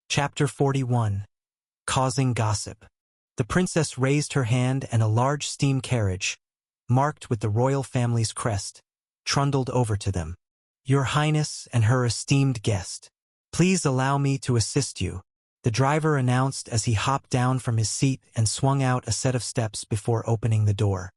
Chapter 41. Causing Gossip. The princess raised her hand and a large steam carriage, marked with the royal family's crest, trundled over to them. "Your Highness and her esteemed guest, please allow me to assist you," the driver announced as he hopped down from his seat and swung out a set of steps before opening the door.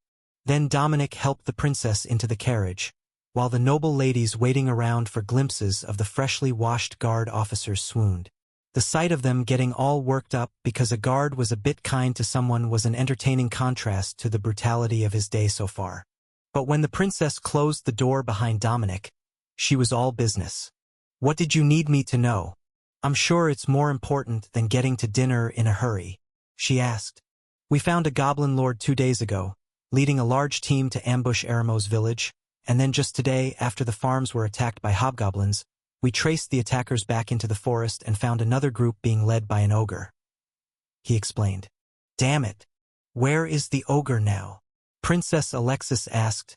Then Dominic helped the princess into the carriage, while the noble ladies waiting around for glimpses of the freshly washed guard officers swooned. The sight of them getting all worked up because a guard was a bit kind to someone was an entertaining contrast to the brutality of his day so far. But when the princess closed the door behind Dominic, she was all business. "What did you need me to know? I'm sure it's more important than getting to dinner in a hurry," she asked. "We found a goblin lord 2 days ago, leading a large team to ambush Eramo's village, and then just today, after the farms were attacked by hobgoblins, we traced the attackers back into the forest and found another group being led by an ogre," he explained. "Damn it! Where is the ogre now?" Princess Alexis asked,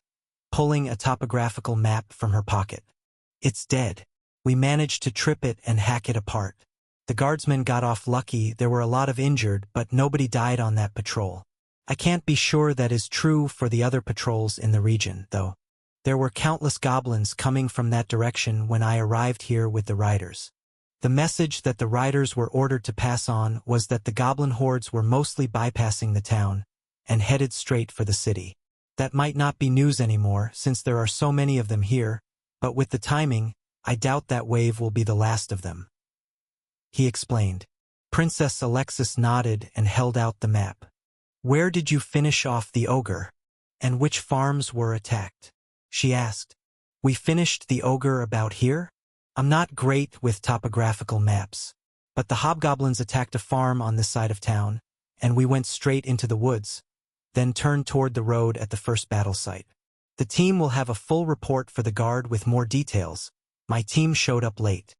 pulling a topographical map from her pocket. "It's dead. We managed to trip it and hack it apart. The guardsmen got off lucky. There were a lot of injured, but nobody died on that patrol. I can't be sure that is true for the other patrols in the region, though. There were countless goblins coming from that direction when I arrived here with the riders. The message that the riders were ordered to pass on was that the goblin hordes were mostly bypassing the town and headed straight for the city. That might not be news anymore since there are so many of them here, but with the timing, I doubt that wave will be the last of them," he explained. Princess Alexis nodded and held out the map. "Where did you finish off the ogre? And which farms were attacked?" she asked. "We finished the ogre about here? I'm not great with topographical maps, but the hobgoblins attacked a farm on this side of town, and we went straight into the woods, then turned toward the road at the first battle site. The team will have a full report for the guard with more details. My team showed up late."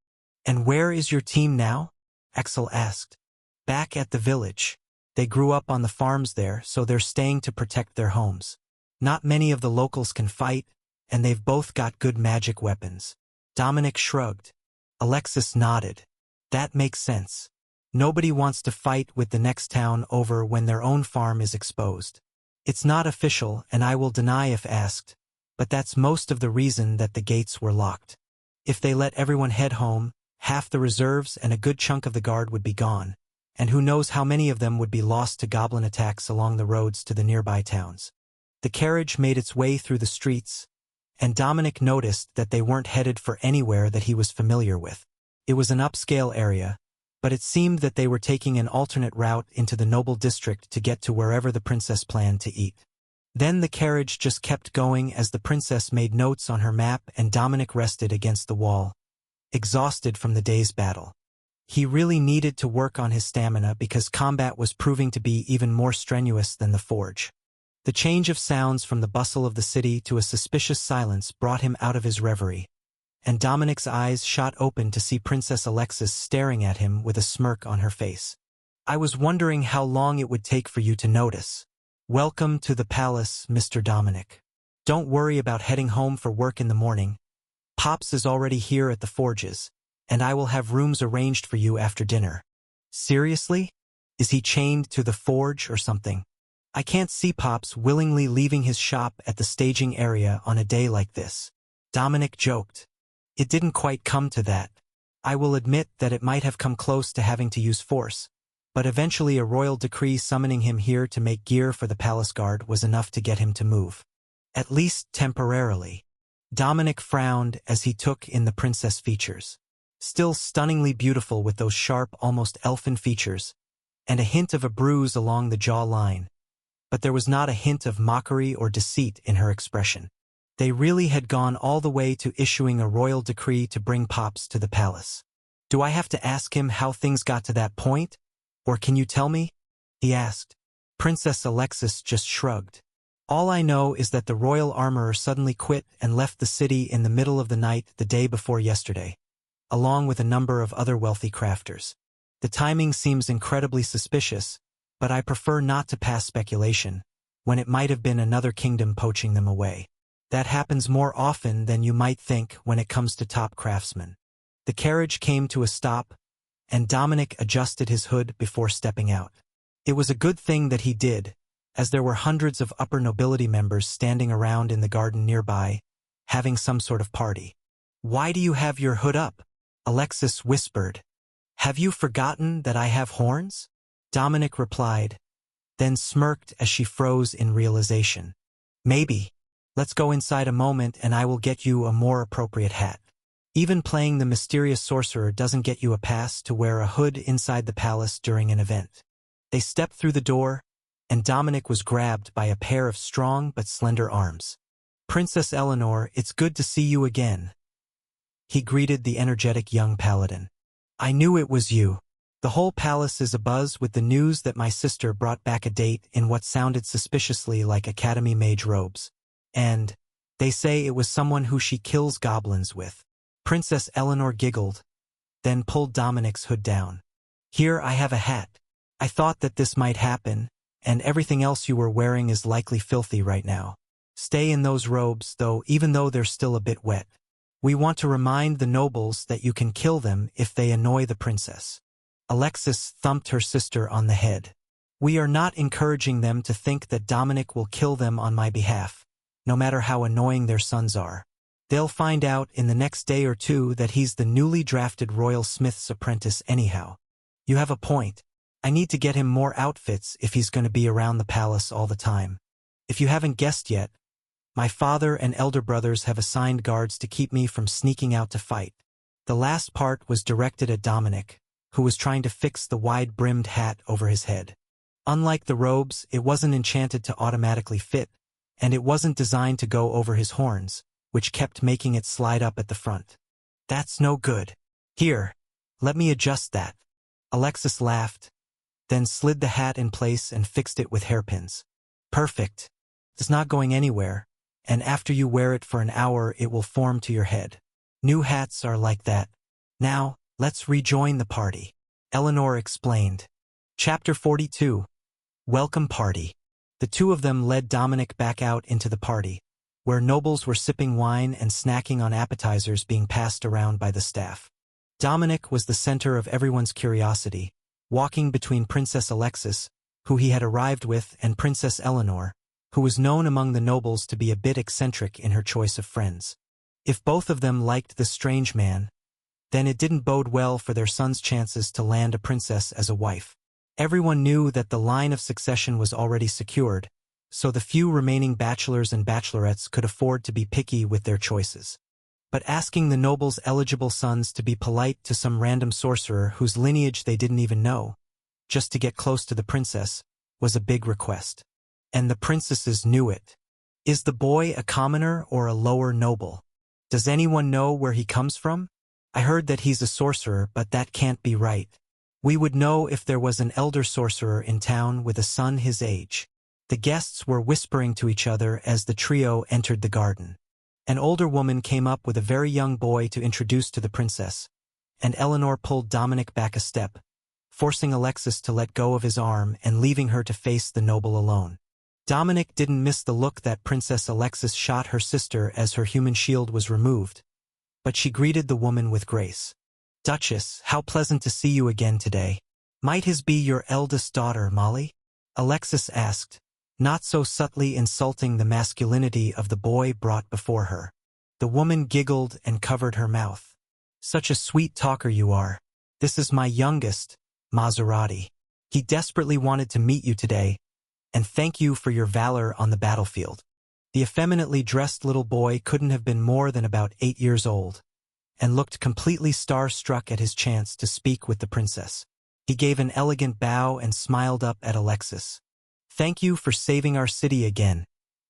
"And where is your team now?" Axel asked. "Back at the village. They grew up on the farms there, so they're staying to protect their homes. Not many of the locals can fight, and they've both got good magic weapons." Dominic shrugged. Alexis nodded. "That makes sense. Nobody wants to fight with the next town over when their own farm is exposed. It's not official, and I will deny if asked, but that's most of the reason that the gates were locked. If they let everyone head home, half the reserves and a good chunk of the guard would be gone, and who knows how many of them would be lost to goblin attacks along the roads to the nearby towns." The carriage made its way through the streets, and Dominic noticed that they weren't headed for anywhere that he was familiar with. It was an upscale area, but it seemed that they were taking an alternate route into the noble district to get to wherever the princess planned to eat. Then the carriage just kept going as the princess made notes on her map and Dominic rested against the wall, exhausted from the day's battle. He really needed to work on his stamina because combat was proving to be even more strenuous than the forge. The change of sounds from the bustle of the city to a suspicious silence brought him out of his reverie, and Dominic's eyes shot open to see Princess Alexis staring at him with a smirk on her face. "I was wondering how long it would take for you to notice. Welcome to the palace, Mr. Dominic. Don't worry about heading home for work in the morning. Pops is already here at the forges, and I will have rooms arranged for you after dinner." "Seriously? Is he chained to the forge or something? I can't see Pops willingly leaving his shop at the staging area on a day like this," Dominic joked. "It didn't quite come to that. I will admit that it might have come close to having to use force, but eventually a royal decree summoning him here to make gear for the palace guard was enough to get him to move. At least temporarily." Dominic frowned as he took in the princess features. Still stunningly beautiful with those sharp, almost elfin features, and a hint of a bruise along the jaw line. But there was not a hint of mockery or deceit in her expression. They really had gone all the way to issuing a royal decree to bring Pops to the palace. "Do I have to ask him how things got to that point? Or can you tell me?" he asked. Princess Alexis just shrugged. "All I know is that the royal armorer suddenly quit and left the city in the middle of the night the day before yesterday, along with a number of other wealthy crafters. The timing seems incredibly suspicious, but I prefer not to pass speculation, when it might have been another kingdom poaching them away. That happens more often than you might think when it comes to top craftsmen." The carriage came to a stop, and Dominic adjusted his hood before stepping out. It was a good thing that he did, as there were hundreds of upper nobility members standing around in the garden nearby, having some sort of party. "Why do you have your hood up?" Alexis whispered. "Have you forgotten that I have horns?" Dominic replied, then smirked as she froze in realization. "Maybe. Let's go inside a moment and I will get you a more appropriate hat." Even playing the mysterious sorcerer doesn't get you a pass to wear a hood inside the palace during an event. They stepped through the door, and Dominic was grabbed by a pair of strong but slender arms. "Princess Eleanor, it's good to see you again," he greeted the energetic young paladin. "I knew it was you. The whole palace is abuzz with the news that my sister brought back a date in what sounded suspiciously like Academy mage robes. And they say it was someone who she kills goblins with." Princess Eleanor giggled, then pulled Dominic's hood down. "Here I have a hat. I thought that this might happen, and everything else you were wearing is likely filthy right now. Stay in those robes, though, even though they're still a bit wet. We want to remind the nobles that you can kill them if they annoy the princess." Alexis thumped her sister on the head. "We are not encouraging them to think that Dominic will kill them on my behalf, no matter how annoying their sons are. They'll find out in the next day or two that he's the newly drafted royal smith's apprentice anyhow. You have a point. I need to get him more outfits if he's going to be around the palace all the time. If you haven't guessed yet, my father and elder brothers have assigned guards to keep me from sneaking out to fight." The last part was directed at Dominic, who was trying to fix the wide-brimmed hat over his head. Unlike the robes, it wasn't enchanted to automatically fit, and it wasn't designed to go over his horns, which kept making it slide up at the front. "That's no good. Here, let me adjust that." Alexis laughed, then slid the hat in place and fixed it with hairpins. "Perfect. It's not going anywhere, and after you wear it for an hour it will form to your head. New hats are like that. Now, let's rejoin the party," Eleanor explained. Chapter 42. Welcome Party. The two of them led Dominic back out into the party, where nobles were sipping wine and snacking on appetizers being passed around by the staff. Dominic was the center of everyone's curiosity, walking between Princess Alexis, who he had arrived with, and Princess Eleanor, who was known among the nobles to be a bit eccentric in her choice of friends. If both of them liked the strange man, then it didn't bode well for their son's chances to land a princess as a wife. Everyone knew that the line of succession was already secured, so the few remaining bachelors and bachelorettes could afford to be picky with their choices. But asking the nobles' eligible sons to be polite to some random sorcerer whose lineage they didn't even know, just to get close to the princess, was a big request. And the princesses knew it. Is the boy a commoner or a lower noble? Does anyone know where he comes from? I heard that he's a sorcerer, but that can't be right. We would know if there was an elder sorcerer in town with a son his age. The guests were whispering to each other as the trio entered the garden. An older woman came up with a very young boy to introduce to the princess, and Eleanor pulled Dominic back a step, forcing Alexis to let go of his arm and leaving her to face the noble alone. Dominic didn't miss the look that Princess Alexis shot her sister as her human shield was removed, but she greeted the woman with grace. "Duchess, how pleasant to see you again today. Might his be your eldest daughter, Molly?" Alexis asked, not so subtly insulting the masculinity of the boy brought before her. The woman giggled and covered her mouth. "Such a sweet talker you are. This is my youngest, Maserati. He desperately wanted to meet you today, and thank you for your valor on the battlefield." The effeminately dressed little boy couldn't have been more than about 8 years old, and looked completely star-struck at his chance to speak with the princess. He gave an elegant bow and smiled up at Alexis. "Thank you for saving our city again,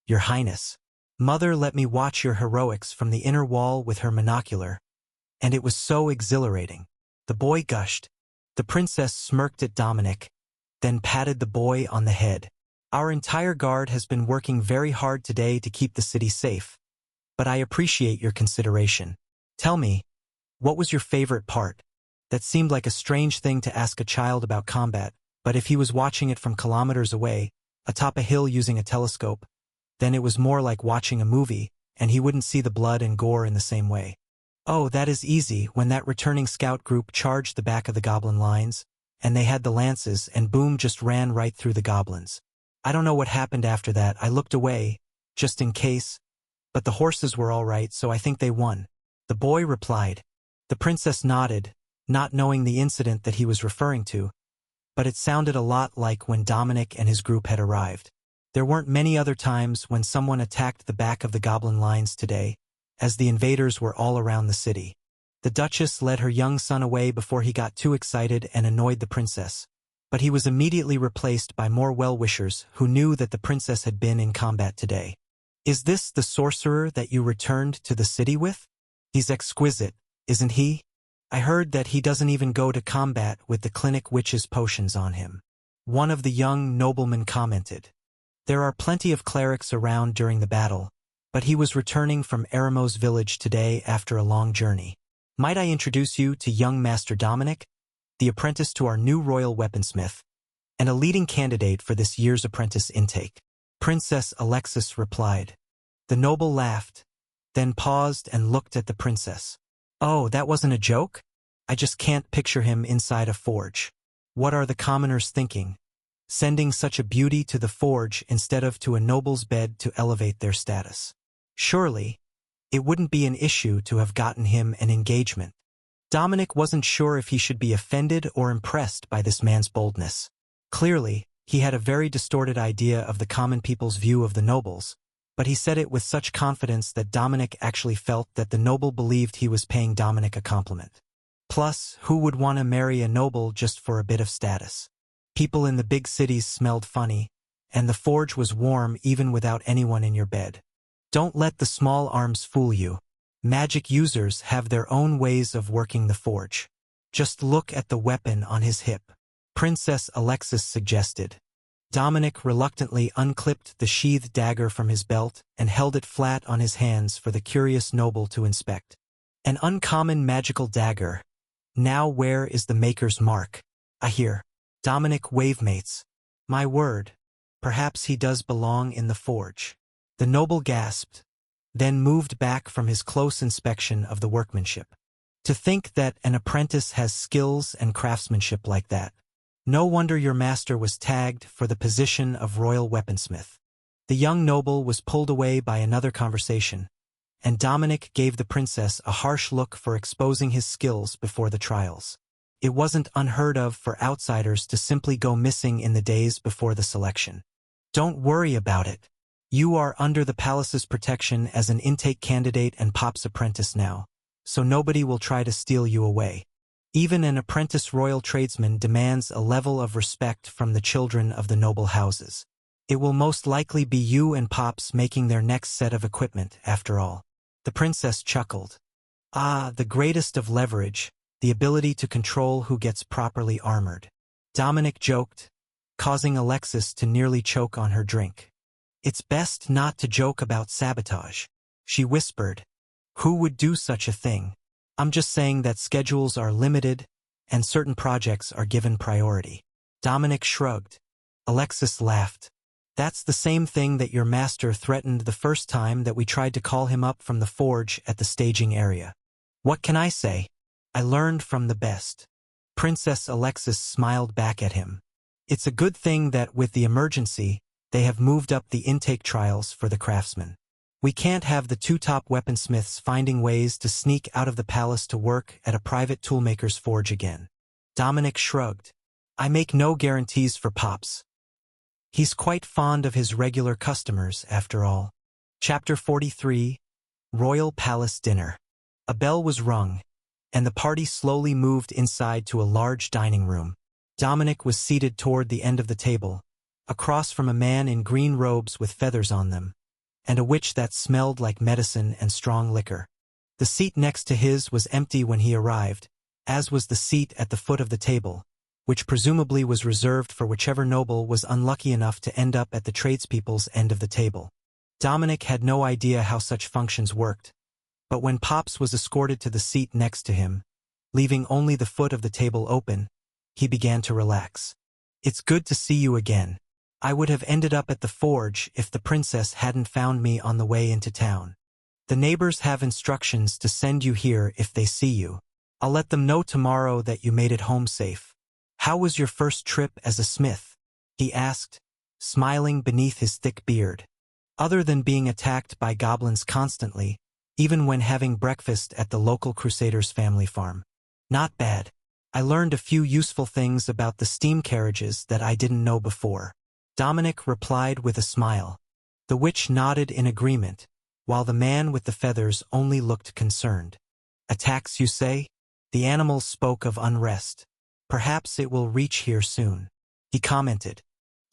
Your Highness. Mother let me watch your heroics from the inner wall with her monocular, and it was so exhilarating." The boy gushed. The princess smirked at Dominic, then patted the boy on the head. "Our entire guard has been working very hard today to keep the city safe, but I appreciate your consideration. Tell me, what was your favorite part?" That seemed like a strange thing to ask a child about combat, but if he was watching it from kilometers away, atop a hill using a telescope, then it was more like watching a movie, and he wouldn't see the blood and gore in the same way. Oh, that is easy. When that returning scout group charged the back of the goblin lines, and they had the lances, and boom, just ran right through the goblins. I don't know what happened after that. I looked away, just in case, but the horses were all right, so I think they won. The boy replied. The princess nodded, not knowing the incident that he was referring to, but it sounded a lot like when Dominic and his group had arrived. There weren't many other times when someone attacked the back of the goblin lines today, as the invaders were all around the city. The Duchess led her young son away before he got too excited and annoyed the princess, but he was immediately replaced by more well-wishers who knew that the princess had been in combat today. Is this the sorcerer that you returned to the city with? He's exquisite, isn't he? I heard that he doesn't even go to combat with the clinic witch's potions on him. One of the young noblemen commented. There are plenty of clerics around during the battle, but he was returning from Eramo's village today after a long journey. Might I introduce you to young Master Dominic, the apprentice to our new royal weaponsmith, and a leading candidate for this year's apprentice intake? Princess Alexis replied. The noble laughed, then paused and looked at the princess. Oh, that wasn't a joke? I just can't picture him inside a forge. What are the commoners thinking? Sending such a beauty to the forge instead of to a noble's bed to elevate their status. Surely, it wouldn't be an issue to have gotten him an engagement. Dominic wasn't sure if he should be offended or impressed by this man's boldness. Clearly, he had a very distorted idea of the common people's view of the nobles, but he said it with such confidence that Dominic actually felt that the noble believed he was paying Dominic a compliment. Plus, who would want to marry a noble just for a bit of status? People in the big cities smelled funny, and the forge was warm even without anyone in your bed. Don't let the small arms fool you. Magic users have their own ways of working the forge. Just look at the weapon on his hip. Princess Alexis suggested. Dominic reluctantly unclipped the sheathed dagger from his belt and held it flat on his hands for the curious noble to inspect. An uncommon magical dagger. Now where is the maker's mark? I hear. Dominic wavemates. My word. Perhaps he does belong in the forge. The noble gasped, then moved back from his close inspection of the workmanship. To think that an apprentice has skills and craftsmanship like that. No wonder your master was tagged for the position of royal weaponsmith. The young noble was pulled away by another conversation, and Dominic gave the princess a harsh look for exposing his skills before the trials. It wasn't unheard of for outsiders to simply go missing in the days before the selection. Don't worry about it. You are under the palace's protection as an intake candidate and Pop's apprentice now, so nobody will try to steal you away. Even an apprentice royal tradesman demands a level of respect from the children of the noble houses. It will most likely be you and Pops making their next set of equipment, after all. The princess chuckled. Ah, the greatest of leverage, the ability to control who gets properly armored. Dominic joked, causing Alexis to nearly choke on her drink. It's best not to joke about sabotage, she whispered. Who would do such a thing? I'm just saying that schedules are limited and certain projects are given priority. Dominic shrugged. Alexis laughed. That's the same thing that your master threatened the first time that we tried to call him up from the forge at the staging area. What can I say? I learned from the best. Princess Alexis smiled back at him. It's a good thing that with the emergency, they have moved up the intake trials for the craftsmen. We can't have the two top weaponsmiths finding ways to sneak out of the palace to work at a private toolmaker's forge again. Dominic shrugged. I make no guarantees for Pops. He's quite fond of his regular customers, after all. Chapter 43, Royal Palace Dinner. A bell was rung, and the party slowly moved inside to a large dining room. Dominic was seated toward the end of the table, across from a man in green robes with feathers on them, and a witch that smelled like medicine and strong liquor. The seat next to his was empty when he arrived, as was the seat at the foot of the table, which presumably was reserved for whichever noble was unlucky enough to end up at the tradespeople's end of the table. Dominic had no idea how such functions worked, but when Pops was escorted to the seat next to him, leaving only the foot of the table open, he began to relax. It's good to see you again. I would have ended up at the forge if the princess hadn't found me on the way into town. The neighbors have instructions to send you here if they see you. I'll let them know tomorrow that you made it home safe. How was your first trip as a smith? He asked, smiling beneath his thick beard. Other than being attacked by goblins constantly, even when having breakfast at the local Crusaders' family farm. Not bad. I learned a few useful things about the steam carriages that I didn't know before. Dominic replied with a smile. The witch nodded in agreement, while the man with the feathers only looked concerned. Attacks, you say? The animals spoke of unrest. Perhaps it will reach here soon, he commented.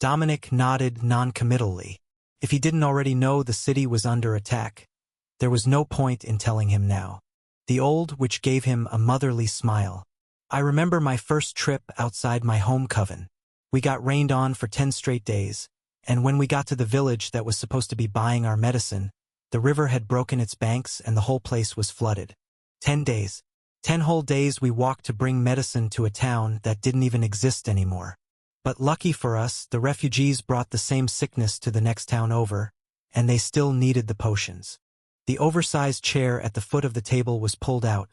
Dominic nodded non-committally. If he didn't already know the city was under attack, there was no point in telling him now. The old witch gave him a motherly smile. I remember my first trip outside my home coven. We got rained on for 10 straight days, and when we got to the village that was supposed to be buying our medicine, the river had broken its banks and the whole place was flooded. 10 days. 10 whole days we walked to bring medicine to a town that didn't even exist anymore. But lucky for us, the refugees brought the same sickness to the next town over, and they still needed the potions. The oversized chair at the foot of the table was pulled out,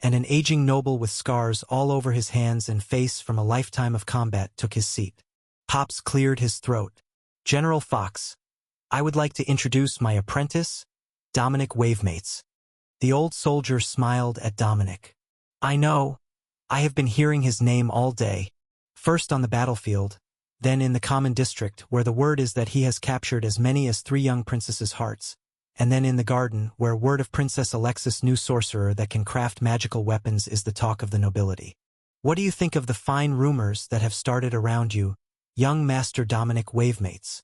and an aging noble with scars all over his hands and face from a lifetime of combat took his seat. Pops cleared his throat. General Fox, I would like to introduce my apprentice, Dominic Wavemates. The old soldier smiled at Dominic. I know. I have been hearing his name all day. First on the battlefield, then in the common district, where the word is that he has captured as many as 3 young princesses' hearts, and then in the garden, where word of Princess Alexis' new sorcerer that can craft magical weapons is the talk of the nobility. What do you think of the fine rumors that have started around you, young Master Dominic Wavemates?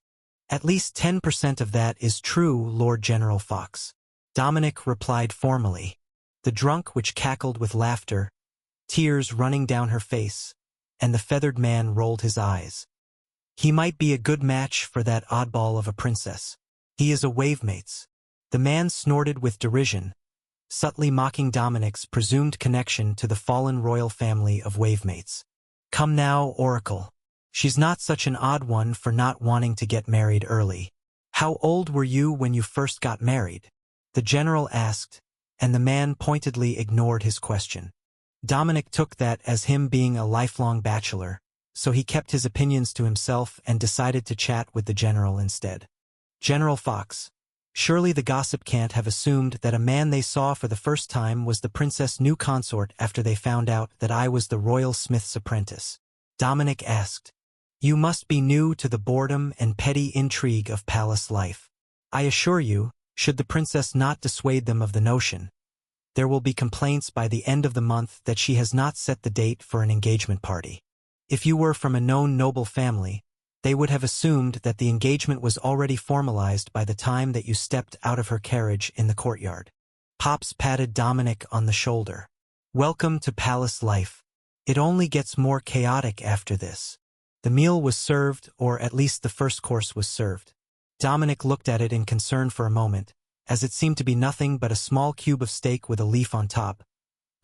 At least 10% of that is true, Lord General Fox. Dominic replied formally. The drunk witch cackled with laughter, tears running down her face, and the feathered man rolled his eyes. He might be a good match for that oddball of a princess. He is a Wavemates. The man snorted with derision, subtly mocking Dominic's presumed connection to the fallen royal family of Wavemates. Come now, Oracle. She's not such an odd one for not wanting to get married early. How old were you when you first got married? The general asked, and the man pointedly ignored his question. Dominic took that as him being a lifelong bachelor, so he kept his opinions to himself and decided to chat with the general instead. General Fox, surely the gossip can't have assumed that a man they saw for the first time was the princess' new consort after they found out that I was the royal smith's apprentice. Dominic asked. You must be new to the boredom and petty intrigue of palace life. I assure you, should the princess not dissuade them of the notion, there will be complaints by the end of the month that she has not set the date for an engagement party. If you were from a known noble family, they would have assumed that the engagement was already formalized by the time that you stepped out of her carriage in the courtyard. Pops patted Dominic on the shoulder. Welcome to palace life. It only gets more chaotic after this. The meal was served, or at least the first course was served. Dominic looked at it in concern for a moment, as it seemed to be nothing but a small cube of steak with a leaf on top,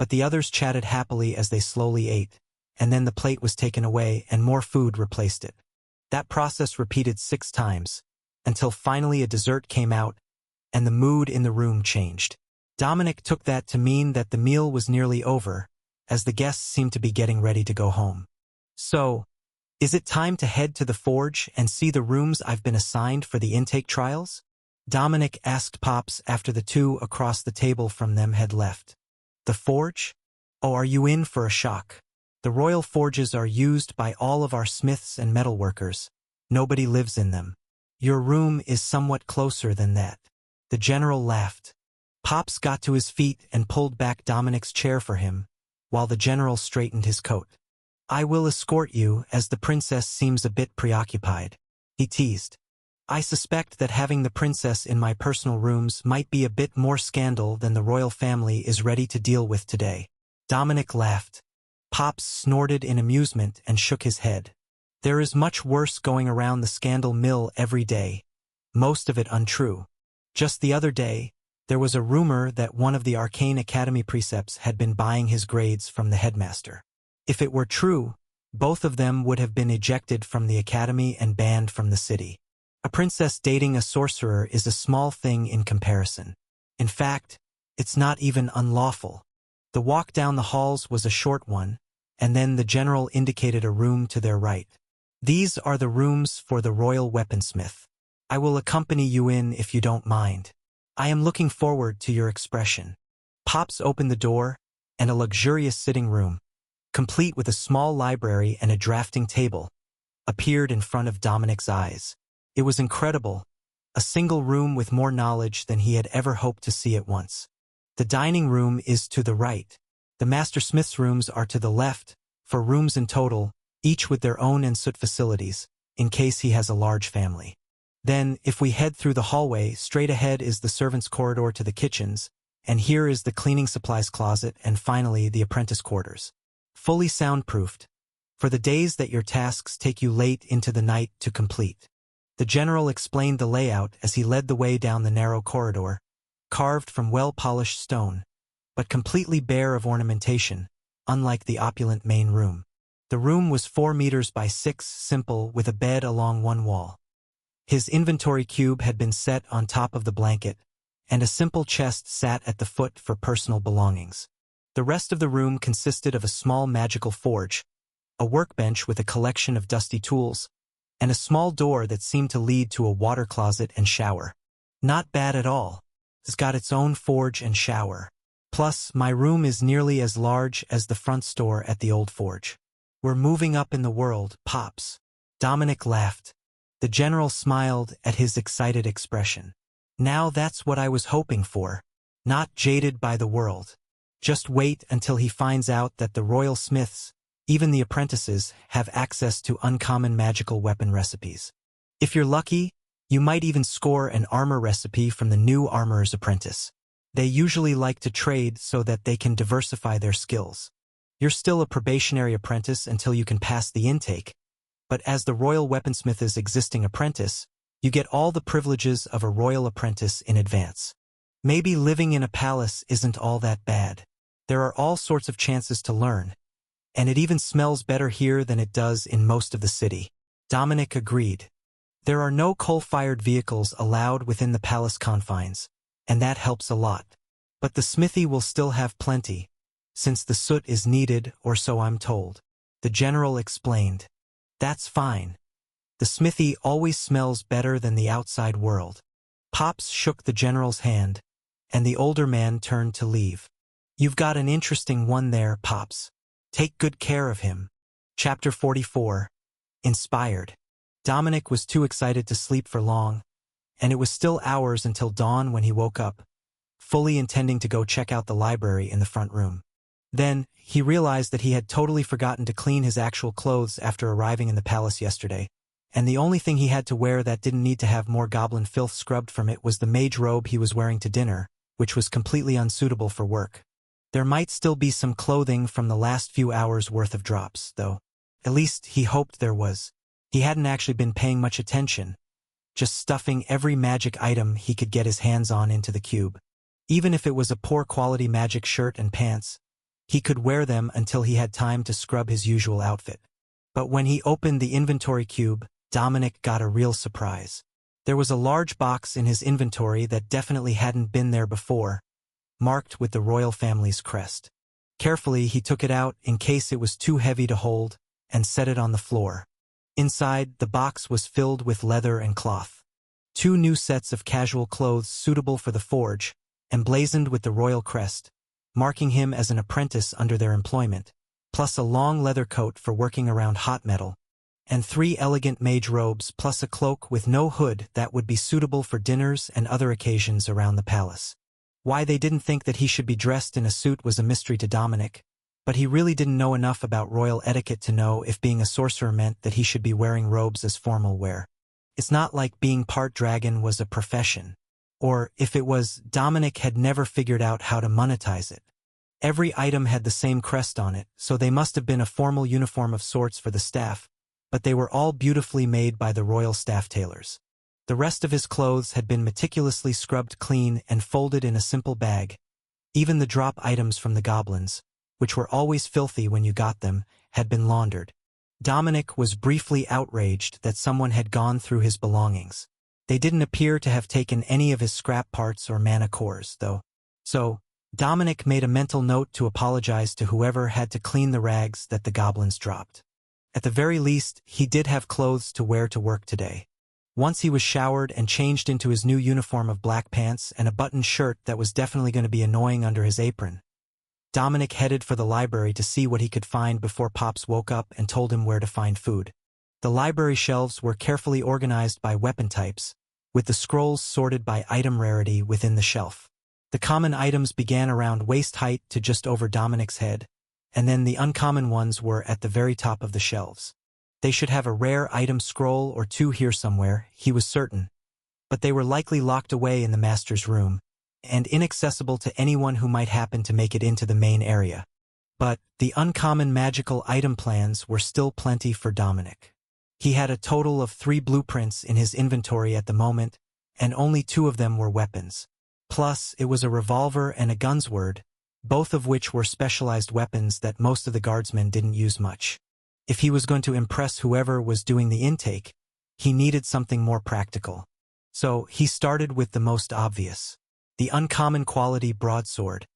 but the others chatted happily as they slowly ate, and then the plate was taken away and more food replaced it. That process repeated 6 times, until finally a dessert came out, and the mood in the room changed. Dominic took that to mean that the meal was nearly over, as the guests seemed to be getting ready to go home. So, is it time to head to the forge and see the rooms I've been assigned for the intake trials? Dominic asked Pops after the 2 across the table from them had left. The forge? Oh, are you in for a shock? The royal forges are used by all of our smiths and metalworkers. Nobody lives in them. Your room is somewhat closer than that. The general laughed. Pops got to his feet and pulled back Dominic's chair for him, while the general straightened his coat. I will escort you, as the princess seems a bit preoccupied, he teased. I suspect that having the princess in my personal rooms might be a bit more scandal than the royal family is ready to deal with today. Dominic laughed. Pops snorted in amusement and shook his head. There is much worse going around the scandal mill every day, most of it untrue. Just the other day, there was a rumor that one of the Arcane Academy precepts had been buying his grades from the headmaster. If it were true, both of them would have been ejected from the academy and banned from the city. A princess dating a sorcerer is a small thing in comparison. In fact, it's not even unlawful. The walk down the halls was a short one, and then the general indicated a room to their right. These are the rooms for the royal weaponsmith. I will accompany you in if you don't mind. I am looking forward to your expression. Pops opened the door, and a luxurious sitting room, complete with a small library and a drafting table, appeared in front of Dominic's eyes. It was incredible, a single room with more knowledge than he had ever hoped to see at once. The dining room is to the right. The master smith's rooms are to the left, 4 rooms in total, each with their own en suite facilities, in case he has a large family. Then, if we head through the hallway, straight ahead is the servants' corridor to the kitchens, and here is the cleaning supplies closet and finally the apprentice quarters. Fully soundproofed, for the days that your tasks take you late into the night to complete. The general explained the layout as he led the way down the narrow corridor, carved from well-polished stone, but completely bare of ornamentation, unlike the opulent main room. The room was 4 meters by 6, simple, with a bed along one wall. His inventory cube had been set on top of the blanket, and a simple chest sat at the foot for personal belongings. The rest of the room consisted of a small magical forge, a workbench with a collection of dusty tools, and a small door that seemed to lead to a water closet and shower. Not bad at all. It's got its own forge and shower. Plus, my room is nearly as large as the front store at the old forge. We're moving up in the world, Pops. Dominic laughed. The general smiled at his excited expression. Now that's what I was hoping for. Not jaded by the world. Just wait until he finds out that the royal smiths, even the apprentices, have access to uncommon magical weapon recipes. If you're lucky, you might even score an armor recipe from the new armorer's apprentice. They usually like to trade so that they can diversify their skills. You're still a probationary apprentice until you can pass the intake, but as the royal weaponsmith's existing apprentice, you get all the privileges of a royal apprentice in advance. Maybe living in a palace isn't all that bad. There are all sorts of chances to learn, and it even smells better here than it does in most of the city. Dominic agreed. There are no coal-fired vehicles allowed within the palace confines, and that helps a lot. But the smithy will still have plenty, since the soot is needed, or so I'm told. The general explained. That's fine. The smithy always smells better than the outside world. Pops shook the general's hand, and the older man turned to leave. You've got an interesting one there, Pops. Take good care of him. Chapter 44. Inspired. Dominic was too excited to sleep for long, and it was still hours until dawn when he woke up, fully intending to go check out the library in the front room. Then, he realized that he had totally forgotten to clean his actual clothes after arriving in the palace yesterday, and the only thing he had to wear that didn't need to have more goblin filth scrubbed from it was the mage robe he was wearing to dinner, which was completely unsuitable for work. There might still be some clothing from the last few hours' worth of drops, though. At least he hoped there was. He hadn't actually been paying much attention, just stuffing every magic item he could get his hands on into the cube. Even if it was a poor-quality magic shirt and pants, he could wear them until he had time to scrub his usual outfit. But when he opened the inventory cube, Dominic got a real surprise. There was a large box in his inventory that definitely hadn't been there before, marked with the royal family's crest. Carefully, he took it out in case it was too heavy to hold, and set it on the floor. Inside, the box was filled with leather and cloth. 2 new sets of casual clothes suitable for the forge, emblazoned with the royal crest, marking him as an apprentice under their employment, plus a long leather coat for working around hot metal, and 3 elegant mage robes plus a cloak with no hood that would be suitable for dinners and other occasions around the palace. Why they didn't think that he should be dressed in a suit was a mystery to Dominic, but he really didn't know enough about royal etiquette to know if being a sorcerer meant that he should be wearing robes as formal wear. It's not like being part dragon was a profession. Or, if it was, Dominic had never figured out how to monetize it. Every item had the same crest on it, so they must have been a formal uniform of sorts for the staff, but they were all beautifully made by the royal staff tailors. The rest of his clothes had been meticulously scrubbed clean and folded in a simple bag. Even the drop items from the goblins, which were always filthy when you got them, had been laundered. Dominic was briefly outraged that someone had gone through his belongings. They didn't appear to have taken any of his scrap parts or mana cores, though. So, Dominic made a mental note to apologize to whoever had to clean the rags that the goblins dropped. At the very least, he did have clothes to wear to work today. Once he was showered and changed into his new uniform of black pants and a buttoned shirt that was definitely going to be annoying under his apron, Dominic headed for the library to see what he could find before Pops woke up and told him where to find food. The library shelves were carefully organized by weapon types, with the scrolls sorted by item rarity within the shelf. The common items began around waist height to just over Dominic's head, and then the uncommon ones were at the very top of the shelves. They should have a rare item scroll or two here somewhere, he was certain, but they were likely locked away in the master's room, and inaccessible to anyone who might happen to make it into the main area. But the uncommon magical item plans were still plenty for Dominic. He had a total of 3 blueprints in his inventory at the moment, and only 2 of them were weapons. Plus, it was a revolver and a gunsword, both of which were specialized weapons that most of the guardsmen didn't use much. If he was going to impress whoever was doing the intake, he needed something more practical. So he started with the most obvious, the uncommon quality broadsword.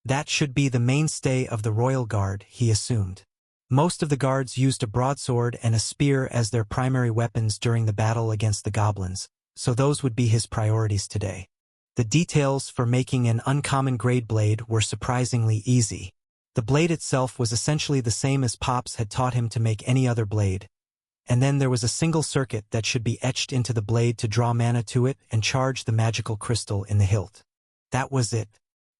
That should be the mainstay of the royal guard, he assumed. Most of the guards used a broadsword and a spear as their primary weapons during the battle against the goblins, so those would be his priorities today. The details for making an uncommon grade blade were surprisingly easy. The blade itself was essentially the same as Pops had taught him to make any other blade. And then there was a single circuit that should be etched into the blade to draw mana to it and charge the magical crystal in the hilt. That was it.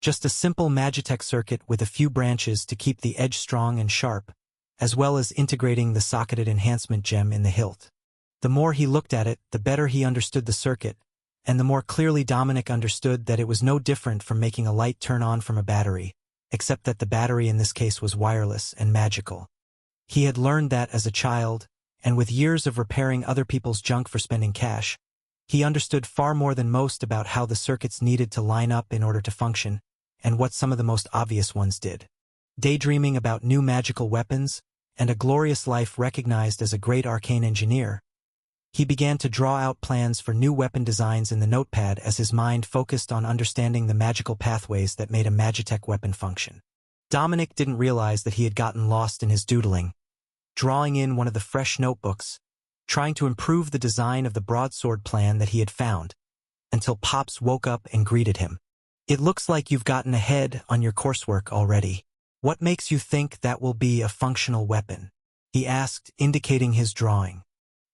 Just a simple Magitech circuit with a few branches to keep the edge strong and sharp, as well as integrating the socketed enhancement gem in the hilt. The more he looked at it, the better he understood the circuit, and the more clearly Dominic understood that it was no different from making a light turn on from a battery, except that the battery in this case was wireless and magical. He had learned that as a child, and with years of repairing other people's junk for spending cash, he understood far more than most about how the circuits needed to line up in order to function, and what some of the most obvious ones did. Daydreaming about new magical weapons, and a glorious life recognized as a great arcane engineer, he began to draw out plans for new weapon designs in the notepad as his mind focused on understanding the magical pathways that made a Magitech weapon function. Dominic didn't realize that he had gotten lost in his doodling, drawing in one of the fresh notebooks, trying to improve the design of the broadsword plan that he had found, until Pops woke up and greeted him. "It looks like you've gotten ahead on your coursework already. What makes you think that will be a functional weapon?" he asked, indicating his drawing.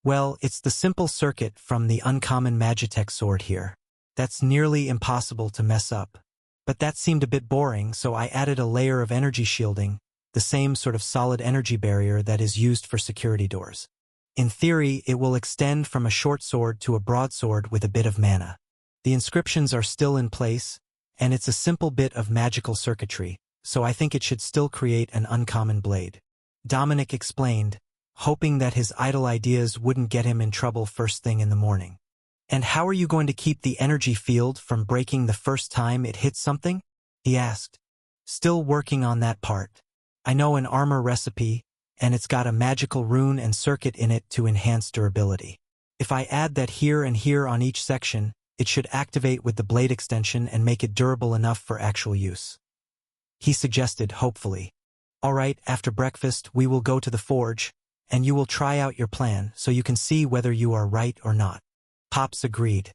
"Well, it's the simple circuit from the uncommon Magitech sword here. That's nearly impossible to mess up. But that seemed a bit boring, so I added a layer of energy shielding, the same sort of solid energy barrier that is used for security doors. In theory, it will extend from a short sword to a broadsword with a bit of mana. The inscriptions are still in place, and it's a simple bit of magical circuitry, so I think it should still create an uncommon blade," Dominic explained, hoping that his idle ideas wouldn't get him in trouble first thing in the morning. "And how are you going to keep the energy field from breaking the first time it hits something?" he asked. "Still working on that part. I know an armor recipe, and it's got a magical rune and circuit in it to enhance durability. If I add that here and here on each section, it should activate with the blade extension and make it durable enough for actual use," he suggested hopefully. "All right, after breakfast we will go to the forge, and you will try out your plan so you can see whether you are right or not." Pops agreed.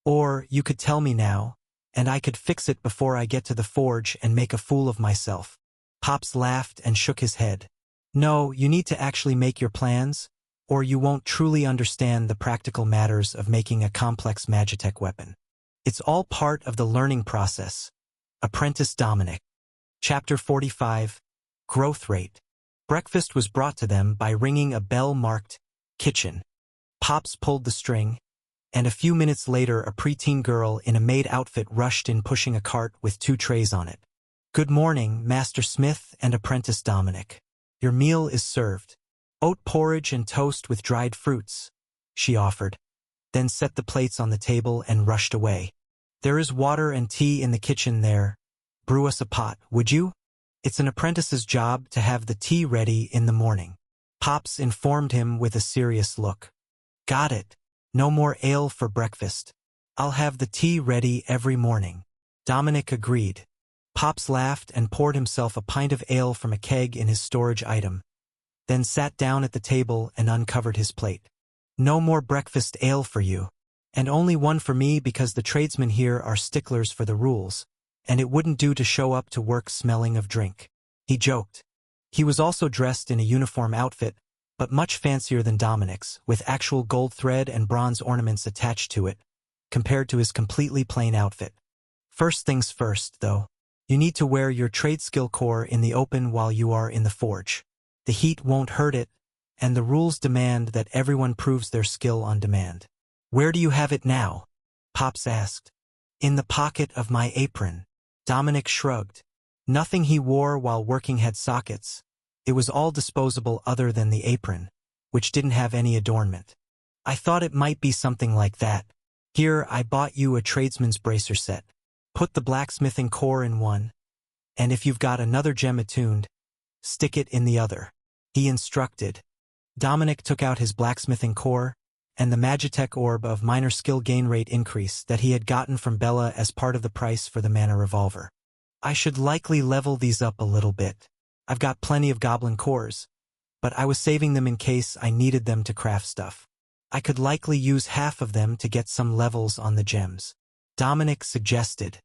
"Or you could tell me now, and I could fix it before I get to the forge and make a fool of myself." Pops laughed and shook his head. "No, you need to actually make your plans, or you won't truly understand the practical matters of making a complex Magitech weapon. It's all part of the learning process." Apprentice Dominic. Chapter 45. Growth Rate. Breakfast was brought to them by ringing a bell marked "Kitchen." Pops pulled the string, and a few minutes later a preteen girl in a maid outfit rushed in pushing a cart with 2 trays on it. "Good morning, Master Smith and Apprentice Dominic. Your meal is served. Oat porridge and toast with dried fruits," she offered, then set the plates on the table and rushed away. "There is water and tea in the kitchen there. Brew us a pot, would you? It's an apprentice's job to have the tea ready in the morning," Pops informed him with a serious look. "Got it," No more ale for breakfast. I'll have the tea ready every morning. Dominic agreed. Pops laughed and poured himself a pint of ale from a keg in his storage item, then sat down at the table and uncovered his plate. No more breakfast ale for you. And only one for me because the tradesmen here are sticklers for the rules, and it wouldn't do to show up to work smelling of drink. He joked. He was also dressed in a uniform outfit, but much fancier than Dominic's, with actual gold thread and bronze ornaments attached to it, compared to his completely plain outfit. First things first, though. You need to wear your trade skill core in the open while you are in the forge. The heat won't hurt it, and the rules demand that everyone proves their skill on demand. Where do you have it now? Pops asked. In the pocket of my apron. Dominic shrugged. Nothing he wore while working had sockets. It was all disposable other than the apron, which didn't have any adornment. I thought it might be something like that. Here, I bought you a tradesman's bracer set. Put the blacksmithing core in one, and if you've got another gem attuned, stick it in the other. He instructed. Dominic took out his blacksmithing core and the Magitech orb of minor skill gain rate increase that he had gotten from Bella as part of the price for the mana revolver. I should likely level these up a little bit. I've got plenty of goblin cores, but I was saving them in case I needed them to craft stuff. I could likely use half of them to get some levels on the gems. Dominic suggested.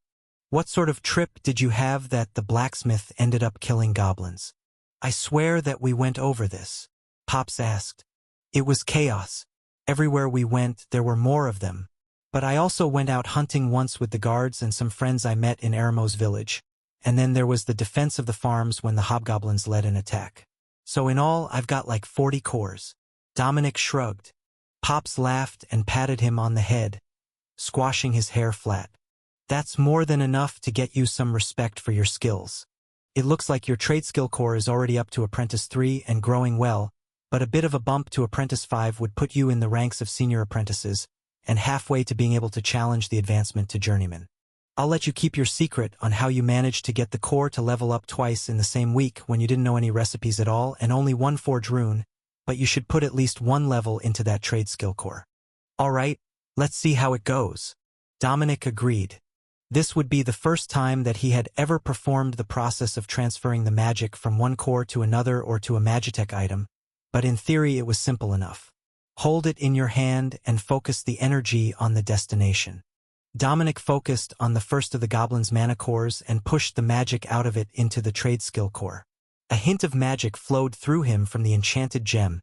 What sort of trip did you have that the blacksmith ended up killing goblins? I swear that we went over this. Pops asked. It was chaos. Everywhere we went, there were more of them. But I also went out hunting once with the guards and some friends I met in Eramo's village. And then there was the defense of the farms when the hobgoblins led an attack. So in all, I've got like 40 cores. Dominic shrugged. Pops laughed and patted him on the head, squashing his hair flat. That's more than enough to get you some respect for your skills. It looks like your trade skill core is already up to Apprentice 3 and growing well, but a bit of a bump to Apprentice 5 would put you in the ranks of senior apprentices, and halfway to being able to challenge the advancement to journeyman. I'll let you keep your secret on how you managed to get the core to level up twice in the same week when you didn't know any recipes at all and only one forge rune, but you should put at least one level into that trade skill core. All right, let's see how it goes. Dominic agreed. This would be the first time that he had ever performed the process of transferring the magic from one core to another or to a Magitech item, but in theory it was simple enough. Hold it in your hand and focus the energy on the destination. Dominic focused on the first of the goblin's mana cores and pushed the magic out of it into the trade skill core. A hint of magic flowed through him from the enchanted gem,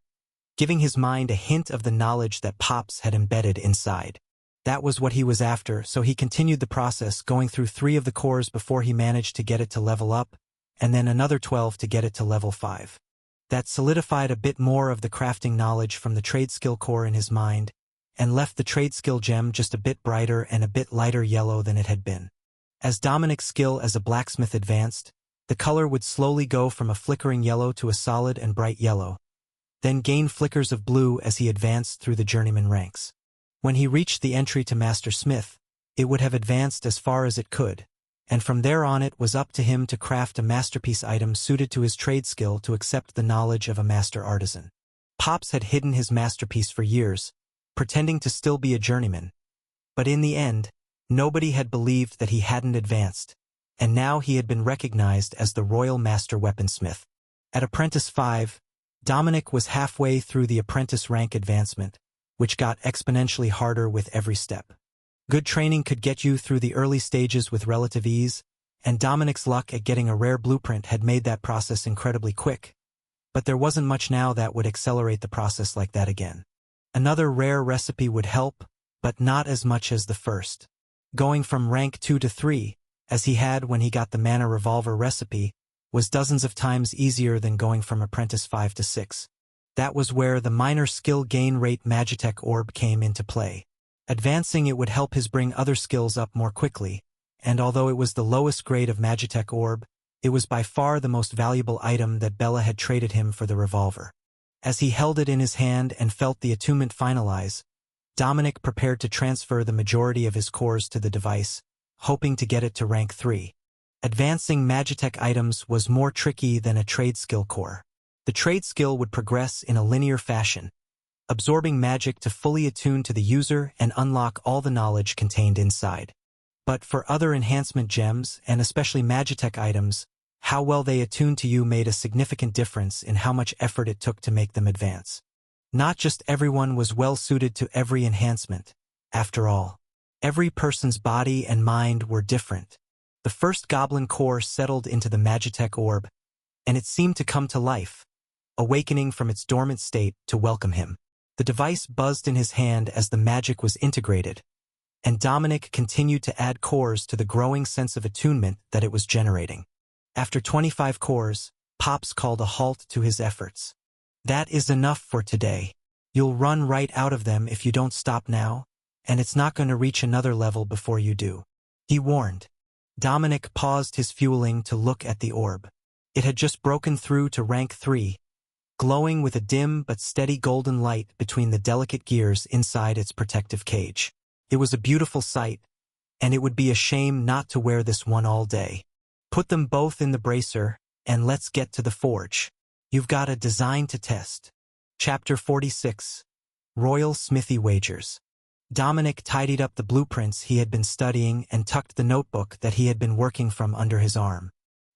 giving his mind a hint of the knowledge that Pops had embedded inside. That was what he was after, so he continued the process, going through 3 of the cores before he managed to get it to level up, and then another 12 to get it to level 5. That solidified a bit more of the crafting knowledge from the trade skill core in his mind, and left the trade skill gem just a bit brighter and a bit lighter yellow than it had been. As Dominic's skill as a blacksmith advanced, the color would slowly go from a flickering yellow to a solid and bright yellow, then gain flickers of blue as he advanced through the journeyman ranks. When he reached the entry to Master Smith, it would have advanced as far as it could, and from there on it was up to him to craft a masterpiece item suited to his trade skill to accept the knowledge of a master artisan. Pops had hidden his masterpiece for years, pretending to still be a journeyman, but in the end, nobody had believed that he hadn't advanced, and now he had been recognized as the Royal Master Weaponsmith. At Apprentice 5, Dominic was halfway through the apprentice rank advancement, which got exponentially harder with every step. Good training could get you through the early stages with relative ease, and Dominic's luck at getting a rare blueprint had made that process incredibly quick, but there wasn't much now that would accelerate the process like that again. Another rare recipe would help, but not as much as the first. Going from rank 2 to 3, as he had when he got the mana revolver recipe, was dozens of times easier than going from Apprentice 5 to 6. That was where the minor skill gain rate Magitech orb came into play. Advancing it would help his bring other skills up more quickly, and although it was the lowest grade of Magitech orb, it was by far the most valuable item that Bella had traded him for the revolver. As he held it in his hand and felt the attunement finalize, Dominic prepared to transfer the majority of his cores to the device, hoping to get it to rank 3. Advancing Magitech items was more tricky than a trade skill core. The trade skill would progress in a linear fashion, absorbing magic to fully attune to the user and unlock all the knowledge contained inside. But for other enhancement gems, and especially Magitech items, how well they attune to you made a significant difference in how much effort it took to make them advance. Not just everyone was well suited to every enhancement. After all, every person's body and mind were different. The first goblin core settled into the Magitech orb, and it seemed to come to life, awakening from its dormant state to welcome him. The device buzzed in his hand as the magic was integrated, and Dominic continued to add cores to the growing sense of attunement that it was generating. After 25 cores, Pops called a halt to his efforts. "That is enough for today. You'll run right out of them if you don't stop now, and it's not going to reach another level before you do," he warned. Dominic paused his fueling to look at the orb. It had just broken through to rank 3, glowing with a dim but steady golden light between the delicate gears inside its protective cage. It was a beautiful sight, and it would be a shame not to wear this one all day. "Put them both in the bracer, and let's get to the forge. You've got a design to test." Chapter 46. Royal Smithy Wagers. Dominic tidied up the blueprints he had been studying and tucked the notebook that he had been working from under his arm.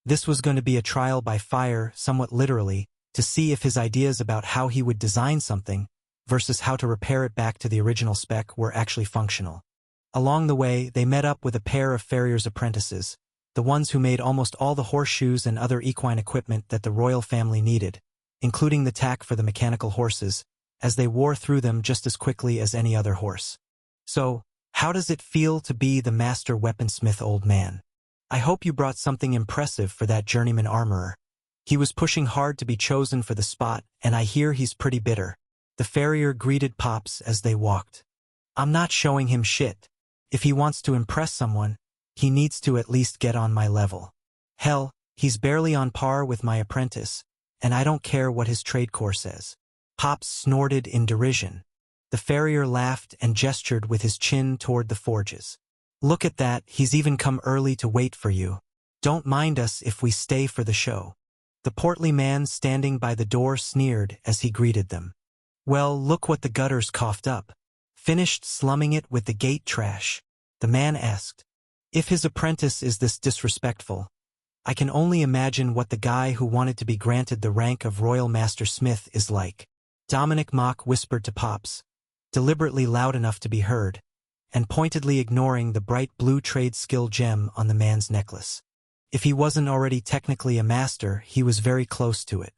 This was going to be a trial by fire, somewhat literally, to see if his ideas about how he would design something versus how to repair it back to the original spec were actually functional. Along the way, they met up with a pair of farrier's apprentices, the ones who made almost all the horseshoes and other equine equipment that the royal family needed, including the tack for the mechanical horses, as they wore through them just as quickly as any other horse. "So, how does it feel to be the master weaponsmith, old man? I hope you brought something impressive for that journeyman armorer. He was pushing hard to be chosen for the spot, and I hear he's pretty bitter." The farrier greeted Pops as they walked. "I'm not showing him shit. If he wants to impress someone, he needs to at least get on my level. Hell, he's barely on par with my apprentice, and I don't care what his trade core says." Pops snorted in derision. The farrier laughed and gestured with his chin toward the forges. "Look at that, he's even come early to wait for you. Don't mind us if we stay for the show." The portly man standing by the door sneered as he greeted them. "Well, look what the gutters coughed up. Finished slumming it with the gate trash?" the man asked. If his apprentice is this disrespectful, I can only imagine what the guy who wanted to be granted the rank of Royal Master Smith is like. Dominic Mock whispered to Pops, deliberately loud enough to be heard, and pointedly ignoring the bright blue trade skill gem on the man's necklace. If he wasn't already technically a master, he was very close to it.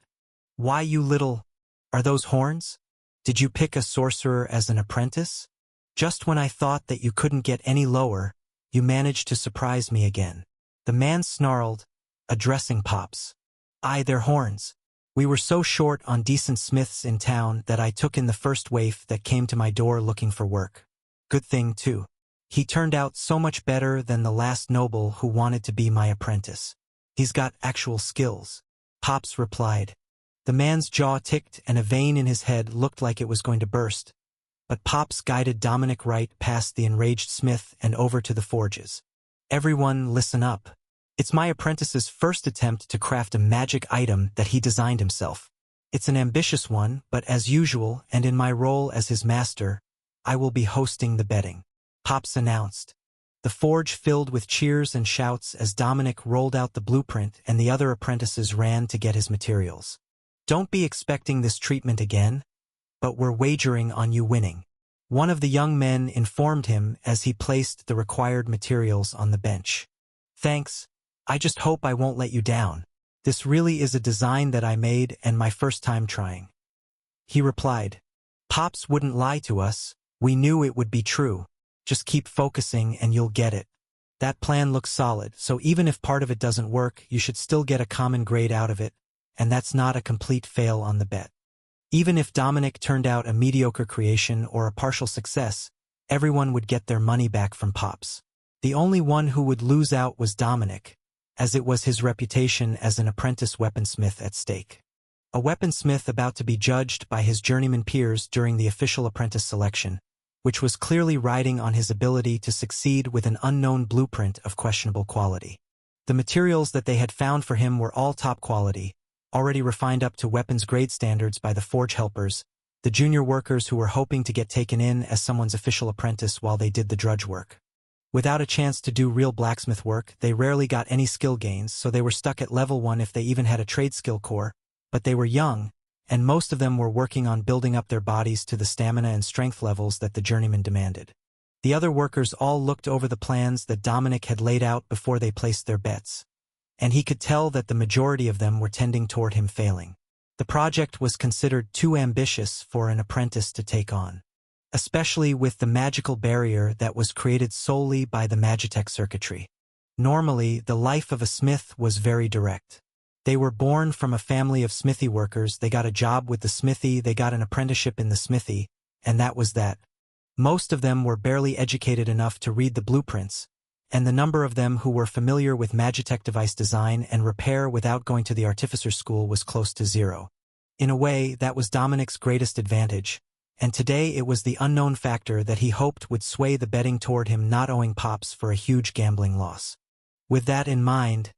"Why, you little... Are those horns? Did you pick a sorcerer as an apprentice? Just when I thought that you couldn't get any lower, you managed to surprise me again." The man snarled, addressing Pops. "Aye, they're horns. We were so short on decent smiths in town that I took in the first waif that came to my door looking for work. Good thing, too. He turned out so much better than the last noble who wanted to be my apprentice. He's got actual skills," Pops replied. The man's jaw ticked and a vein in his head looked like it was going to burst, but Pops guided Dominic right past the enraged smith and over to the forges. "Everyone listen up. It's my apprentice's first attempt to craft a magic item that he designed himself. It's an ambitious one, but as usual, and in my role as his master, I will be hosting the betting," Pops announced. The forge filled with cheers and shouts as Dominic rolled out the blueprint and the other apprentices ran to get his materials. "Don't be expecting this treatment again, but we're wagering on you winning," one of the young men informed him as he placed the required materials on the bench. "Thanks. I just hope I won't let you down. This really is a design that I made and my first time trying," he replied. "Pops wouldn't lie to us. We knew it would be true. Just keep focusing and you'll get it. That plan looks solid, so even if part of it doesn't work, you should still get a common grade out of it, and that's not a complete fail on the bet." Even if Dominic turned out a mediocre creation or a partial success, everyone would get their money back from Pops. The only one who would lose out was Dominic, as it was his reputation as an apprentice weaponsmith at stake. A weaponsmith about to be judged by his journeyman peers during the official apprentice selection, which was clearly riding on his ability to succeed with an unknown blueprint of questionable quality. The materials that they had found for him were all top quality, already refined up to weapons grade standards by the forge helpers, the junior workers who were hoping to get taken in as someone's official apprentice while they did the drudge work. Without a chance to do real blacksmith work, they rarely got any skill gains, so they were stuck at level 1 if they even had a trade skill core, but they were young, and most of them were working on building up their bodies to the stamina and strength levels that the journeyman demanded. The other workers all looked over the plans that Dominic had laid out before they placed their bets, and he could tell that the majority of them were tending toward him failing. The project was considered too ambitious for an apprentice to take on, especially with the magical barrier that was created solely by the Magitech circuitry. Normally, the life of a smith was very direct. They were born from a family of smithy workers, they got a job with the smithy, they got an apprenticeship in the smithy, and that was that. Most of them were barely educated enough to read the blueprints, and the number of them who were familiar with Magitech device design and repair without going to the artificer's school was close to zero. In a way, that was Dominic's greatest advantage, and today it was the unknown factor that he hoped would sway the betting toward him not owing Pops for a huge gambling loss. With that in mind,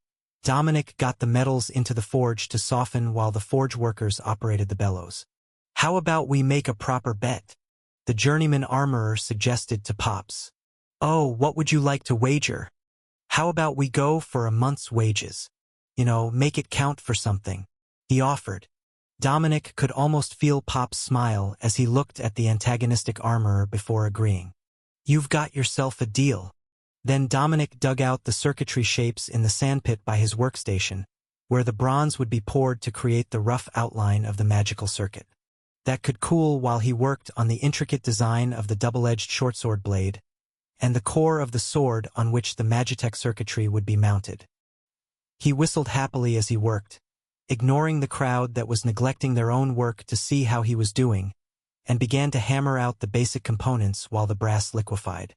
Dominic got the metals into the forge to soften while the forge workers operated the bellows. "How about we make a proper bet?" the journeyman armorer suggested to Pops. "Oh, what would you like to wager? How about we go for a month's wages? Make it count for something," he offered. Dominic could almost feel Pop's smile as he looked at the antagonistic armorer before agreeing. "You've got yourself a deal." Then Dominic dug out the circuitry shapes in the sandpit by his workstation, where the bronze would be poured to create the rough outline of the magical circuit. That could cool while he worked on the intricate design of the double-edged shortsword blade, and the core of the sword on which the Magitech circuitry would be mounted. He whistled happily as he worked, ignoring the crowd that was neglecting their own work to see how he was doing, and began to hammer out the basic components while the brass liquefied.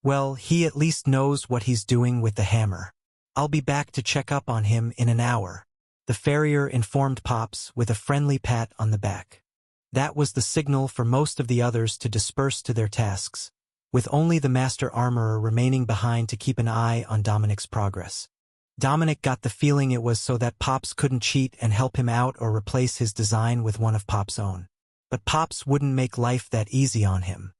"Well, he at least knows what he's doing with the hammer. I'll be back to check up on him in an hour," the farrier informed Pops with a friendly pat on the back. That was the signal for most of the others to disperse to their tasks, with only the master armorer remaining behind to keep an eye on Dominic's progress. Dominic got the feeling it was so that Pops couldn't cheat and help him out or replace his design with one of Pop's own. But Pops wouldn't make life that easy on him.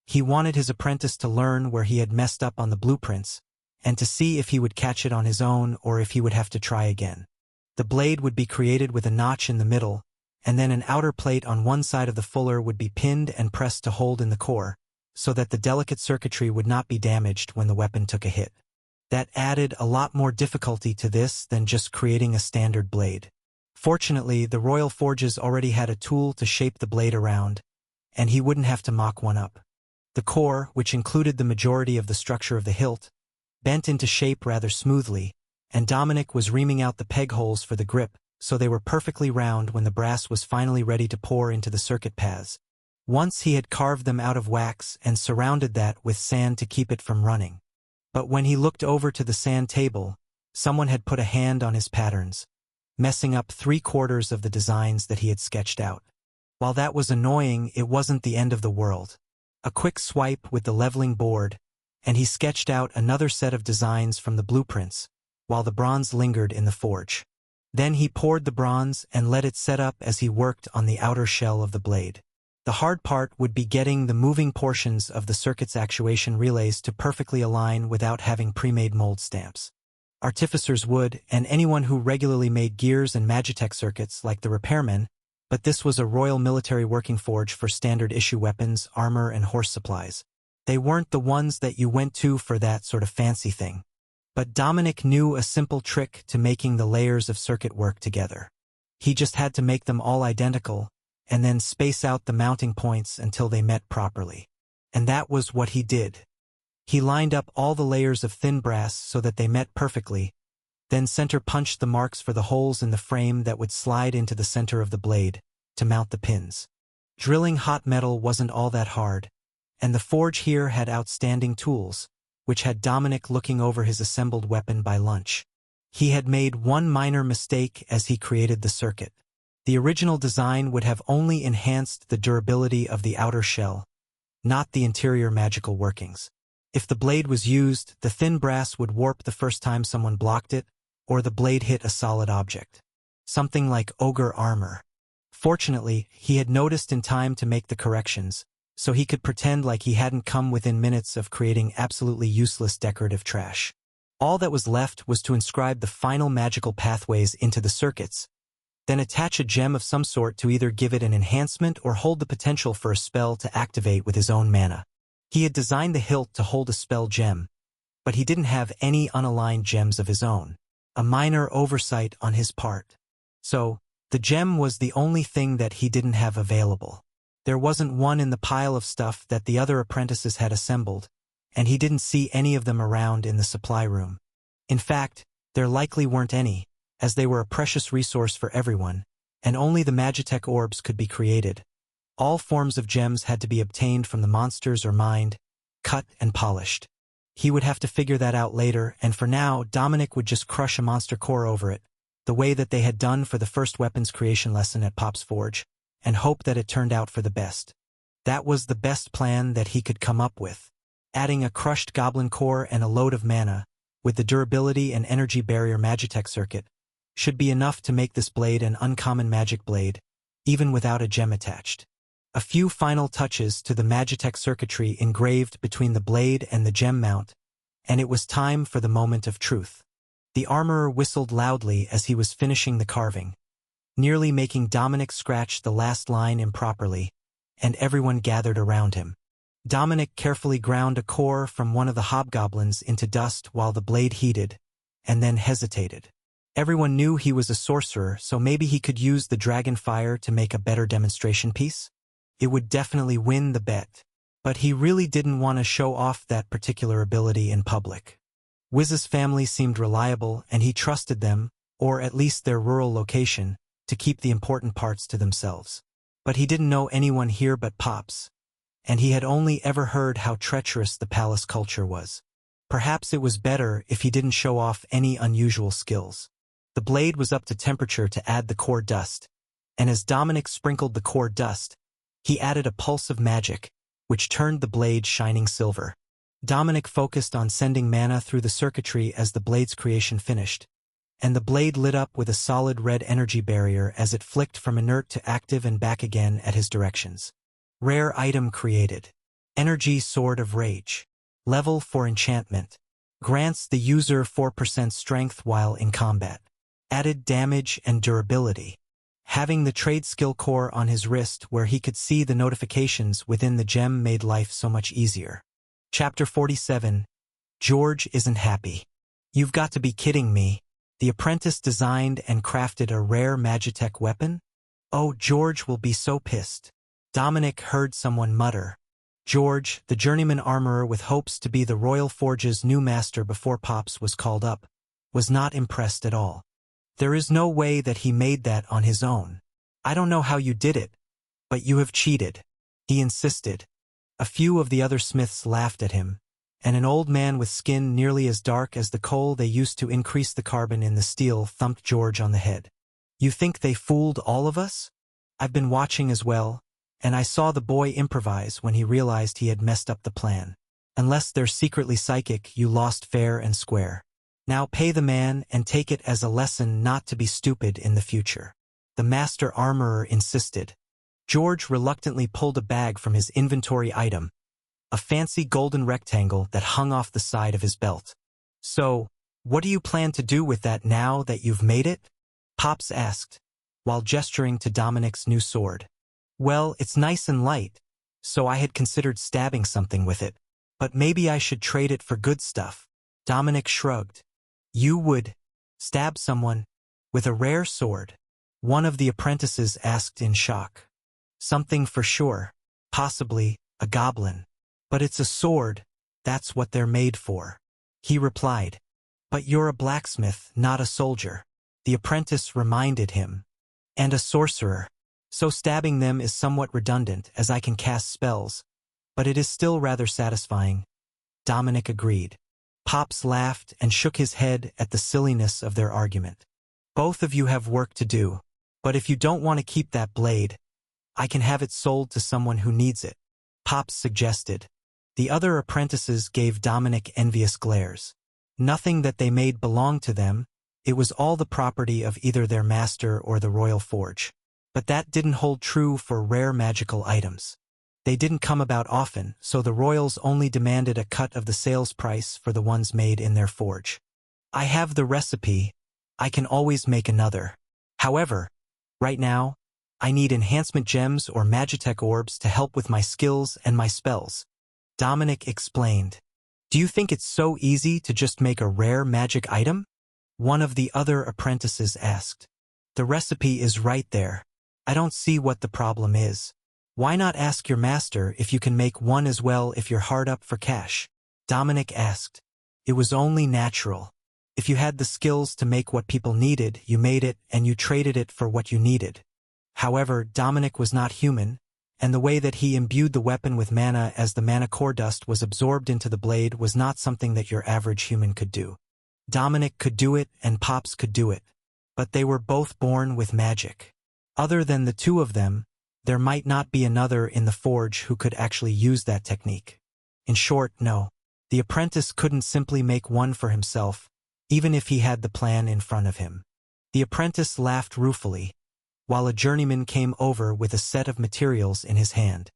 He wanted his apprentice to learn where he had messed up on the blueprints, and to see if he would catch it on his own or if he would have to try again. The blade would be created with a notch in the middle, and then an outer plate on one side of the fuller would be pinned and pressed to hold in the core, so that the delicate circuitry would not be damaged when the weapon took a hit. That added a lot more difficulty to this than just creating a standard blade. Fortunately, the Royal Forges already had a tool to shape the blade around, and he wouldn't have to mock one up. The core, which included the majority of the structure of the hilt, bent into shape rather smoothly, and Dominic was reaming out the peg holes for the grip, so they were perfectly round when the brass was finally ready to pour into the circuit paths. Once he had carved them out of wax and surrounded that with sand to keep it from running. But when he looked over to the sand table, someone had put a hand on his patterns, messing up 3/4 of the designs that he had sketched out. While that was annoying, it wasn't the end of the world. A quick swipe with the leveling board, and he sketched out another set of designs from the blueprints, while the bronze lingered in the forge. Then he poured the bronze and let it set up as he worked on the outer shell of the blade. The hard part would be getting the moving portions of the circuit's actuation relays to perfectly align without having pre-made mold stamps. Artificers would, and anyone who regularly made gears and Magitech circuits like the repairmen, but this was a Royal Military Working Forge for standard-issue weapons, armor, and horse supplies. They weren't the ones that you went to for that sort of fancy thing. But Dominic knew a simple trick to making the layers of circuit work together. He just had to make them all identical, and then space out the mounting points until they met properly. And that was what he did. He lined up all the layers of thin brass so that they met perfectly, then center punched the marks for the holes in the frame that would slide into the center of the blade to mount the pins. Drilling hot metal wasn't all that hard, and the forge here had outstanding tools, which had Dominic looking over his assembled weapon by lunch. He had made one minor mistake as he created the circuit. The original design would have only enhanced the durability of the outer shell, not the interior magical workings. If the blade was used, the thin brass would warp the first time someone blocked it, or the blade hit a solid object. Something like ogre armor. Fortunately, he had noticed in time to make the corrections, so he could pretend like he hadn't come within minutes of creating absolutely useless decorative trash. All that was left was to inscribe the final magical pathways into the circuits, then attach a gem of some sort to either give it an enhancement or hold the potential for a spell to activate with his own mana. He had designed the hilt to hold a spell gem, but he didn't have any unaligned gems of his own. A minor oversight on his part. So, the gem was the only thing that he didn't have available. There wasn't one in the pile of stuff that the other apprentices had assembled, and he didn't see any of them around in the supply room. In fact, there likely weren't any, as they were a precious resource for everyone, and only the Magitech orbs could be created. All forms of gems had to be obtained from the monsters or mined, cut and polished. He would have to figure that out later, and for now, Dominic would just crush a monster core over it, the way that they had done for the first weapons creation lesson at Pop's Forge, and hope that it turned out for the best. That was the best plan that he could come up with. Adding a crushed goblin core and a load of mana, with the durability and energy barrier Magitech circuit, should be enough to make this blade an uncommon magic blade, even without a gem attached. A few final touches to the Magitech circuitry engraved between the blade and the gem mount, and it was time for the moment of truth. The armorer whistled loudly as he was finishing the carving, nearly making Dominic scratch the last line improperly, and everyone gathered around him. Dominic carefully ground a core from one of the hobgoblins into dust while the blade heated, and then hesitated. Everyone knew he was a sorcerer, so maybe he could use the dragon fire to make a better demonstration piece? It would definitely win the bet. But he really didn't want to show off that particular ability in public. Wiz's family seemed reliable, and he trusted them, or at least their rural location, to keep the important parts to themselves. But he didn't know anyone here but Pops, and he had only ever heard how treacherous the palace culture was. Perhaps it was better if he didn't show off any unusual skills. The blade was up to temperature to add the core dust, and as Dominic sprinkled the core dust, he added a pulse of magic, which turned the blade shining silver. Dominic focused on sending mana through the circuitry as the blade's creation finished, and the blade lit up with a solid red energy barrier as it flicked from inert to active and back again at his directions. Rare item created. Energy Sword of Rage. Level 4 enchantment. Grants the user 4% strength while in combat. Added damage and durability. Having the trade skill core on his wrist where he could see the notifications within the gem made life so much easier. Chapter 47. George isn't happy. You've got to be kidding me. The apprentice designed and crafted a rare Magitech weapon? Oh, George will be so pissed. Dominic heard someone mutter. George, the journeyman armorer with hopes to be the Royal Forge's new master before Pops was called up, was not impressed at all. There is no way that he made that on his own. I don't know how you did it, but you have cheated, he insisted. A few of the other smiths laughed at him, and an old man with skin nearly as dark as the coal they used to increase the carbon in the steel thumped George on the head. You think they fooled all of us? I've been watching as well, and I saw the boy improvise when he realized he had messed up the plan. Unless they're secretly psychic, you lost fair and square. Now pay the man and take it as a lesson not to be stupid in the future. The master armorer insisted. George reluctantly pulled a bag from his inventory item, a fancy golden rectangle that hung off the side of his belt. So, what do you plan to do with that now that you've made it? Pops asked, while gesturing to Dominic's new sword. Well, it's nice and light, so I had considered stabbing something with it, but maybe I should trade it for good stuff. Dominic shrugged. You would stab someone with a rare sword? One of the apprentices asked in shock. Something for sure, possibly a goblin. But it's a sword, that's what they're made for. He replied. But you're a blacksmith, not a soldier. The apprentice reminded him. And a sorcerer. So stabbing them is somewhat redundant as I can cast spells, but it is still rather satisfying. Dominic agreed. Pops laughed and shook his head at the silliness of their argument. Both of you have work to do, but if you don't want to keep that blade, I can have it sold to someone who needs it, Pops suggested. The other apprentices gave Dominic envious glares. Nothing that they made belonged to them, it was all the property of either their master or the Royal Forge. But that didn't hold true for rare magical items. They didn't come about often, so the royals only demanded a cut of the sales price for the ones made in their forge. I have the recipe. I can always make another. However, right now, I need enhancement gems or Magitech orbs to help with my skills and my spells. Dominic explained. Do you think it's so easy to just make a rare magic item? One of the other apprentices asked. The recipe is right there. I don't see what the problem is. Why not ask your master if you can make one as well if you're hard up for cash? Dominic asked. It was only natural. If you had the skills to make what people needed, you made it and you traded it for what you needed. However, Dominic was not human, and the way that he imbued the weapon with mana as the mana core dust was absorbed into the blade was not something that your average human could do. Dominic could do it and Pops could do it, but they were both born with magic. Other than the two of them, there might not be another in the forge who could actually use that technique. In short, no. The apprentice couldn't simply make one for himself, even if he had the plan in front of him. The apprentice laughed ruefully, while a journeyman came over with a set of materials in his hand.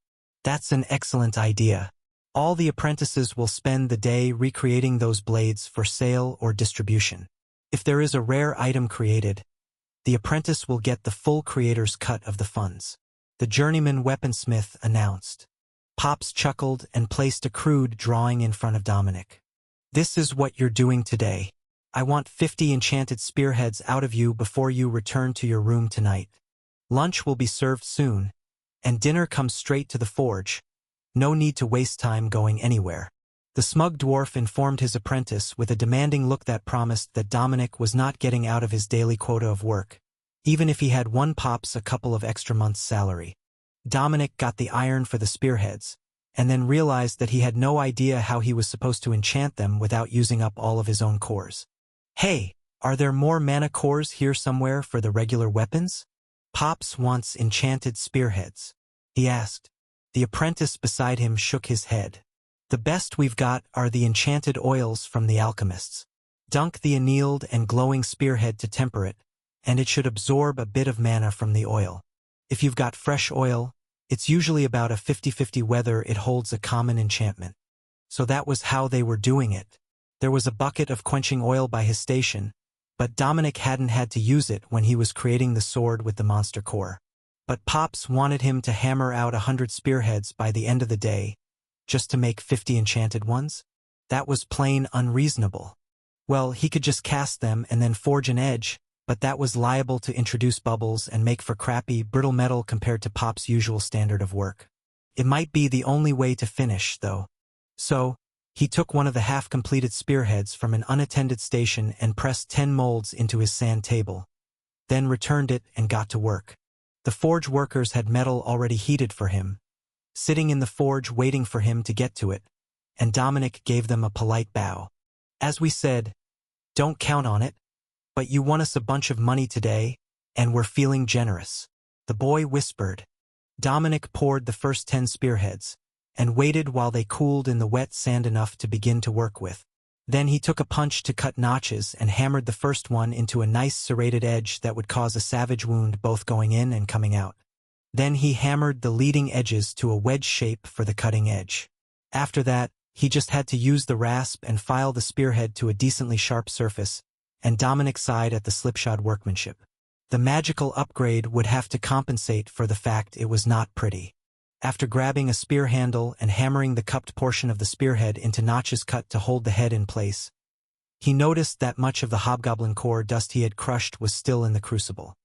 That's an excellent idea. All the apprentices will spend the day recreating those blades for sale or distribution. If there is a rare item created, the apprentice will get the full creator's cut of the funds. The journeyman weaponsmith announced. Pops chuckled and placed a crude drawing in front of Dominic. This is what you're doing today. I want 50 enchanted spearheads out of you before you return to your room tonight. Lunch will be served soon, and dinner comes straight to the forge. No need to waste time going anywhere. The smug dwarf informed his apprentice with a demanding look that promised that Dominic was not getting out of his daily quota of work, even if he had one Pops a couple of extra months' salary. Dominic got the iron for the spearheads, and then realized that he had no idea how he was supposed to enchant them without using up all of his own cores. Hey, are there more mana cores here somewhere for the regular weapons? Pops wants enchanted spearheads, he asked. The apprentice beside him shook his head. The best we've got are the enchanted oils from the alchemists. Dunk the annealed and glowing spearhead to temper it, and it should absorb a bit of mana from the oil. If you've got fresh oil, it's usually about a 50-50 whether it holds a common enchantment. So that was how they were doing it. There was a bucket of quenching oil by his station, but Dominic hadn't had to use it when he was creating the sword with the monster core. But Pops wanted him to hammer out 100 spearheads by the end of the day, just to make 50 enchanted ones? That was plain unreasonable. Well, he could just cast them and then forge an edge, but that was liable to introduce bubbles and make for crappy, brittle metal compared to Pop's usual standard of work. It might be the only way to finish, though. So, he took one of the half-completed spearheads from an unattended station and pressed 10 molds into his sand table, then returned it and got to work. The forge workers had metal already heated for him, sitting in the forge waiting for him to get to it, and Dominic gave them a polite bow. As we said, don't count on it, but you won us a bunch of money today, and we're feeling generous. The boy whispered. Dominic poured the first 10 spearheads, and waited while they cooled in the wet sand enough to begin to work with. Then he took a punch to cut notches and hammered the first one into a nice serrated edge that would cause a savage wound both going in and coming out. Then he hammered the leading edges to a wedge shape for the cutting edge. After that, he just had to use the rasp and file the spearhead to a decently sharp surface, and Dominic sighed at the slipshod workmanship. The magical upgrade would have to compensate for the fact it was not pretty. After grabbing a spear handle and hammering the cupped portion of the spearhead into notches cut to hold the head in place, he noticed that much of the hobgoblin core dust he had crushed was still in the crucible.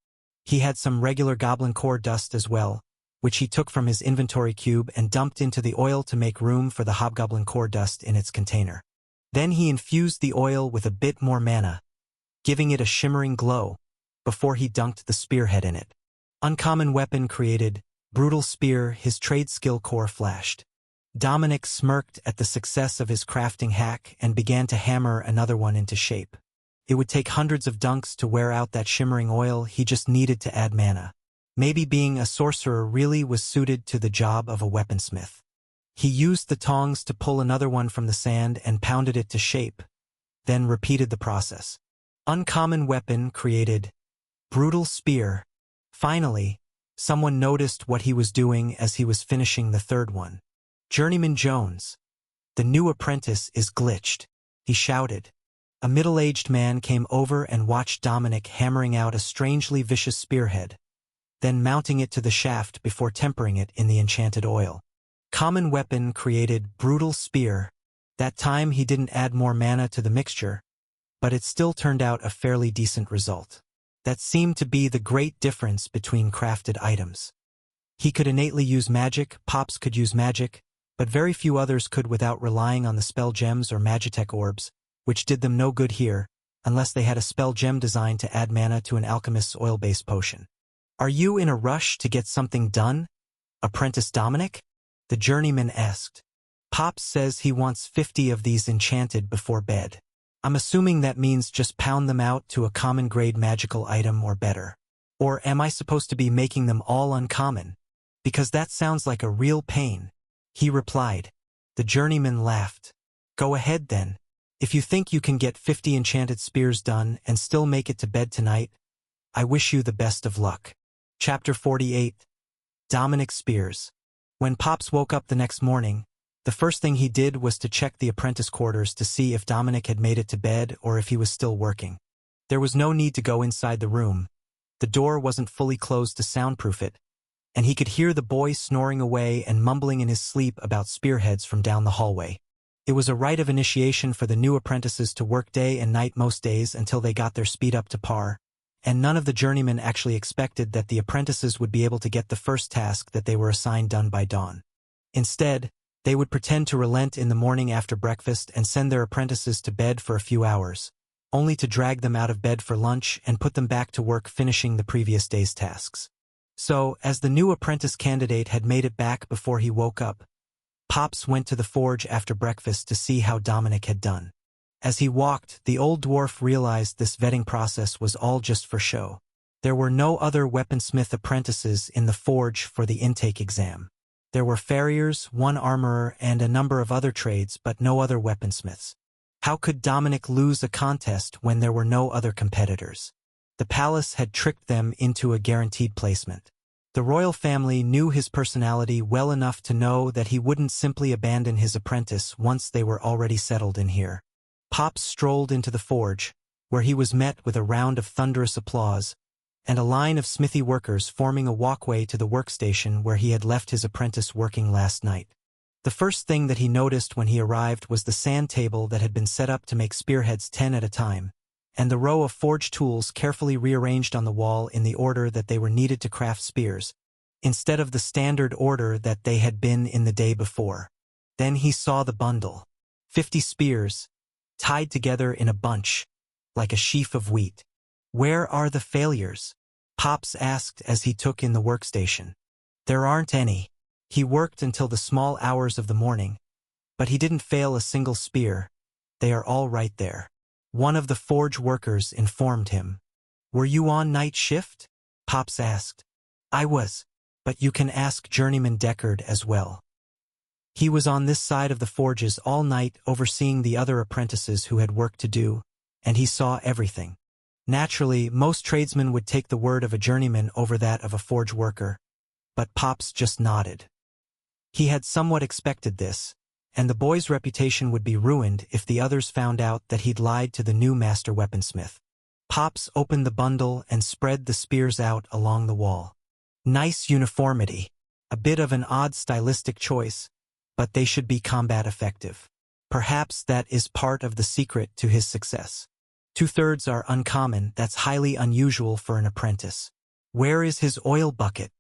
He had some regular goblin core dust as well, which he took from his inventory cube and dumped into the oil to make room for the hobgoblin core dust in its container. Then he infused the oil with a bit more mana, giving it a shimmering glow, before he dunked the spearhead in it. Uncommon weapon created, brutal spear, his trade skill core flashed. Dominic smirked at the success of his crafting hack and began to hammer another one into shape. It would take hundreds of dunks to wear out that shimmering oil, he just needed to add mana. Maybe being a sorcerer really was suited to the job of a weaponsmith. He used the tongs to pull another one from the sand and pounded it to shape, then repeated the process. Uncommon weapon created, brutal spear. Finally, Someone noticed what he was doing as he was finishing the third one. "Journeyman Jones, the new apprentice is glitched," he shouted. A middle-aged man came over and watched Dominic hammering out a strangely vicious spearhead, then mounting it to the shaft before tempering it in the enchanted oil. Common weapon created brutal spear. That time he didn't add more mana to the mixture, but it still turned out a fairly decent result. That seemed to be the great difference between crafted items. He could innately use magic, Pops could use magic, but very few others could without relying on the spell gems or magitech orbs, which did them no good here, unless they had a spell gem designed to add mana to an alchemist's oil-based potion. "Are you in a rush to get something done, Apprentice Dominic?" the journeyman asked. "Pops says he wants 50 of these enchanted before bed. I'm assuming that means just pound them out to a common grade magical item or better. Or am I supposed to be making them all uncommon? Because that sounds like a real pain," he replied. The journeyman laughed. "Go ahead then. If you think you can get 50 enchanted spears done and still make it to bed tonight, I wish you the best of luck." Chapter 48. Dominic Spears. When Pops woke up the next morning, the first thing he did was to check the apprentice quarters to see if Dominic had made it to bed or if he was still working. There was no need to go inside the room. The door wasn't fully closed to soundproof it, and he could hear the boy snoring away and mumbling in his sleep about spearheads from down the hallway. It was a rite of initiation for the new apprentices to work day and night most days until they got their speed up to par, and none of the journeymen actually expected that the apprentices would be able to get the first task that they were assigned done by dawn. Instead, they would pretend to relent in the morning after breakfast and send their apprentices to bed for a few hours, only to drag them out of bed for lunch and put them back to work finishing the previous day's tasks. So, as the new apprentice candidate had made it back before he woke up, Pops went to the forge after breakfast to see how Dominic had done. As he walked, the old dwarf realized this vetting process was all just for show. There were no other weaponsmith apprentices in the forge for the intake exam. There were farriers, one armorer, and a number of other trades, but no other weaponsmiths. How could Dominic lose a contest when there were no other competitors? The palace had tricked them into a guaranteed placement. The royal family knew his personality well enough to know that he wouldn't simply abandon his apprentice once they were already settled in here. Pops strolled into the forge, where he was met with a round of thunderous applause, and a line of smithy workers forming a walkway to the workstation where he had left his apprentice working last night. The first thing that he noticed when he arrived was the sand table that had been set up to make spearheads 10 at a time, and the row of forge tools carefully rearranged on the wall in the order that they were needed to craft spears, instead of the standard order that they had been in the day before. Then he saw the bundle. 50 spears, tied together in a bunch, like a sheaf of wheat. "Where are the failures?" Pops asked as he took in the workstation. "There aren't any." He worked until the small hours of the morning, but he didn't fail a single spear. "They are all right there," one of the forge workers informed him. "Were you on night shift?" Pops asked. "I was, but you can ask Journeyman Deckard as well. He was on this side of the forges all night overseeing the other apprentices who had work to do, and he saw everything." Naturally, most tradesmen would take the word of a journeyman over that of a forge worker, but Pops just nodded. He had somewhat expected this, and the boy's reputation would be ruined if the others found out that he'd lied to the new master weaponsmith. Pops opened the bundle and spread the spears out along the wall. Nice uniformity. A bit of an odd stylistic choice, but they should be combat effective. Perhaps that is part of the secret to his success. 2/3 are uncommon. That's highly unusual for an apprentice. "Where is his oil bucket?"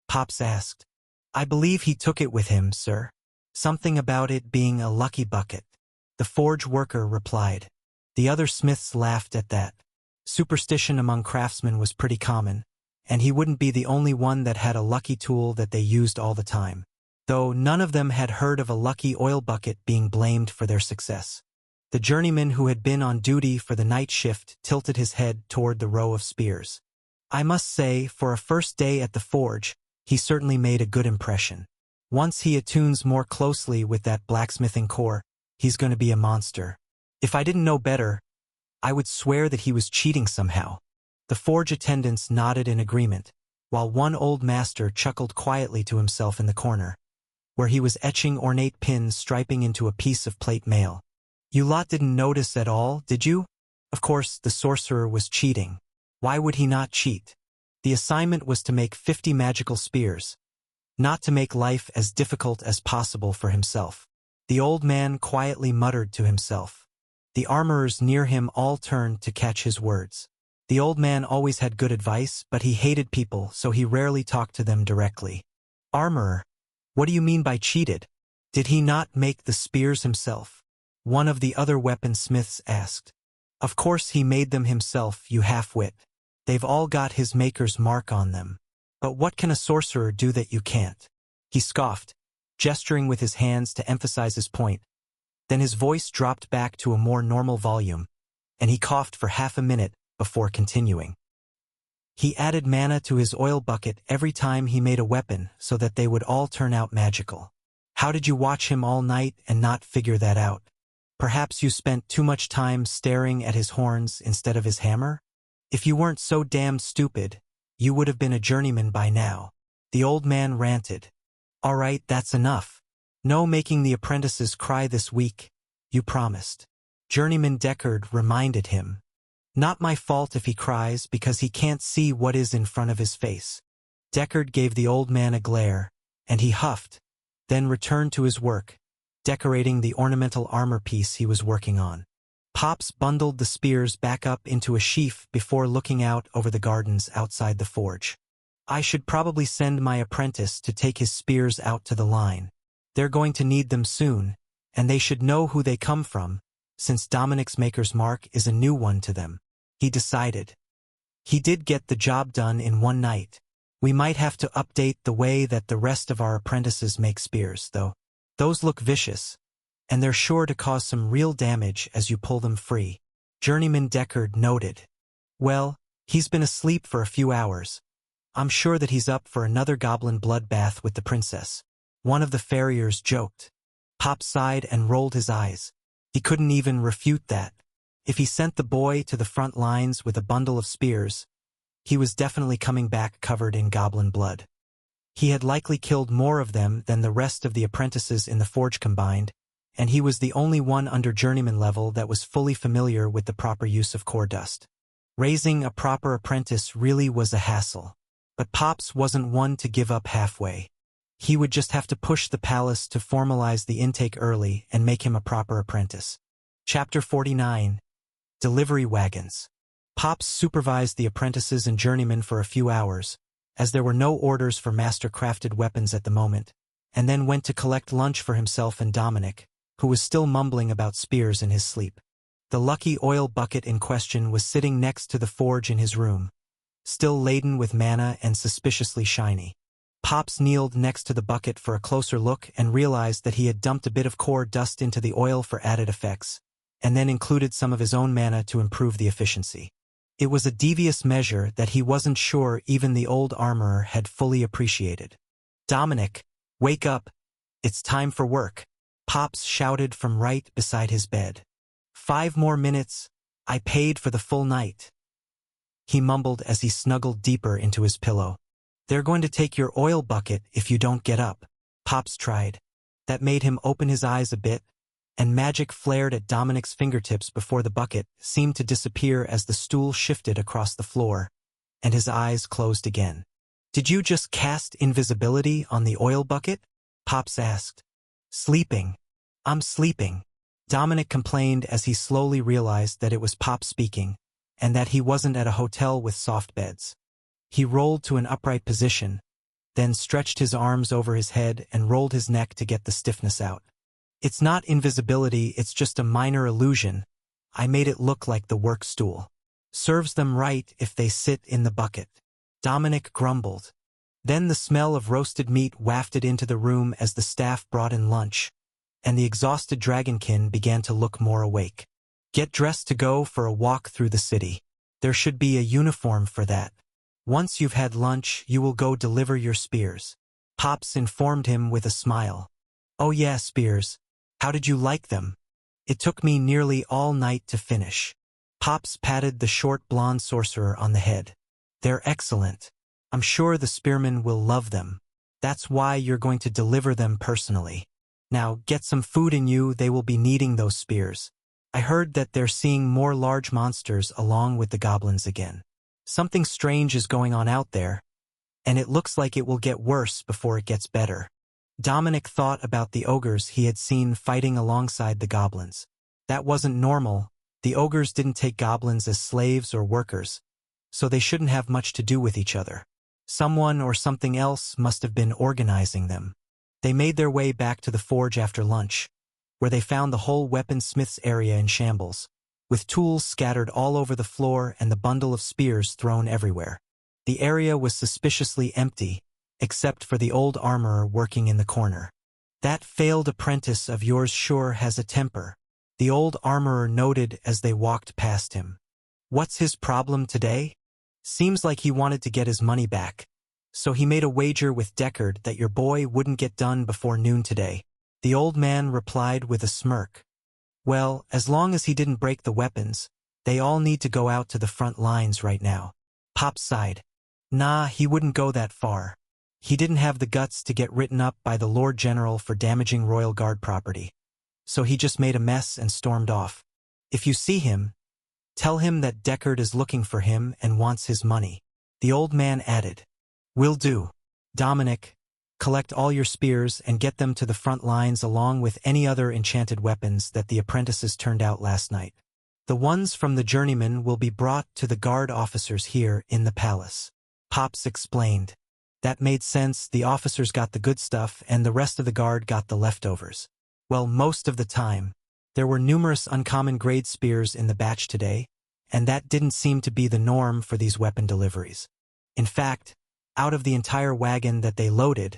Pops asked. "I believe he took it with him, sir. Something about it being a lucky bucket," the forge worker replied. The other smiths laughed at that. Superstition among craftsmen was pretty common, and he wouldn't be the only one that had a lucky tool that they used all the time, though none of them had heard of a lucky oil bucket being blamed for their success. The journeyman who had been on duty for the night shift tilted his head toward the row of spears. "I must say, for a first day at the forge, he certainly made a good impression. Once he attunes more closely with that blacksmithing core, he's going to be a monster. If I didn't know better, I would swear that he was cheating somehow." The forge attendants nodded in agreement, while one old master chuckled quietly to himself in the corner, where he was etching ornate pins striping into a piece of plate mail. You lot didn't notice at all, did you? Of course, the sorcerer was cheating. Why would he not cheat? The assignment was to make 50 magical spears, not to make life as difficult as possible for himself. The old man quietly muttered to himself. The armorers near him all turned to catch his words. The old man always had good advice, but he hated people, so he rarely talked to them directly. Armorer, what do you mean by cheated? Did he not make the spears himself? One of the other weaponsmiths asked. Of course he made them himself, you half-wit. They've all got his maker's mark on them. But what can a sorcerer do that you can't? He scoffed, gesturing with his hands to emphasize his point. Then his voice dropped back to a more normal volume, and he coughed for half a minute before continuing. He added mana to his oil bucket every time he made a weapon so that they would all turn out magical. How did you watch him all night and not figure that out? Perhaps you spent too much time staring at his horns instead of his hammer? If you weren't so damn stupid, you would have been a journeyman by now. The old man ranted. All right, that's enough. No making the apprentices cry this week. You promised. Journeyman Deckard reminded him. Not my fault if he cries because he can't see what is in front of his face. Deckard gave the old man a glare, and he huffed, then returned to his work, decorating the ornamental armor piece he was working on. Pops bundled the spears back up into a sheaf before looking out over the gardens outside the forge. I should probably send my apprentice to take his spears out to the line. They're going to need them soon, and they should know who they come from, since Dominic's maker's mark is a new one to them. He decided. He did get the job done in one night. We might have to update the way that the rest of our apprentices make spears, though. Those look vicious, and they're sure to cause some real damage as you pull them free. Journeyman Deckard noted. Well, he's been asleep for a few hours. I'm sure that he's up for another goblin bloodbath with the princess. One of the farriers joked. Pop sighed and rolled his eyes. He couldn't even refute that. If he sent the boy to the front lines with a bundle of spears, he was definitely coming back covered in goblin blood. He had likely killed more of them than the rest of the apprentices in the forge combined, and he was the only one under journeyman level that was fully familiar with the proper use of core dust. Raising a proper apprentice really was a hassle, but Pops wasn't one to give up halfway. He would just have to push the palace to formalize the intake early and make him a proper apprentice. Chapter 49. Delivery Wagons. Pops supervised the apprentices and journeymen for a few hours, as there were no orders for master-crafted weapons at the moment, and then went to collect lunch for himself and Dominic, who was still mumbling about spears in his sleep. The lucky oil bucket in question was sitting next to the forge in his room, still laden with mana and suspiciously shiny. Pops kneeled next to the bucket for a closer look and realized that he had dumped a bit of core dust into the oil for added effects, and then included some of his own mana to improve the efficiency. It was a devious measure that he wasn't sure even the old armorer had fully appreciated. Dominic, wake up. It's time for work. Pops shouted from right beside his bed. 5 more minutes. I paid for the full night. He mumbled as he snuggled deeper into his pillow. They're going to take your oil bucket if you don't get up. Pops tried. That made him open his eyes a bit, and magic flared at Dominic's fingertips before the bucket seemed to disappear as the stool shifted across the floor, and his eyes closed again. Did you just cast invisibility on the oil bucket? Pops asked. Sleeping. I'm sleeping. Dominic complained as he slowly realized that it was Pop speaking, and that he wasn't at a hotel with soft beds. He rolled to an upright position, then stretched his arms over his head and rolled his neck to get the stiffness out. It's not invisibility, it's just a minor illusion. I made it look like the work stool. Serves them right if they sit in the bucket. Dominic grumbled. Then the smell of roasted meat wafted into the room as the staff brought in lunch, and the exhausted dragonkin began to look more awake. Get dressed to go for a walk through the city. There should be a uniform for that. Once you've had lunch, you will go deliver your spears. Pops informed him with a smile. Oh yeah, spears. How did you like them? It took me nearly all night to finish. Pops patted the short blonde sorcerer on the head. They're excellent. I'm sure the spearmen will love them. That's why you're going to deliver them personally. Now, get some food in you, they will be needing those spears. I heard that they're seeing more large monsters along with the goblins again. Something strange is going on out there, and it looks like it will get worse before it gets better. Dominic thought about the ogres he had seen fighting alongside the goblins. That wasn't normal. The ogres didn't take goblins as slaves or workers, so they shouldn't have much to do with each other. Someone or something else must have been organizing them. They made their way back to the forge after lunch, where they found the whole weaponsmith's area in shambles, with tools scattered all over the floor and the bundle of spears thrown everywhere. The area was suspiciously empty, except for the old armorer working in the corner. That failed apprentice of yours sure has a temper, the old armorer noted as they walked past him. What's his problem today? Seems like he wanted to get his money back. So he made a wager with Deckard that your boy wouldn't get done before noon today. The old man replied with a smirk. Well, as long as he didn't break the weapons, they all need to go out to the front lines right now. Pop sighed. Nah, he wouldn't go that far. He didn't have the guts to get written up by the Lord General for damaging Royal Guard property. So he just made a mess and stormed off. If you see him, tell him that Deckard is looking for him and wants his money. The old man added. Will do. Dominic, collect all your spears and get them to the front lines along with any other enchanted weapons that the apprentices turned out last night. The ones from the journeymen will be brought to the guard officers here in the palace. Pops explained. That made sense, the officers got the good stuff and the rest of the guard got the leftovers. Well, most of the time. There were numerous uncommon grade spears in the batch today, and that didn't seem to be the norm for these weapon deliveries. In fact, out of the entire wagon that they loaded,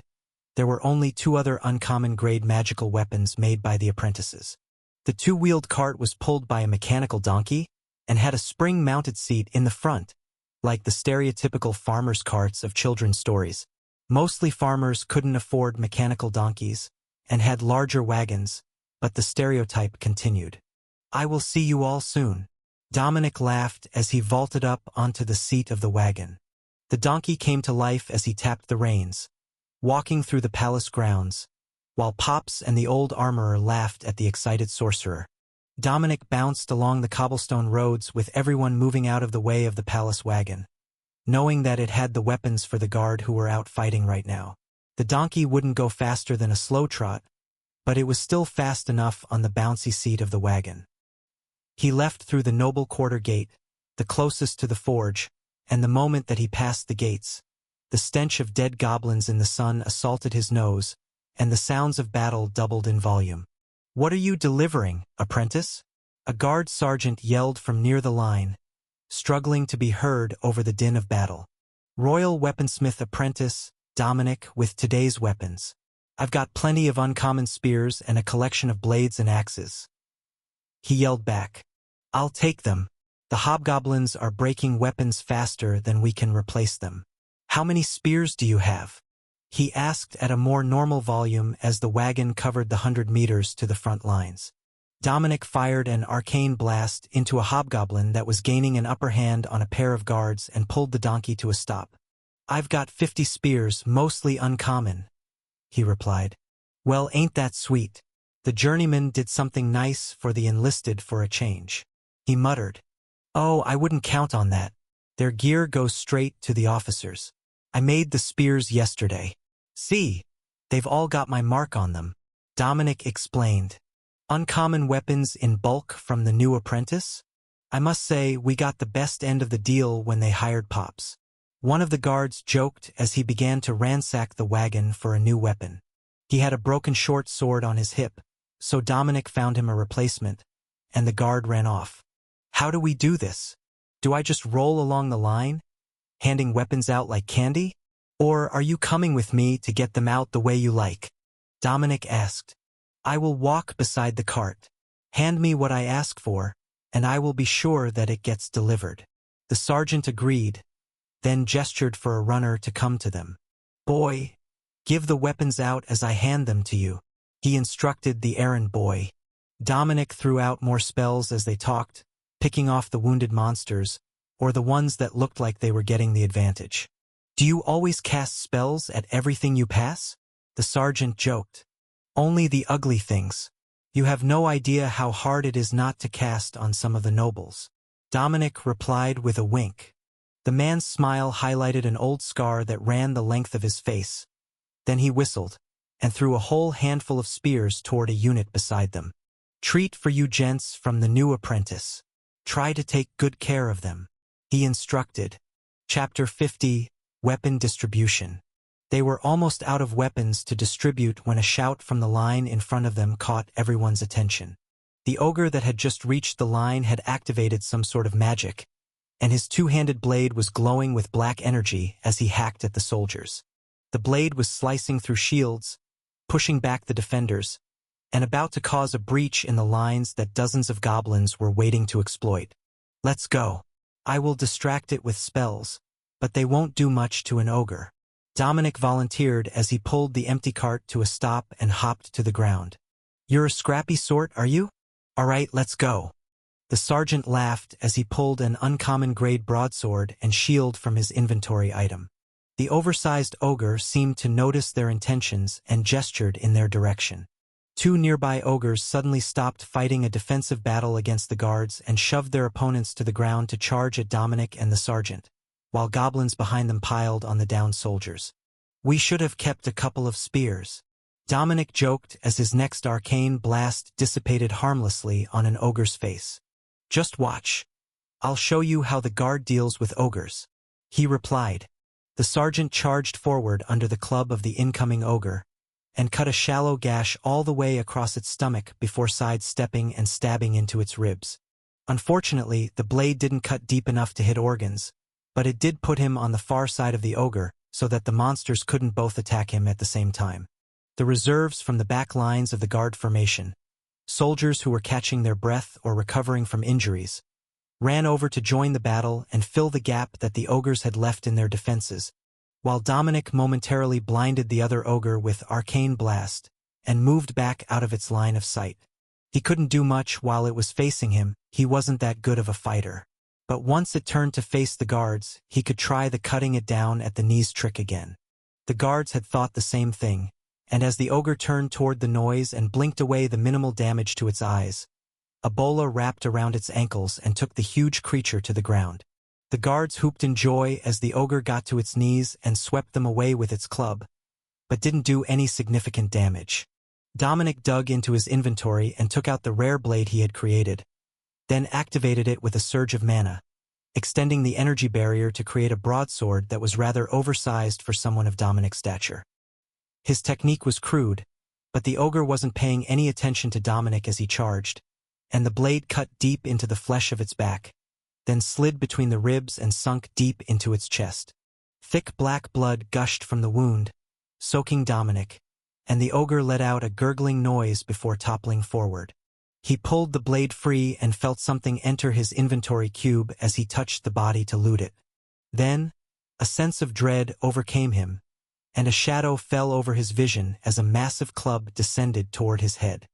there were only 2 other uncommon grade magical weapons made by the apprentices. The 2-wheeled cart was pulled by a mechanical donkey and had a spring-mounted seat in the front, like the stereotypical farmers' carts of children's stories. Mostly farmers couldn't afford mechanical donkeys and had larger wagons, but the stereotype continued. I will see you all soon. Dominic laughed as he vaulted up onto the seat of the wagon. The donkey came to life as he tapped the reins, walking through the palace grounds, while Pops and the old armorer laughed at the excited sorcerer. Dominic bounced along the cobblestone roads with everyone moving out of the way of the palace wagon, knowing that it had the weapons for the guard who were out fighting right now. The donkey wouldn't go faster than a slow trot, but it was still fast enough on the bouncy seat of the wagon. He left through the noble quarter gate, the closest to the forge, and the moment that he passed the gates, the stench of dead goblins in the sun assaulted his nose, and the sounds of battle doubled in volume. What are you delivering, apprentice? A guard sergeant yelled from near the line, struggling to be heard over the din of battle. Royal weaponsmith apprentice, Dominic, with today's weapons. I've got plenty of uncommon spears and a collection of blades and axes. He yelled back. I'll take them. The hobgoblins are breaking weapons faster than we can replace them. How many spears do you have? He asked at a more normal volume as the wagon covered the 100 meters to the front lines. Dominic fired an arcane blast into a hobgoblin that was gaining an upper hand on a pair of guards and pulled the donkey to a stop. I've got 50 spears, mostly uncommon, he replied. Well, ain't that sweet? The journeyman did something nice for the enlisted for a change. He muttered. Oh, I wouldn't count on that. Their gear goes straight to the officers. I made the spears yesterday. See, they've all got my mark on them, Dominic explained. Uncommon weapons in bulk from the new apprentice? I must say we got the best end of the deal when they hired Pops. One of the guards joked as he began to ransack the wagon for a new weapon. He had a broken short sword on his hip, so Dominic found him a replacement, and the guard ran off. How do we do this? Do I just roll along the line, handing weapons out like candy? Or are you coming with me to get them out the way you like? Dominic asked. I will walk beside the cart. Hand me what I ask for, and I will be sure that it gets delivered. The sergeant agreed, then gestured for a runner to come to them. Boy, give the weapons out as I hand them to you, he instructed the errand boy. Dominic threw out more spells as they talked, picking off the wounded monsters, or the ones that looked like they were getting the advantage. Do you always cast spells at everything you pass? The sergeant joked. Only the ugly things. You have no idea how hard it is not to cast on some of the nobles. Dominic replied with a wink. The man's smile highlighted an old scar that ran the length of his face. Then he whistled, and threw a whole handful of spears toward a unit beside them. Treat for you gents from the new apprentice. Try to take good care of them, he instructed. Chapter 50, Weapon Distribution. They were almost out of weapons to distribute when a shout from the line in front of them caught everyone's attention. The ogre that had just reached the line had activated some sort of magic, and his two-handed blade was glowing with black energy as he hacked at the soldiers. The blade was slicing through shields, pushing back the defenders, and about to cause a breach in the lines that dozens of goblins were waiting to exploit. Let's go. I will distract it with spells, but they won't do much to an ogre. Dominic volunteered as he pulled the empty cart to a stop and hopped to the ground. You're a scrappy sort, are you? All right, let's go. The sergeant laughed as he pulled an uncommon grade broadsword and shield from his inventory item. The oversized ogre seemed to notice their intentions and gestured in their direction. Two nearby ogres suddenly stopped fighting a defensive battle against the guards and shoved their opponents to the ground to charge at Dominic and the sergeant, while goblins behind them piled on the downed soldiers. We should have kept a couple of spears, Dominic joked as his next arcane blast dissipated harmlessly on an ogre's face. Just watch. I'll show you how the guard deals with ogres, he replied. The sergeant charged forward under the club of the incoming ogre, and cut a shallow gash all the way across its stomach before sidestepping and stabbing into its ribs. Unfortunately, the blade didn't cut deep enough to hit organs, but it did put him on the far side of the ogre so that the monsters couldn't both attack him at the same time. The reserves from the back lines of the guard formation, soldiers who were catching their breath or recovering from injuries, ran over to join the battle and fill the gap that the ogres had left in their defenses, while Dominic momentarily blinded the other ogre with arcane blast and moved back out of its line of sight. He couldn't do much while it was facing him. He wasn't that good of a fighter. But once it turned to face the guards, he could try the cutting it down at the knees trick again. The guards had thought the same thing, and as the ogre turned toward the noise and blinked away the minimal damage to its eyes, Ebola wrapped around its ankles and took the huge creature to the ground. The guards whooped in joy as the ogre got to its knees and swept them away with its club, but didn't do any significant damage. Dominic dug into his inventory and took out the rare blade he had created, then activated it with a surge of mana, extending the energy barrier to create a broadsword that was rather oversized for someone of Dominic's stature. His technique was crude, but the ogre wasn't paying any attention to Dominic as he charged, and the blade cut deep into the flesh of its back, then slid between the ribs and sunk deep into its chest. Thick black blood gushed from the wound, soaking Dominic, and the ogre let out a gurgling noise before toppling forward. He pulled the blade free and felt something enter his inventory cube as he touched the body to loot it. Then, a sense of dread overcame him, and a shadow fell over his vision as a massive club descended toward his head.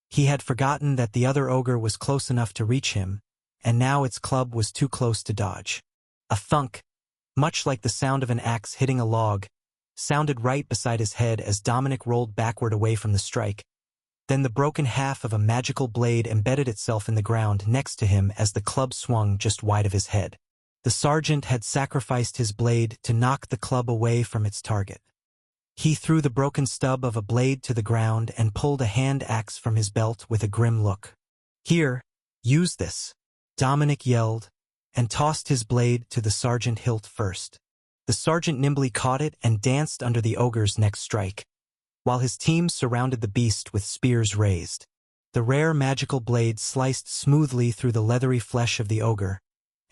He had forgotten that the other ogre was close enough to reach him, and now its club was too close to dodge. A thunk, much like the sound of an axe hitting a log, sounded right beside his head as Dominic rolled backward away from the strike. Then the broken half of a magical blade embedded itself in the ground next to him as the club swung just wide of his head. The sergeant had sacrificed his blade to knock the club away from its target. He threw the broken stub of a blade to the ground and pulled a hand axe from his belt with a grim look. "Here, use this," Dominic yelled, and tossed his blade to the sergeant hilt first. The sergeant nimbly caught it and danced under the ogre's next strike, while his team surrounded the beast with spears raised. The rare magical blade sliced smoothly through the leathery flesh of the ogre,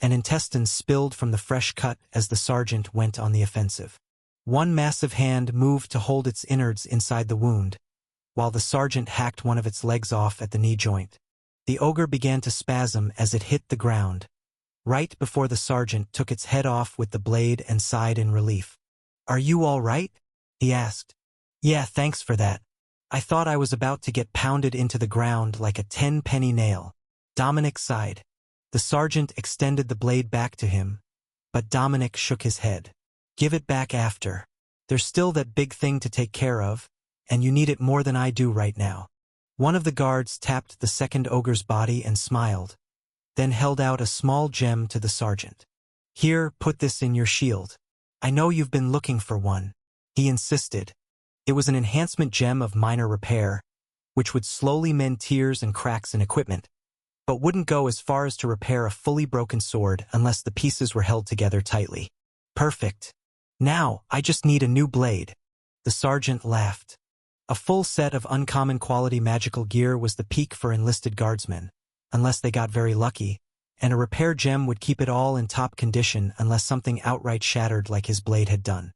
and intestines spilled from the fresh cut as the sergeant went on the offensive. One massive hand moved to hold its innards inside the wound, while the sergeant hacked one of its legs off at the knee joint. The ogre began to spasm as it hit the ground, right before the sergeant took its head off with the blade and sighed in relief. "Are you all right?" he asked. "Yeah, thanks for that. I thought I was about to get pounded into the ground like a 10-penny nail." Dominic sighed. The sergeant extended the blade back to him, but Dominic shook his head. Give it back after. There's still that big thing to take care of, and you need it more than I do right now. One of the guards tapped the second ogre's body and smiled, then held out a small gem to the sergeant. Here, put this in your shield. I know you've been looking for one. He insisted. It was an enhancement gem of minor repair, which would slowly mend tears and cracks in equipment, but wouldn't go as far as to repair a fully broken sword unless the pieces were held together tightly. Perfect. Now, I just need a new blade. The sergeant laughed. A full set of uncommon quality magical gear was the peak for enlisted guardsmen, unless they got very lucky, and a repair gem would keep it all in top condition unless something outright shattered like his blade had done.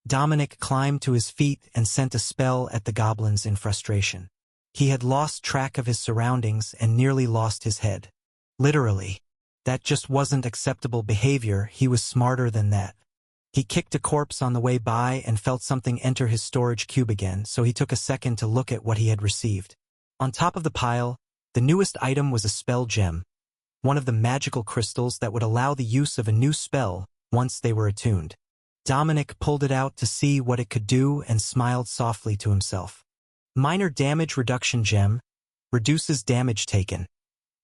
Dominic climbed to his feet and sent a spell at the goblins in frustration. He had lost track of his surroundings and nearly lost his head. Literally. That just wasn't acceptable behavior. He was smarter than that. He kicked a corpse on the way by and felt something enter his storage cube again, so he took a second to look at what he had received. On top of the pile, the newest item was a spell gem, one of the magical crystals that would allow the use of a new spell once they were attuned. Dominic pulled it out to see what it could do and smiled softly to himself. Minor damage reduction gem, reduces damage taken,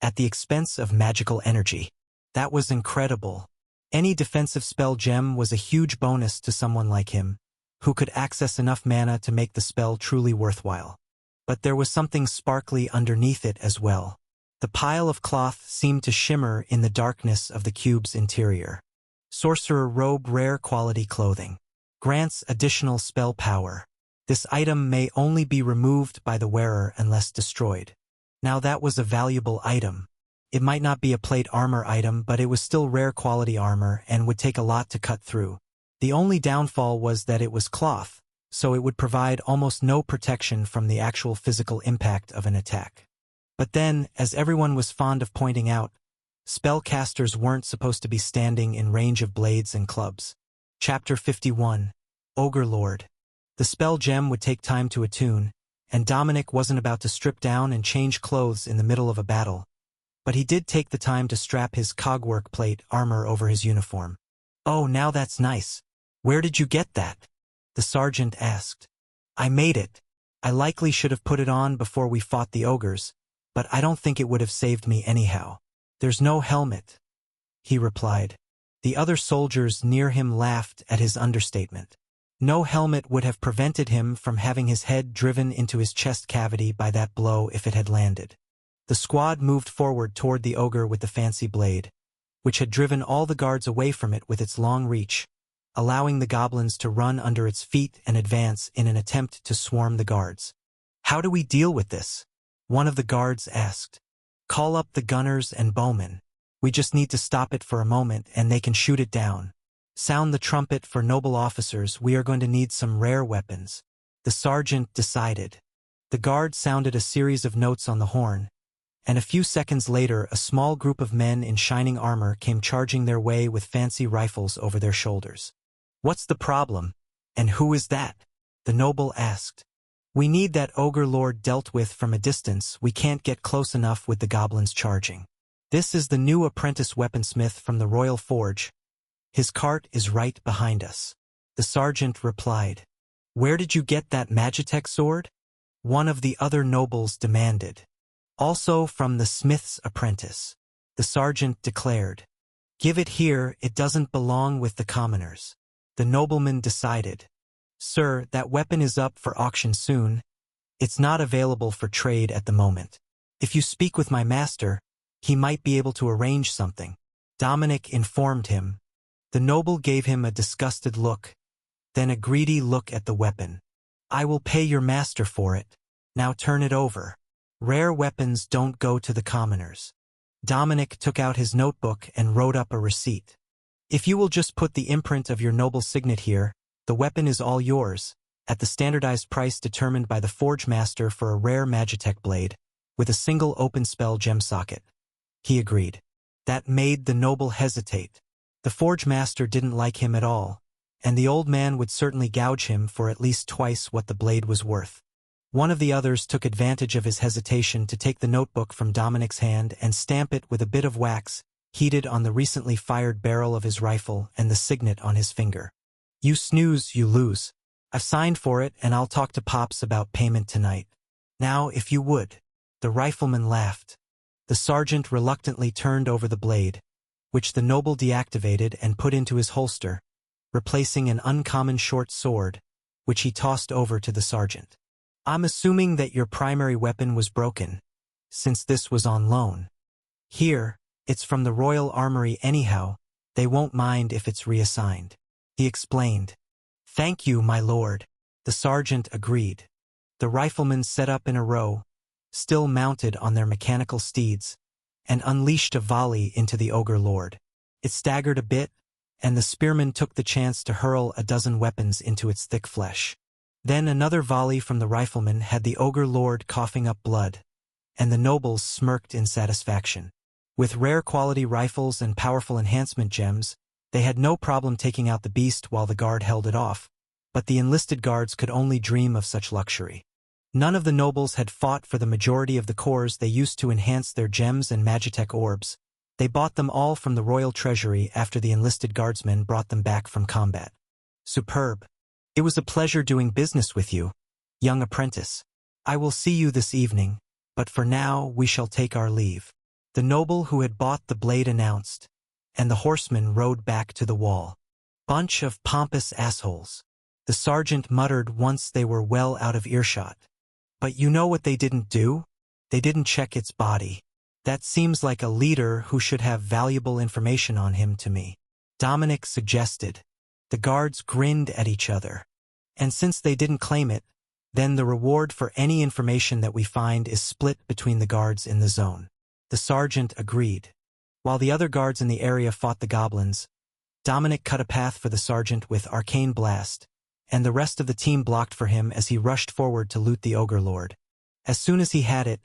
at the expense of magical energy. That was incredible. Any defensive spell gem was a huge bonus to someone like him, who could access enough mana to make the spell truly worthwhile. But there was something sparkly underneath it as well. The pile of cloth seemed to shimmer in the darkness of the cube's interior. Sorcerer robe, rare quality clothing. Grants additional spell power. This item may only be removed by the wearer unless destroyed. Now that was a valuable item. It might not be a plate armor item, but it was still rare quality armor and would take a lot to cut through. The only downfall was that it was cloth, so it would provide almost no protection from the actual physical impact of an attack. But then, as everyone was fond of pointing out, spellcasters weren't supposed to be standing in range of blades and clubs. Chapter 51. Ogre Lord. The spell gem would take time to attune, and Dominic wasn't about to strip down and change clothes in the middle of a battle. But he did take the time to strap his cogwork plate armor over his uniform. Oh, now that's nice. Where did you get that? The sergeant asked. I made it. I likely should have put it on before we fought the ogres, but I don't think it would have saved me anyhow. There's no helmet, he replied. The other soldiers near him laughed at his understatement. No helmet would have prevented him from having his head driven into his chest cavity by that blow if it had landed. The squad moved forward toward the ogre with the fancy blade, which had driven all the guards away from it with its long reach, allowing the goblins to run under its feet and advance in an attempt to swarm the guards. How do we deal with this? One of the guards asked. Call up the gunners and bowmen. We just need to stop it for a moment and they can shoot it down. Sound the trumpet for noble officers. We are going to need some rare weapons. The sergeant decided. The guard sounded a series of notes on the horn, and a few seconds later a small group of men in shining armor came charging their way with fancy rifles over their shoulders. What's the problem? And who is that? The noble asked. We need that ogre lord dealt with from a distance. We can't get close enough with the goblins charging. This is the new apprentice weaponsmith from the Royal Forge. His cart is right behind us. The sergeant replied. Where did you get that Magitech sword? One of the other nobles demanded. Also from the smith's apprentice. The sergeant declared. Give it here, it doesn't belong with the commoners. The nobleman decided. Sir, that weapon is up for auction soon. It's not available for trade at the moment. If you speak with my master, he might be able to arrange something. Dominic informed him. The noble gave him a disgusted look, then a greedy look at the weapon. I will pay your master for it. Now turn it over. Rare weapons don't go to the commoners. Dominic took out his notebook and wrote up a receipt. If you will just put the imprint of your noble signet here, the weapon is all yours, at the standardized price determined by the forge master for a rare Magitech blade, with a single open spell gem socket. He agreed. That made the noble hesitate. The forge master didn't like him at all, and the old man would certainly gouge him for at least twice what the blade was worth. One of the others took advantage of his hesitation to take the notebook from Dominic's hand and stamp it with a bit of wax heated on the recently fired barrel of his rifle and the signet on his finger. You snooze, you lose. I've signed for it and I'll talk to Pops about payment tonight. Now, if you would. The rifleman laughed. The sergeant reluctantly turned over the blade, which the noble deactivated and put into his holster, replacing an uncommon short sword, which he tossed over to the sergeant. I'm assuming that your primary weapon was broken, since this was on loan. Here, it's from the Royal Armory anyhow, they won't mind if it's reassigned. He explained. Thank you, my lord. The sergeant agreed. The riflemen set up in a row, still mounted on their mechanical steeds, and unleashed a volley into the ogre lord. It staggered a bit, and the spearman took the chance to hurl a dozen weapons into its thick flesh. Then another volley from the rifleman had the ogre lord coughing up blood, and the nobles smirked in satisfaction. With rare quality rifles and powerful enhancement gems, they had no problem taking out the beast while the guard held it off, but the enlisted guards could only dream of such luxury. None of the nobles had fought for the majority of the cores they used to enhance their gems and magitech orbs. They bought them all from the royal treasury after the enlisted guardsmen brought them back from combat. Superb. It was a pleasure doing business with you, young apprentice. I will see you this evening, but for now we shall take our leave. The noble who had bought the blade announced, and the horsemen rode back to the wall. Bunch of pompous assholes. The sergeant muttered once they were well out of earshot. But you know what they didn't do? They didn't check its body. That seems like a leader who should have valuable information on him to me. Dominic suggested. The guards grinned at each other. And since they didn't claim it, then the reward for any information that we find is split between the guards in the zone. The sergeant agreed. While the other guards in the area fought the goblins, Dominic cut a path for the sergeant with Arcane Blast, and the rest of the team blocked for him as he rushed forward to loot the ogre lord. As soon as he had it,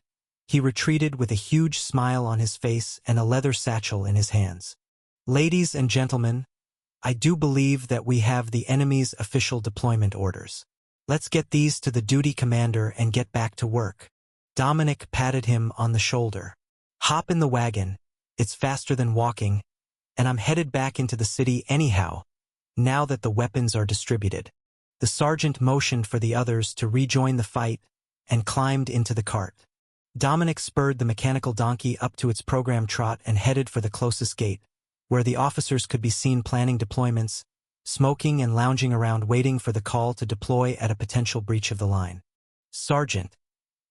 he retreated with a huge smile on his face and a leather satchel in his hands. Ladies and gentlemen, I do believe that we have the enemy's official deployment orders. Let's get these to the duty commander and get back to work. Dominic patted him on the shoulder. Hop in the wagon, it's faster than walking, and I'm headed back into the city anyhow, now that the weapons are distributed. The sergeant motioned for the others to rejoin the fight and climbed into the cart. Dominic spurred the mechanical donkey up to its program trot and headed for the closest gate, where the officers could be seen planning deployments, smoking and lounging around waiting for the call to deploy at a potential breach of the line. Sergeant,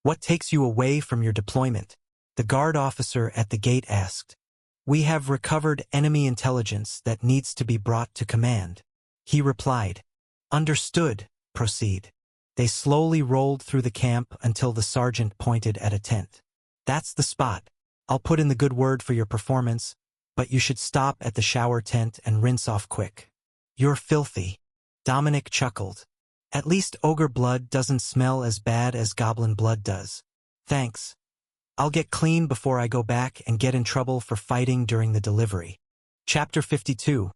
what takes you away from your deployment? The guard officer at the gate asked. We have recovered enemy intelligence that needs to be brought to command. He replied. Understood, proceed. They slowly rolled through the camp until the sergeant pointed at a tent. That's the spot. I'll put in the good word for your performance, but you should stop at the shower tent and rinse off quick. You're filthy. Dominic chuckled. At least ogre blood doesn't smell as bad as goblin blood does. Thanks. I'll get clean before I go back and get in trouble for fighting during the delivery. Chapter 52.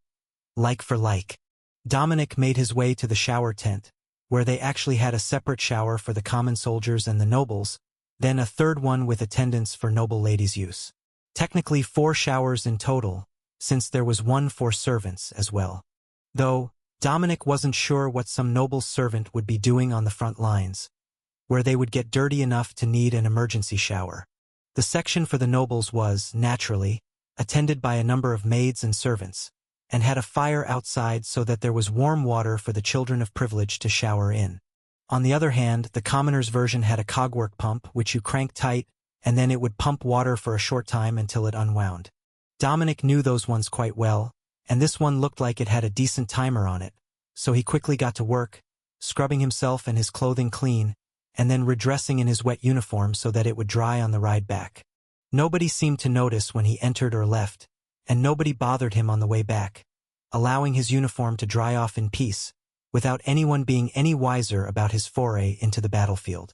Like for like. Dominic made his way to the shower tent, where they actually had a separate shower for the common soldiers and the nobles, then a third one with attendants for noble ladies' use. Technically 4 showers in total, since there was one for servants as well. Though, Dominic wasn't sure what some noble servant would be doing on the front lines, where they would get dirty enough to need an emergency shower. The section for the nobles was, naturally, attended by a number of maids and servants, and had a fire outside so that there was warm water for the children of privilege to shower in. On the other hand, the commoner's version had a cogwork pump which you cranked tight, and then it would pump water for a short time until it unwound. Dominic knew those ones quite well, and this one looked like it had a decent timer on it, so he quickly got to work, scrubbing himself and his clothing clean, and then redressing in his wet uniform so that it would dry on the ride back. Nobody seemed to notice when he entered or left, and nobody bothered him on the way back, allowing his uniform to dry off in peace, without anyone being any wiser about his foray into the battlefield.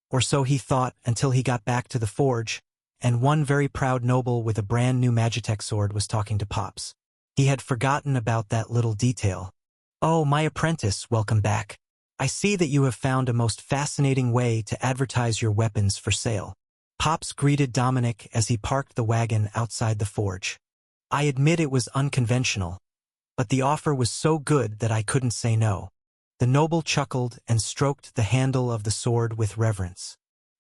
Or so he thought until he got back to the forge, and one very proud noble with a brand new magitech sword was talking to Pops. He had forgotten about that little detail. Oh, my apprentice, welcome back. I see that you have found a most fascinating way to advertise your weapons for sale. Pops greeted Dominic as he parked the wagon outside the forge. I admit it was unconventional, but the offer was so good that I couldn't say no. The noble chuckled and stroked the handle of the sword with reverence.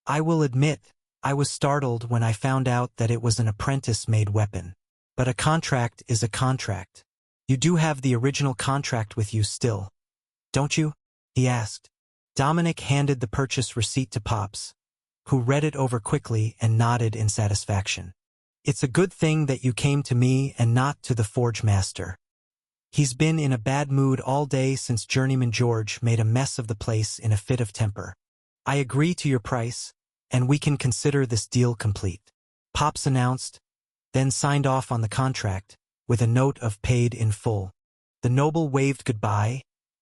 I will admit, I was startled when I found out that it was an apprentice-made weapon. But a contract is a contract. You do have the original contract with you still, don't you? He asked. Dominic handed the purchase receipt to Pops, who read it over quickly and nodded in satisfaction. It's a good thing that you came to me and not to the forge master. He's been in a bad mood all day since Journeyman George made a mess of the place in a fit of temper. I agree to your price, and we can consider this deal complete. Pops announced, then signed off on the contract, with a note of paid in full. The noble waved goodbye,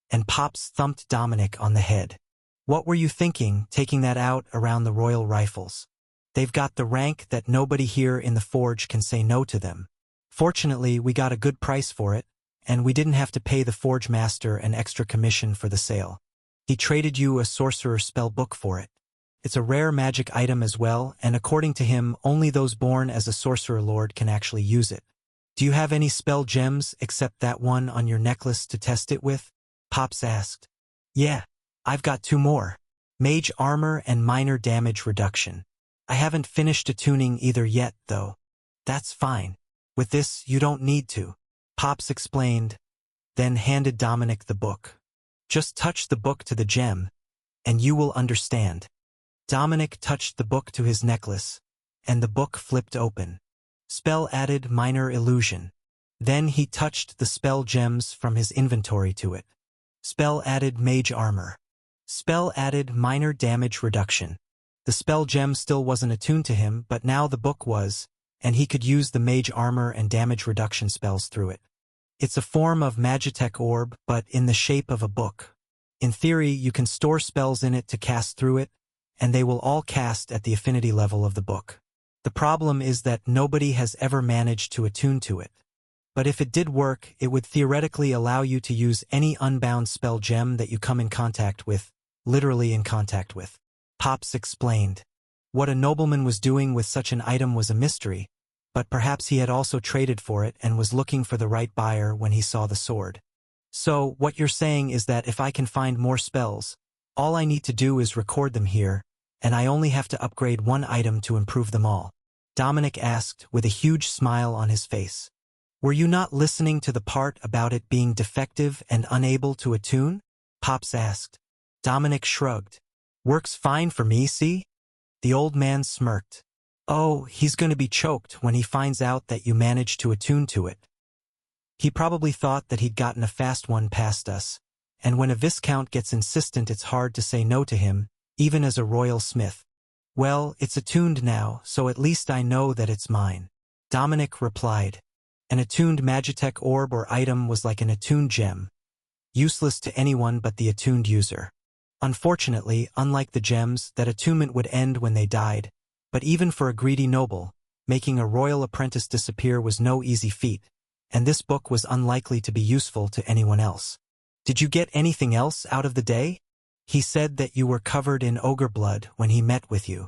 and Pops thumped Dominic on the head. What were you thinking, taking that out around the Royal Rifles? They've got the rank that nobody here in the forge can say no to them. Fortunately, we got a good price for it, and we didn't have to pay the forge master an extra commission for the sale. He traded you a sorcerer's spell book for it. It's a rare magic item as well, and according to him, only those born as a sorcerer lord can actually use it. Do you have any spell gems except that one on your necklace to test it with? Pops asked. Yeah, I've got 2 more. Mage armor and minor damage reduction. I haven't finished attuning either yet, though. That's fine. With this, you don't need to. Pops explained, then handed Dominic the book. Just touch the book to the gem, and you will understand. Dominic touched the book to his necklace, and the book flipped open. Spell added minor illusion. Then he touched the spell gems from his inventory to it. Spell added mage armor. Spell added minor damage reduction. The spell gem still wasn't attuned to him, but now the book was, and he could use the mage armor and damage reduction spells through it. It's a form of Magitech orb, but in the shape of a book. In theory, you can store spells in it to cast through it, and they will all cast at the affinity level of the book. The problem is that nobody has ever managed to attune to it. But if it did work, it would theoretically allow you to use any unbound spell gem that you come in contact with, literally in contact with. Pops explained. What a nobleman was doing with such an item was a mystery, but perhaps he had also traded for it and was looking for the right buyer when he saw the sword. So, what you're saying is that if I can find more spells, all I need to do is record them here, and I only have to upgrade one item to improve them all. Dominic asked with a huge smile on his face. Were you not listening to the part about it being defective and unable to attune? Pops asked. Dominic shrugged. Works fine for me, see? The old man smirked. Oh, he's going to be choked when he finds out that you managed to attune to it. He probably thought that he'd gotten a fast one past us, and when a viscount gets insistent it's hard to say no to him, even as a royal smith. Well, it's attuned now, so at least I know that it's mine. Dominic replied. An attuned Magitech orb or item was like an attuned gem, useless to anyone but the attuned user. Unfortunately, unlike the gems, that attunement would end when they died, but even for a greedy noble, making a royal apprentice disappear was no easy feat, and this book was unlikely to be useful to anyone else. Did you get anything else out of the day? He said that you were covered in ogre blood when he met with you.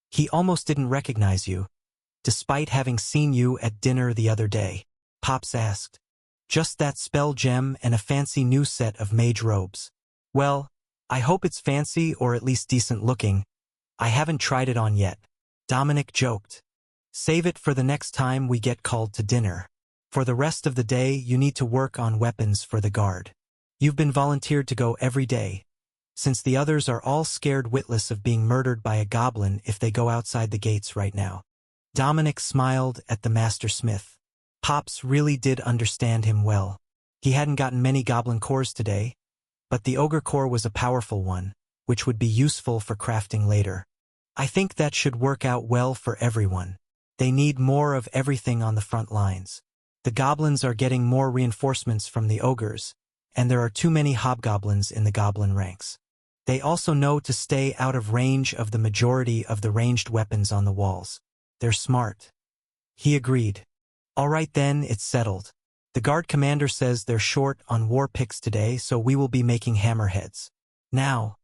He almost didn't recognize you, despite having seen you at dinner the other day. Pops asked. Just that spell gem and a fancy new set of mage robes. Well, I hope it's fancy or at least decent looking. I haven't tried it on yet. Dominic joked. Save it for the next time we get called to dinner. For the rest of the day, you need to work on weapons for the guard. You've been volunteered to go every day, since the others are all scared witless of being murdered by a goblin if they go outside the gates right now. Dominic smiled at the master smith. Pops really did understand him well. He hadn't gotten many goblin cores today, but the ogre core was a powerful one, which would be useful for crafting later. I think that should work out well for everyone. They need more of everything on the front lines. The goblins are getting more reinforcements from the ogres, and there are too many hobgoblins in the goblin ranks. They also know to stay out of range of the majority of the ranged weapons on the walls. They're smart. He agreed. All right then, it's settled. The guard commander says they're short on war picks today, so we will be making hammerheads. Now,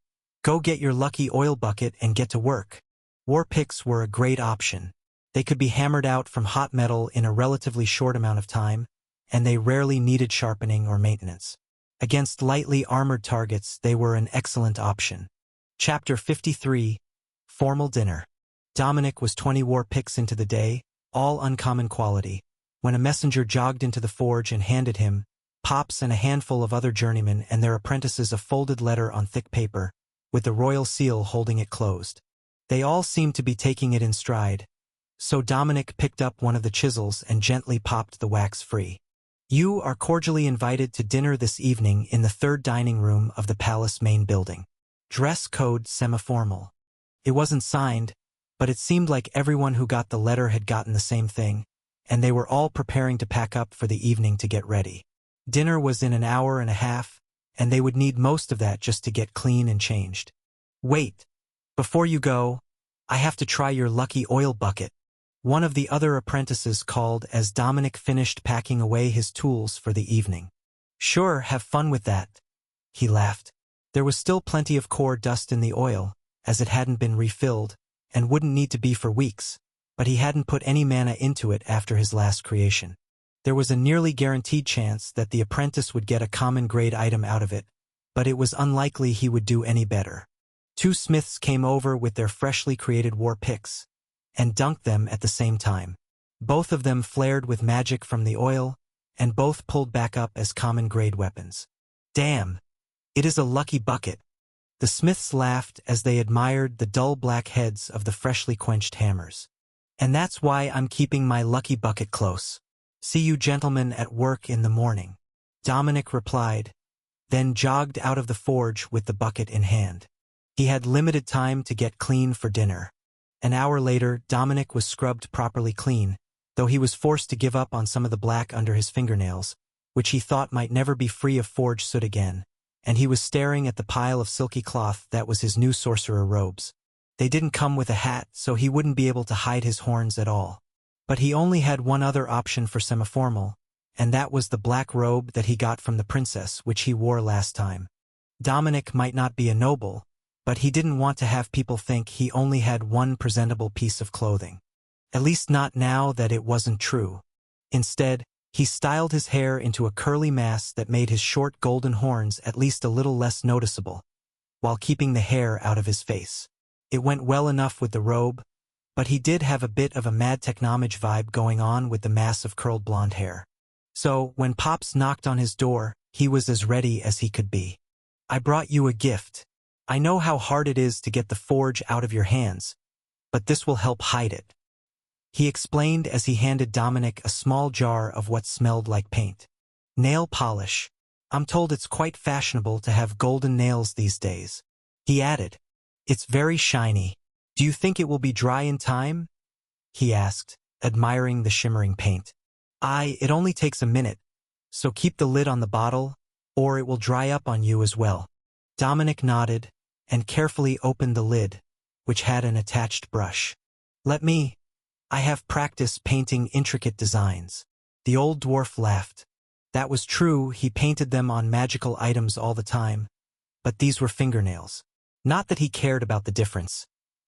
go get your lucky oil bucket and get to work. War picks were a great option. They could be hammered out from hot metal in a relatively short amount of time, and they rarely needed sharpening or maintenance. Against lightly armored targets, they were an excellent option. Chapter 53, Formal Dinner. Dominic was 20 war picks into the day, all uncommon quality, when a messenger jogged into the forge and handed him, Pops and a handful of other journeymen and their apprentices, a folded letter on thick paper, with the royal seal holding it closed. They all seemed to be taking it in stride, so Dominic picked up one of the chisels and gently popped the wax free. You are cordially invited to dinner this evening in the third dining room of the palace main building. Dress code semi-formal. It wasn't signed, but it seemed like everyone who got the letter had gotten the same thing, and they were all preparing to pack up for the evening to get ready. Dinner was in an hour and a half, and they would need most of that just to get clean and changed. Wait, before you go, I have to try your lucky oil bucket. One of the other apprentices called as Dominic finished packing away his tools for the evening. Sure, have fun with that. He laughed. There was still plenty of core dust in the oil, as it hadn't been refilled, and wouldn't need to be for weeks, but he hadn't put any mana into it after his last creation. There was a nearly guaranteed chance that the apprentice would get a common grade item out of it, but it was unlikely he would do any better. Two smiths came over with their freshly created war picks, and dunked them at the same time. Both of them flared with magic from the oil, and both pulled back up as common grade weapons. Damn! It is a lucky bucket. The smiths laughed as they admired the dull black heads of the freshly quenched hammers. And that's why I'm keeping my lucky bucket close. See you gentlemen at work in the morning. Dominic replied, then jogged out of the forge with the bucket in hand. He had limited time to get clean for dinner. An hour later, Dominic was scrubbed properly clean, though he was forced to give up on some of the black under his fingernails, which he thought might never be free of forge soot again, and he was staring at the pile of silky cloth that was his new sorcerer robes. They didn't come with a hat, so he wouldn't be able to hide his horns at all. But he only had one other option for semi-formal, and that was the black robe that he got from the princess, which he wore last time. Dominic might not be a noble, but he didn't want to have people think he only had one presentable piece of clothing. At least not now that it wasn't true. Instead, he styled his hair into a curly mass that made his short golden horns at least a little less noticeable, while keeping the hair out of his face. It went well enough with the robe, but he did have a bit of a mad technomage vibe going on with the mass of curled blonde hair. So, when Pops knocked on his door, he was as ready as he could be. I brought you a gift. I know how hard it is to get the forge out of your hands, but this will help hide it. He explained as he handed Dominic a small jar of what smelled like paint. Nail polish. I'm told it's quite fashionable to have golden nails these days. He added, it's very shiny. Do you think it will be dry in time? He asked, admiring the shimmering paint. It only takes a minute, so keep the lid on the bottle, or it will dry up on you as well. Dominic nodded, and carefully opened the lid, which had an attached brush. I have practice painting intricate designs. The old dwarf laughed. That was true, he painted them on magical items all the time, but these were fingernails. Not that he cared about the difference,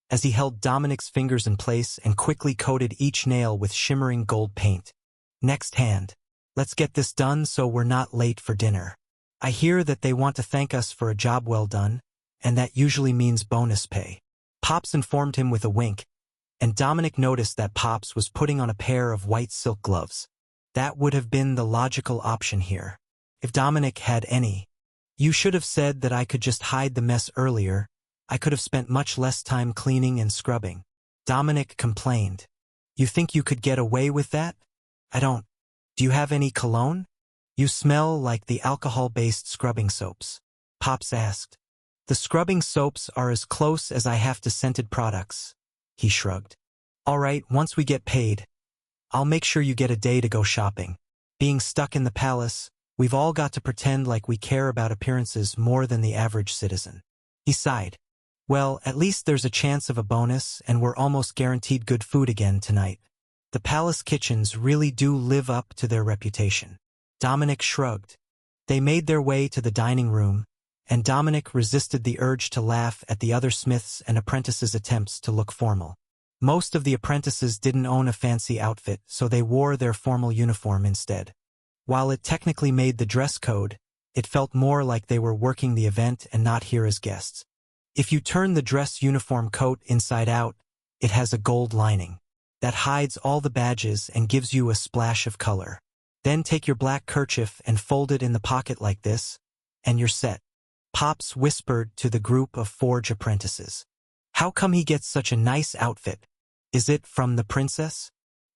as he held Dominic's fingers in place and quickly coated each nail with shimmering gold paint. Next hand. Let's get this done so we're not late for dinner. I hear that they want to thank us for a job well done, and that usually means bonus pay. Pops informed him with a wink, and Dominic noticed that Pops was putting on a pair of white silk gloves. That would have been the logical option here, if Dominic had any. You should have said that I could just hide the mess earlier. I could have spent much less time cleaning and scrubbing. Dominic complained. You think you could get away with that? I don't. Do you have any cologne? You smell like the alcohol-based scrubbing soaps. Pops asked. The scrubbing soaps are as close as I have to scented products. He shrugged. All right, once we get paid, I'll make sure you get a day to go shopping. Being stuck in the palace, we've all got to pretend like we care about appearances more than the average citizen. He sighed. Well, at least there's a chance of a bonus, and we're almost guaranteed good food again tonight. The palace kitchens really do live up to their reputation. Dominic shrugged. They made their way to the dining room, and Dominic resisted the urge to laugh at the other smiths and apprentices' attempts to look formal. Most of the apprentices didn't own a fancy outfit, so they wore their formal uniform instead. While it technically made the dress code, it felt more like they were working the event and not here as guests. If you turn the dress uniform coat inside out, it has a gold lining that hides all the badges and gives you a splash of color. Then take your black kerchief and fold it in the pocket like this, and you're set. Pops whispered to the group of forge apprentices. How come he gets such a nice outfit? Is it from the princess?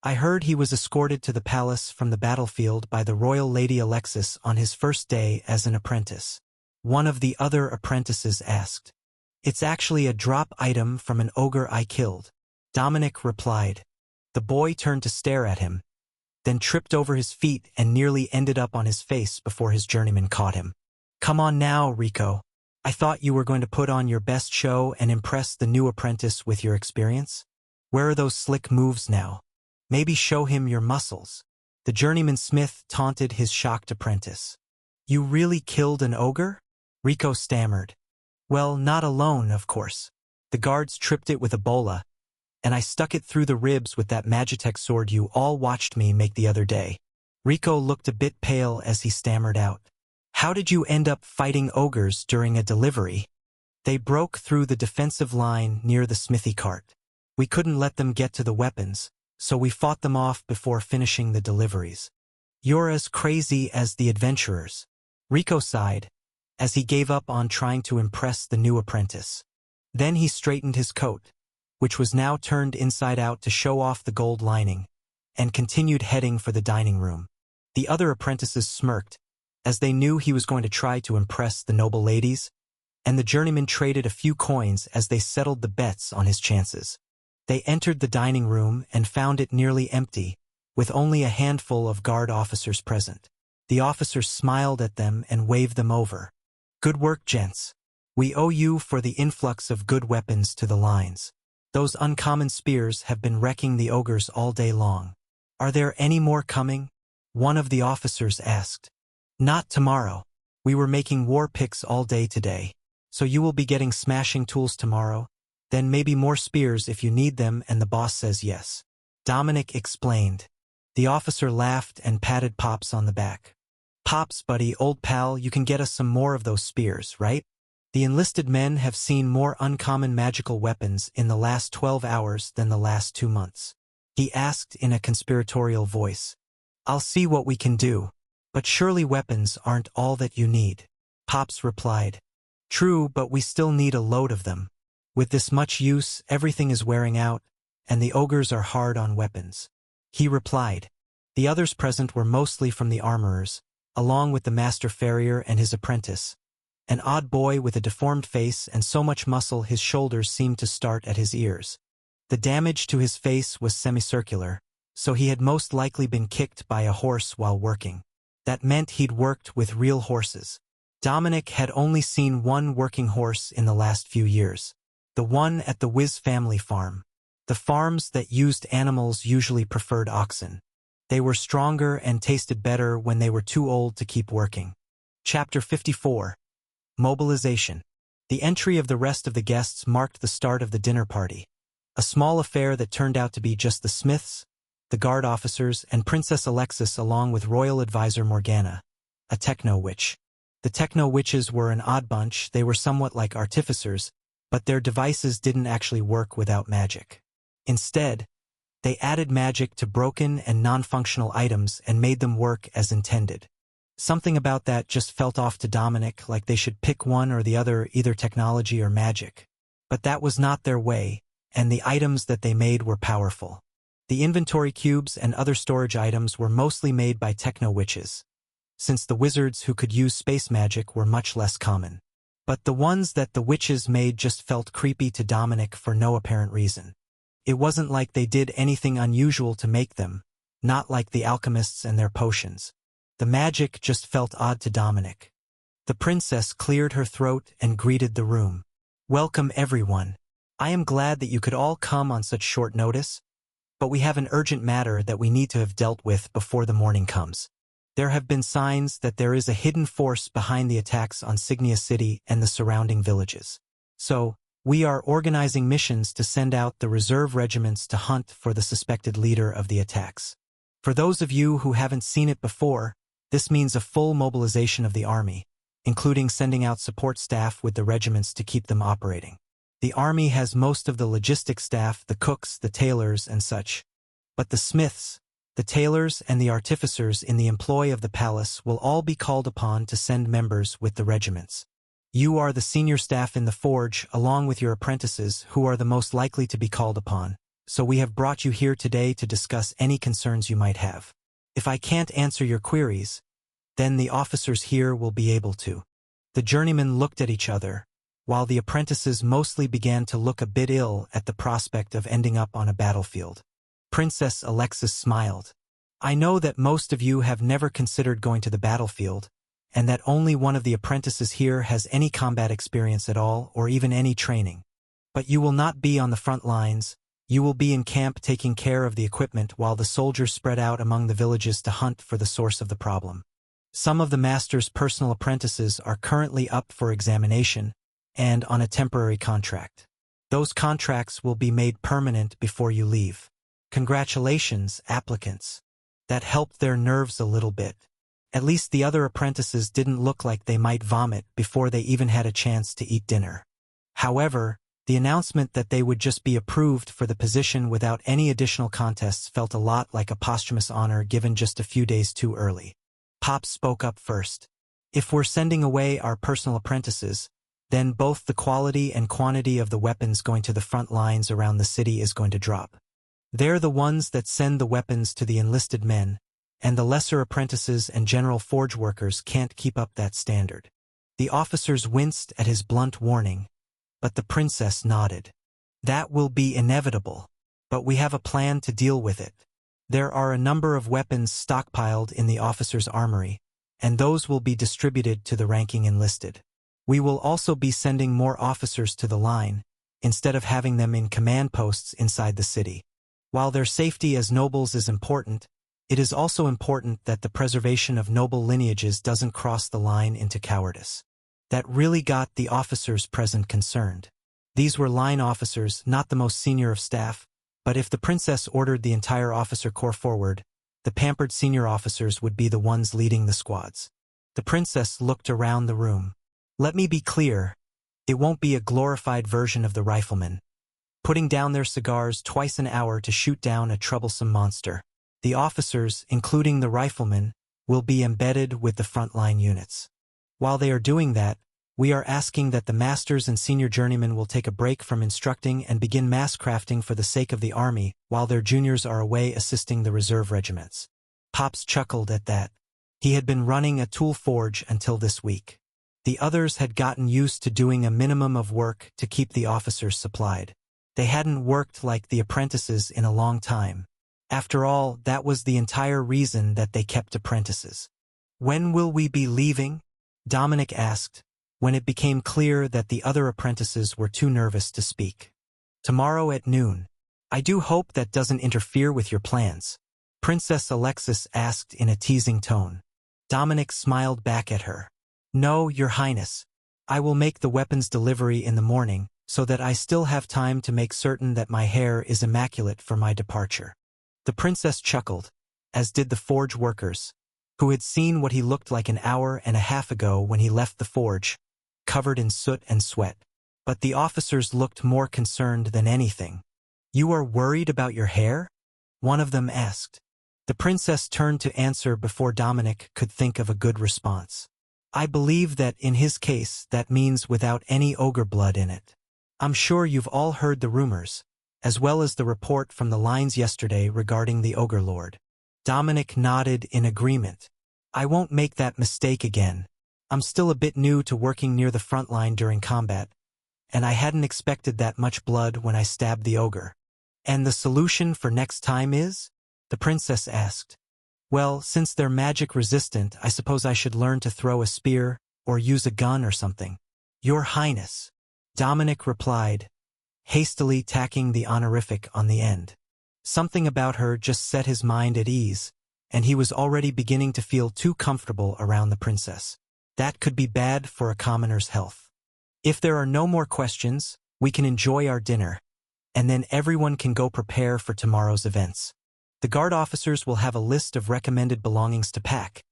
I heard he was escorted to the palace from the battlefield by the royal lady Alexis on his first day as an apprentice. One of the other apprentices asked. It's actually a drop item from an ogre I killed, Dominic replied. The boy turned to stare at him, then tripped over his feet and nearly ended up on his face before his journeyman caught him. Come on now, Rico. I thought you were going to put on your best show and impress the new apprentice with your experience. Where are those slick moves now? Maybe show him your muscles. The journeyman smith taunted his shocked apprentice. You really killed an ogre? Rico stammered. Well, not alone, of course. The guards tripped it with a bola, and I stuck it through the ribs with that Magitech sword you all watched me make the other day. Rico looked a bit pale as he stammered out. How did you end up fighting ogres during a delivery? They broke through the defensive line near the smithy cart. We couldn't let them get to the weapons, so we fought them off before finishing the deliveries. You're as crazy as the adventurers. Rico sighed, as he gave up on trying to impress the new apprentice. Then he straightened his coat, which was now turned inside out to show off the gold lining, and continued heading for the dining room. The other apprentices smirked, as they knew he was going to try to impress the noble ladies, and the journeyman traded a few coins as they settled the bets on his chances. They entered the dining room and found it nearly empty, with only a handful of guard officers present. The officers smiled at them and waved them over. Good work, gents. We owe you for the influx of good weapons to the lines. Those uncommon spears have been wrecking the ogres all day long. Are there any more coming? One of the officers asked. Not tomorrow. We were making war picks all day today, so you will be getting smashing tools tomorrow, then maybe more spears if you need them and the boss says yes. Dominic explained. The officer laughed and patted Pops on the back. Pops, buddy, old pal, you can get us some more of those spears, right? The enlisted men have seen more uncommon magical weapons in the last 12 hours than the last 2 months. He asked in a conspiratorial voice. I'll see what we can do, but surely weapons aren't all that you need. Pops replied. True, but we still need a load of them. With this much use, everything is wearing out, and the ogres are hard on weapons. He replied. The others present were mostly from the armorers, along with the master farrier and his apprentice, an odd boy with a deformed face and so much muscle his shoulders seemed to start at his ears. The damage to his face was semicircular, so he had most likely been kicked by a horse while working. That meant he'd worked with real horses. Dominic had only seen one working horse in the last few years. The one at the Wiz family farm. The farms that used animals usually preferred oxen. They were stronger and tasted better when they were too old to keep working. Chapter 54. Mobilization. The entry of the rest of the guests marked the start of the dinner party. A small affair that turned out to be just the Smiths, the guard officers, and Princess Alexis along with royal advisor Morgana, a techno-witch. The techno-witches were an odd bunch. They were somewhat like artificers, but their devices didn't actually work without magic. Instead, they added magic to broken and non-functional items and made them work as intended. Something about that just felt off to Dominic, like they should pick one or the other, either technology or magic. But that was not their way, and the items that they made were powerful. The inventory cubes and other storage items were mostly made by techno-witches, since the wizards who could use space magic were much less common. But the ones that the witches made just felt creepy to Dominic for no apparent reason. It wasn't like they did anything unusual to make them, not like the alchemists and their potions. The magic just felt odd to Dominic. The princess cleared her throat and greeted the room. Welcome everyone. I am glad that you could all come on such short notice, but we have an urgent matter that we need to have dealt with before the morning comes. There have been signs that there is a hidden force behind the attacks on Signia City and the surrounding villages. So, we are organizing missions to send out the reserve regiments to hunt for the suspected leader of the attacks. For those of you who haven't seen it before, This means a full mobilization of the army, including sending out support staff with the regiments to keep them operating. The army has most of the logistics staff, the cooks, the tailors, and such. But the smiths, the tailors, and the artificers in the employ of the palace will all be called upon to send members with the regiments. You are the senior staff in the forge, along with your apprentices, who are the most likely to be called upon, so we have brought you here today to discuss any concerns you might have. If I can't answer your queries, then the officers here will be able to. The journeymen looked at each other, while the apprentices mostly began to look a bit ill at the prospect of ending up on a battlefield. Princess Alexis smiled. I know that most of you have never considered going to the battlefield, and that only one of the apprentices here has any combat experience at all or even any training. But you will not be on the front lines. You will be in camp taking care of the equipment while the soldiers spread out among the villages to hunt for the source of the problem. Some of the master's personal apprentices are currently up for examination and on a temporary contract. Those contracts will be made permanent before you leave. Congratulations, applicants. That helped their nerves a little bit. At least the other apprentices didn't look like they might vomit before they even had a chance to eat dinner. However, the announcement that they would just be approved for the position without any additional contests felt a lot like a posthumous honor given just a few days too early. Pop spoke up first. If we're sending away our personal apprentices, then both the quality and quantity of the weapons going to the front lines around the city is going to drop. They're the ones that send the weapons to the enlisted men, and the lesser apprentices and general forge workers can't keep up that standard. The officers winced at his blunt warning, but the princess nodded. That will be inevitable, but we have a plan to deal with it. There are a number of weapons stockpiled in the officer's armory, and those will be distributed to the ranking enlisted. We will also be sending more officers to the line, instead of having them in command posts inside the city. While their safety as nobles is important, it is also important that the preservation of noble lineages doesn't cross the line into cowardice. That really got the officers present concerned. These were line officers, not the most senior of staff, but if the princess ordered the entire officer corps forward, the pampered senior officers would be the ones leading the squads. The princess looked around the room. Let me be clear, it won't be a glorified version of the riflemen, putting down their cigars twice an hour to shoot down a troublesome monster. The officers, including the riflemen, will be embedded with the frontline units. While they are doing that, we are asking that the masters and senior journeymen will take a break from instructing and begin mass crafting for the sake of the army, while their juniors are away assisting the reserve regiments. Pops chuckled at that. He had been running a tool forge until this week. The others had gotten used to doing a minimum of work to keep the officers supplied. They hadn't worked like the apprentices in a long time. After all, that was the entire reason that they kept apprentices. When will we be leaving? Dominic asked, when it became clear that the other apprentices were too nervous to speak. Tomorrow at noon. I do hope that doesn't interfere with your plans, Princess Alexis asked in a teasing tone. Dominic smiled back at her. No, Your Highness. I will make the weapons delivery in the morning, so that I still have time to make certain that my hair is immaculate for my departure. The princess chuckled, as did the forge workers, who had seen what he looked like an hour and a half ago when he left the forge, covered in soot and sweat. But the officers looked more concerned than anything. You are worried about your hair? One of them asked. The princess turned to answer before Dominic could think of a good response. I believe that in his case that means without any ogre blood in it. I'm sure you've all heard the rumors, as well as the report from the lines yesterday regarding the ogre lord. Dominic nodded in agreement. I won't make that mistake again. I'm still a bit new to working near the front line during combat, and I hadn't expected that much blood when I stabbed the ogre. And the solution for next time is? The princess asked. Well, since they're magic resistant, I suppose I should learn to throw a spear, or use a gun or something. Your Highness, Dominic replied, hastily tacking the honorific on the end. Something about her just set his mind at ease, and he was already beginning to feel too comfortable around the princess. That could be bad for a commoner's health. If there are no more questions, we can enjoy our dinner, and then everyone can go prepare for tomorrow's events. The guard officers will have a list of recommended belongings to pack,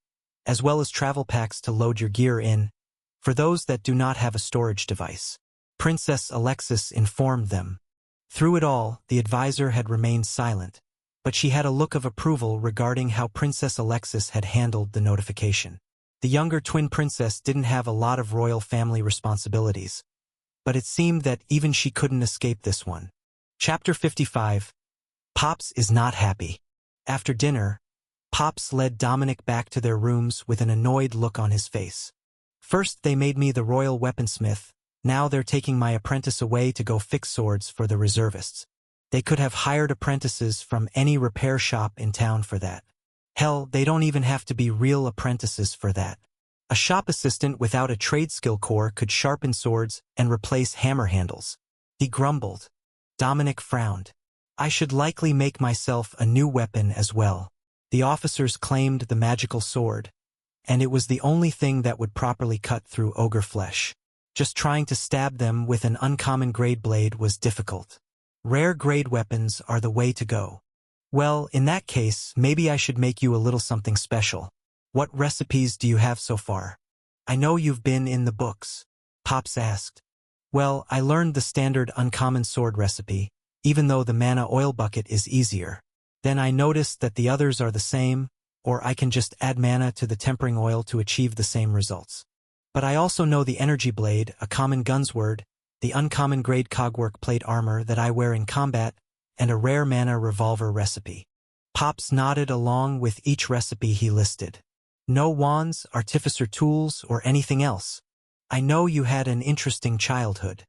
as well as travel packs to load your gear in, for those that do not have a storage device. Princess Alexis informed them. Through it all, the advisor had remained silent, but she had a look of approval regarding how Princess Alexis had handled the notification. The younger twin princess didn't have a lot of royal family responsibilities, but it seemed that even she couldn't escape this one. Chapter 55. Pops is not happy. After dinner, Pops led Dominic back to their rooms with an annoyed look on his face. First they made me the royal weaponsmith, now they're taking my apprentice away to go fix swords for the reservists. They could have hired apprentices from any repair shop in town for that. Hell, they don't even have to be real apprentices for that. A shop assistant without a trade skill core could sharpen swords and replace hammer handles. He grumbled. Dominic frowned. I should likely make myself a new weapon as well. The officers claimed the magical sword, and it was the only thing that would properly cut through ogre flesh. Just trying to stab them with an uncommon grade blade was difficult. Rare grade weapons are the way to go. Well, in that case, maybe I should make you a little something special. What recipes do you have so far? I know you've been in the books, Pops asked. Well, I learned the standard uncommon sword recipe, even though the mana oil bucket is easier. Then I noticed that the others are the same, or I can just add mana to the tempering oil to achieve the same results. But I also know the energy blade, a common gunsword, the uncommon grade cogwork plate armor that I wear in combat, and a rare mana revolver recipe. Pops nodded along with each recipe he listed. No wands, artificer tools, or anything else. I know you had an interesting childhood.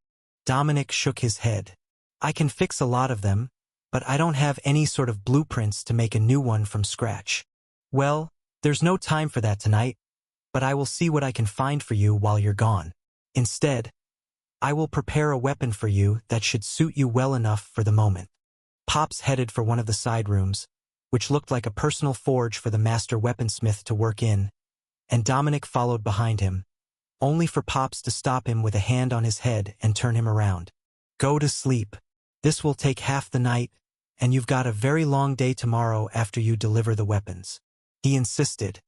Dominic shook his head. I can fix a lot of them, but I don't have any sort of blueprints to make a new one from scratch. Well, there's no time for that tonight, but I will see what I can find for you while you're gone. Instead, I will prepare a weapon for you that should suit you well enough for the moment. Pops headed for one of the side rooms, which looked like a personal forge for the master weaponsmith to work in, and Dominic followed behind him, only for Pops to stop him with a hand on his head and turn him around. Go to sleep. This will take half the night, and you've got a very long day tomorrow after you deliver the weapons. He insisted.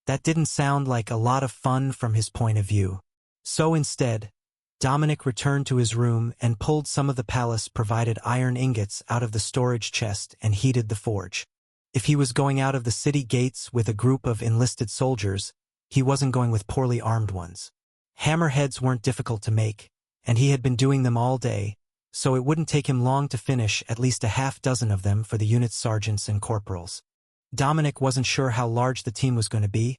That didn't sound like a lot of fun from his point of view. So instead, Dominic returned to his room and pulled some of the palace-provided iron ingots out of the storage chest and heated the forge. If he was going out of the city gates with a group of enlisted soldiers, he wasn't going with poorly armed ones. Hammerheads weren't difficult to make, and he had been doing them all day, so it wouldn't take him long to finish at least a half-dozen of them for the unit's sergeants and corporals. Dominic wasn't sure how large the team was going to be,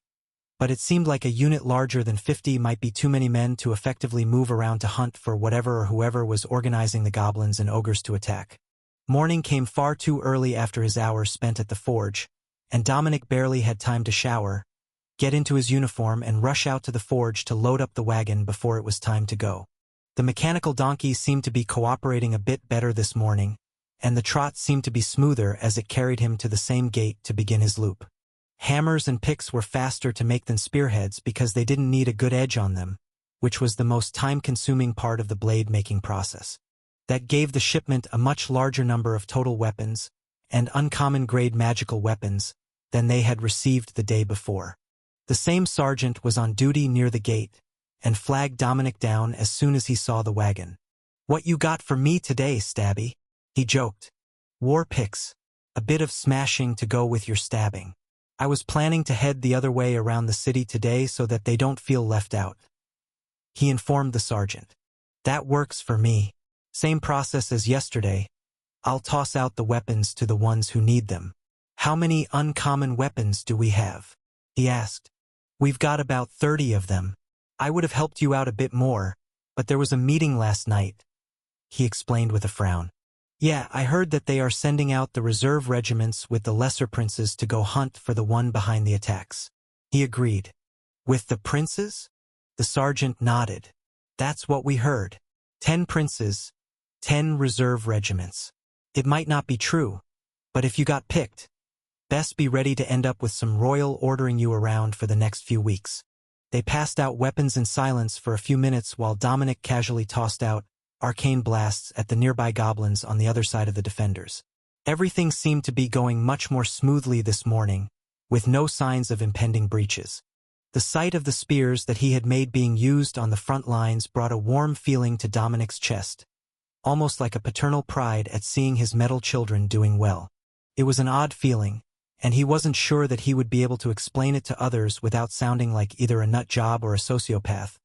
but it seemed like a unit larger than 50 might be too many men to effectively move around to hunt for whatever or whoever was organizing the goblins and ogres to attack. Morning came far too early after his hours spent at the forge, and Dominic barely had time to shower, get into his uniform and rush out to the forge to load up the wagon before it was time to go. The mechanical donkey seemed to be cooperating a bit better this morning, and the trot seemed to be smoother as it carried him to the same gate to begin his loop. Hammers and picks were faster to make than spearheads because they didn't need a good edge on them, which was the most time-consuming part of the blade-making process. That gave the shipment a much larger number of total weapons and uncommon-grade magical weapons than they had received the day before. The same sergeant was on duty near the gate and flagged Dominic down as soon as he saw the wagon. "What you got for me today, Stabby?" he joked. "War picks. A bit of smashing to go with your stabbing. I was planning to head the other way around the city today so that they don't feel left out," he informed the sergeant. "That works for me. Same process as yesterday. I'll toss out the weapons to the ones who need them." "How many uncommon weapons do we have?" he asked. "We've got about 30 of them. I would have helped you out a bit more, but there was a meeting last night," he explained with a frown. "Yeah, I heard that they are sending out the reserve regiments with the lesser princes to go hunt for the one behind the attacks," he agreed. "With the princes?" The sergeant nodded. "That's what we heard. 10 princes, 10 reserve regiments. It might not be true, but if you got picked, best be ready to end up with some royal ordering you around for the next few weeks." They passed out weapons in silence for a few minutes while Dominic casually tossed out arcane blasts at the nearby goblins on the other side of the defenders. Everything seemed to be going much more smoothly this morning, with no signs of impending breaches. The sight of the spears that he had made being used on the front lines brought a warm feeling to Dominic's chest, almost like a paternal pride at seeing his metal children doing well. It was an odd feeling, and he wasn't sure that he would be able to explain it to others without sounding like either a nut job or a sociopath.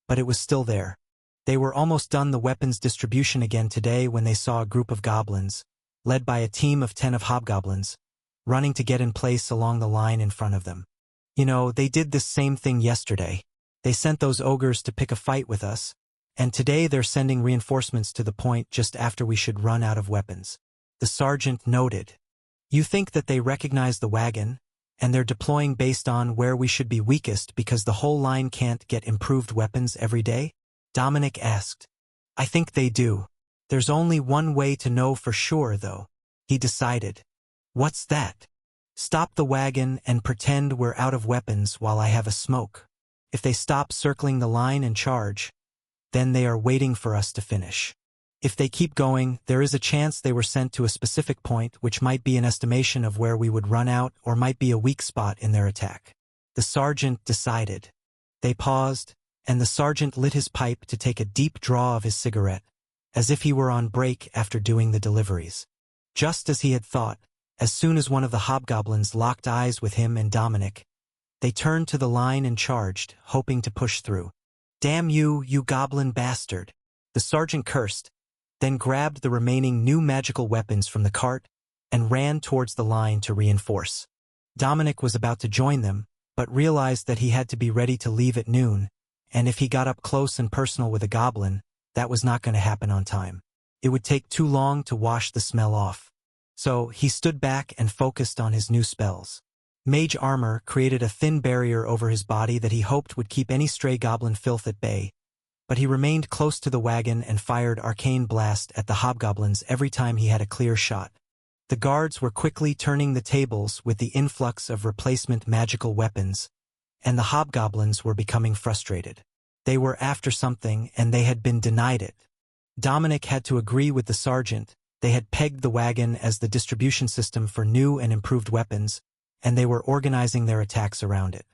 But it was still there. They were almost done the weapons distribution again today when they saw a group of goblins, led by a team of 10 of hobgoblins, running to get in place along the line in front of them. You know, they did this same thing yesterday. They sent those ogres to pick a fight with us, and today they're sending reinforcements to the point just after we should run out of weapons. The sergeant noted. You think that they recognize the wagon, and they're deploying based on where we should be weakest because the whole line can't get improved weapons every day? Dominic asked. I think they do. There's only one way to know for sure, though, he decided. What's that? Stop the wagon and pretend we're out of weapons while I have a smoke. If they stop circling the line and charge, then they are waiting for us to finish. If they keep going, there is a chance they were sent to a specific point which might be an estimation of where we would run out or might be a weak spot in their attack. The sergeant decided. They paused, and the sergeant lit his pipe to take a deep draw of his cigarette, as if he were on break after doing the deliveries. Just as he had thought, as soon as one of the hobgoblins locked eyes with him and Dominic, they turned to the line and charged, hoping to push through. Damn you, you goblin bastard! The sergeant cursed, then grabbed the remaining new magical weapons from the cart and ran towards the line to reinforce. Dominic was about to join them, but realized that he had to be ready to leave at noon, and if he got up close and personal with a goblin, that was not going to happen on time. It would take too long to wash the smell off. So he stood back and focused on his new spells. Mage armor created a thin barrier over his body that he hoped would keep any stray goblin filth at bay, but he remained close to the wagon and fired arcane blast at the hobgoblins every time he had a clear shot. The guards were quickly turning the tables with the influx of replacement magical weapons, and the hobgoblins were becoming frustrated. They were after something and they had been denied it. Dominic had to agree with the sergeant. They had pegged the wagon as the distribution system for new and improved weapons, and they were organizing their attacks around it.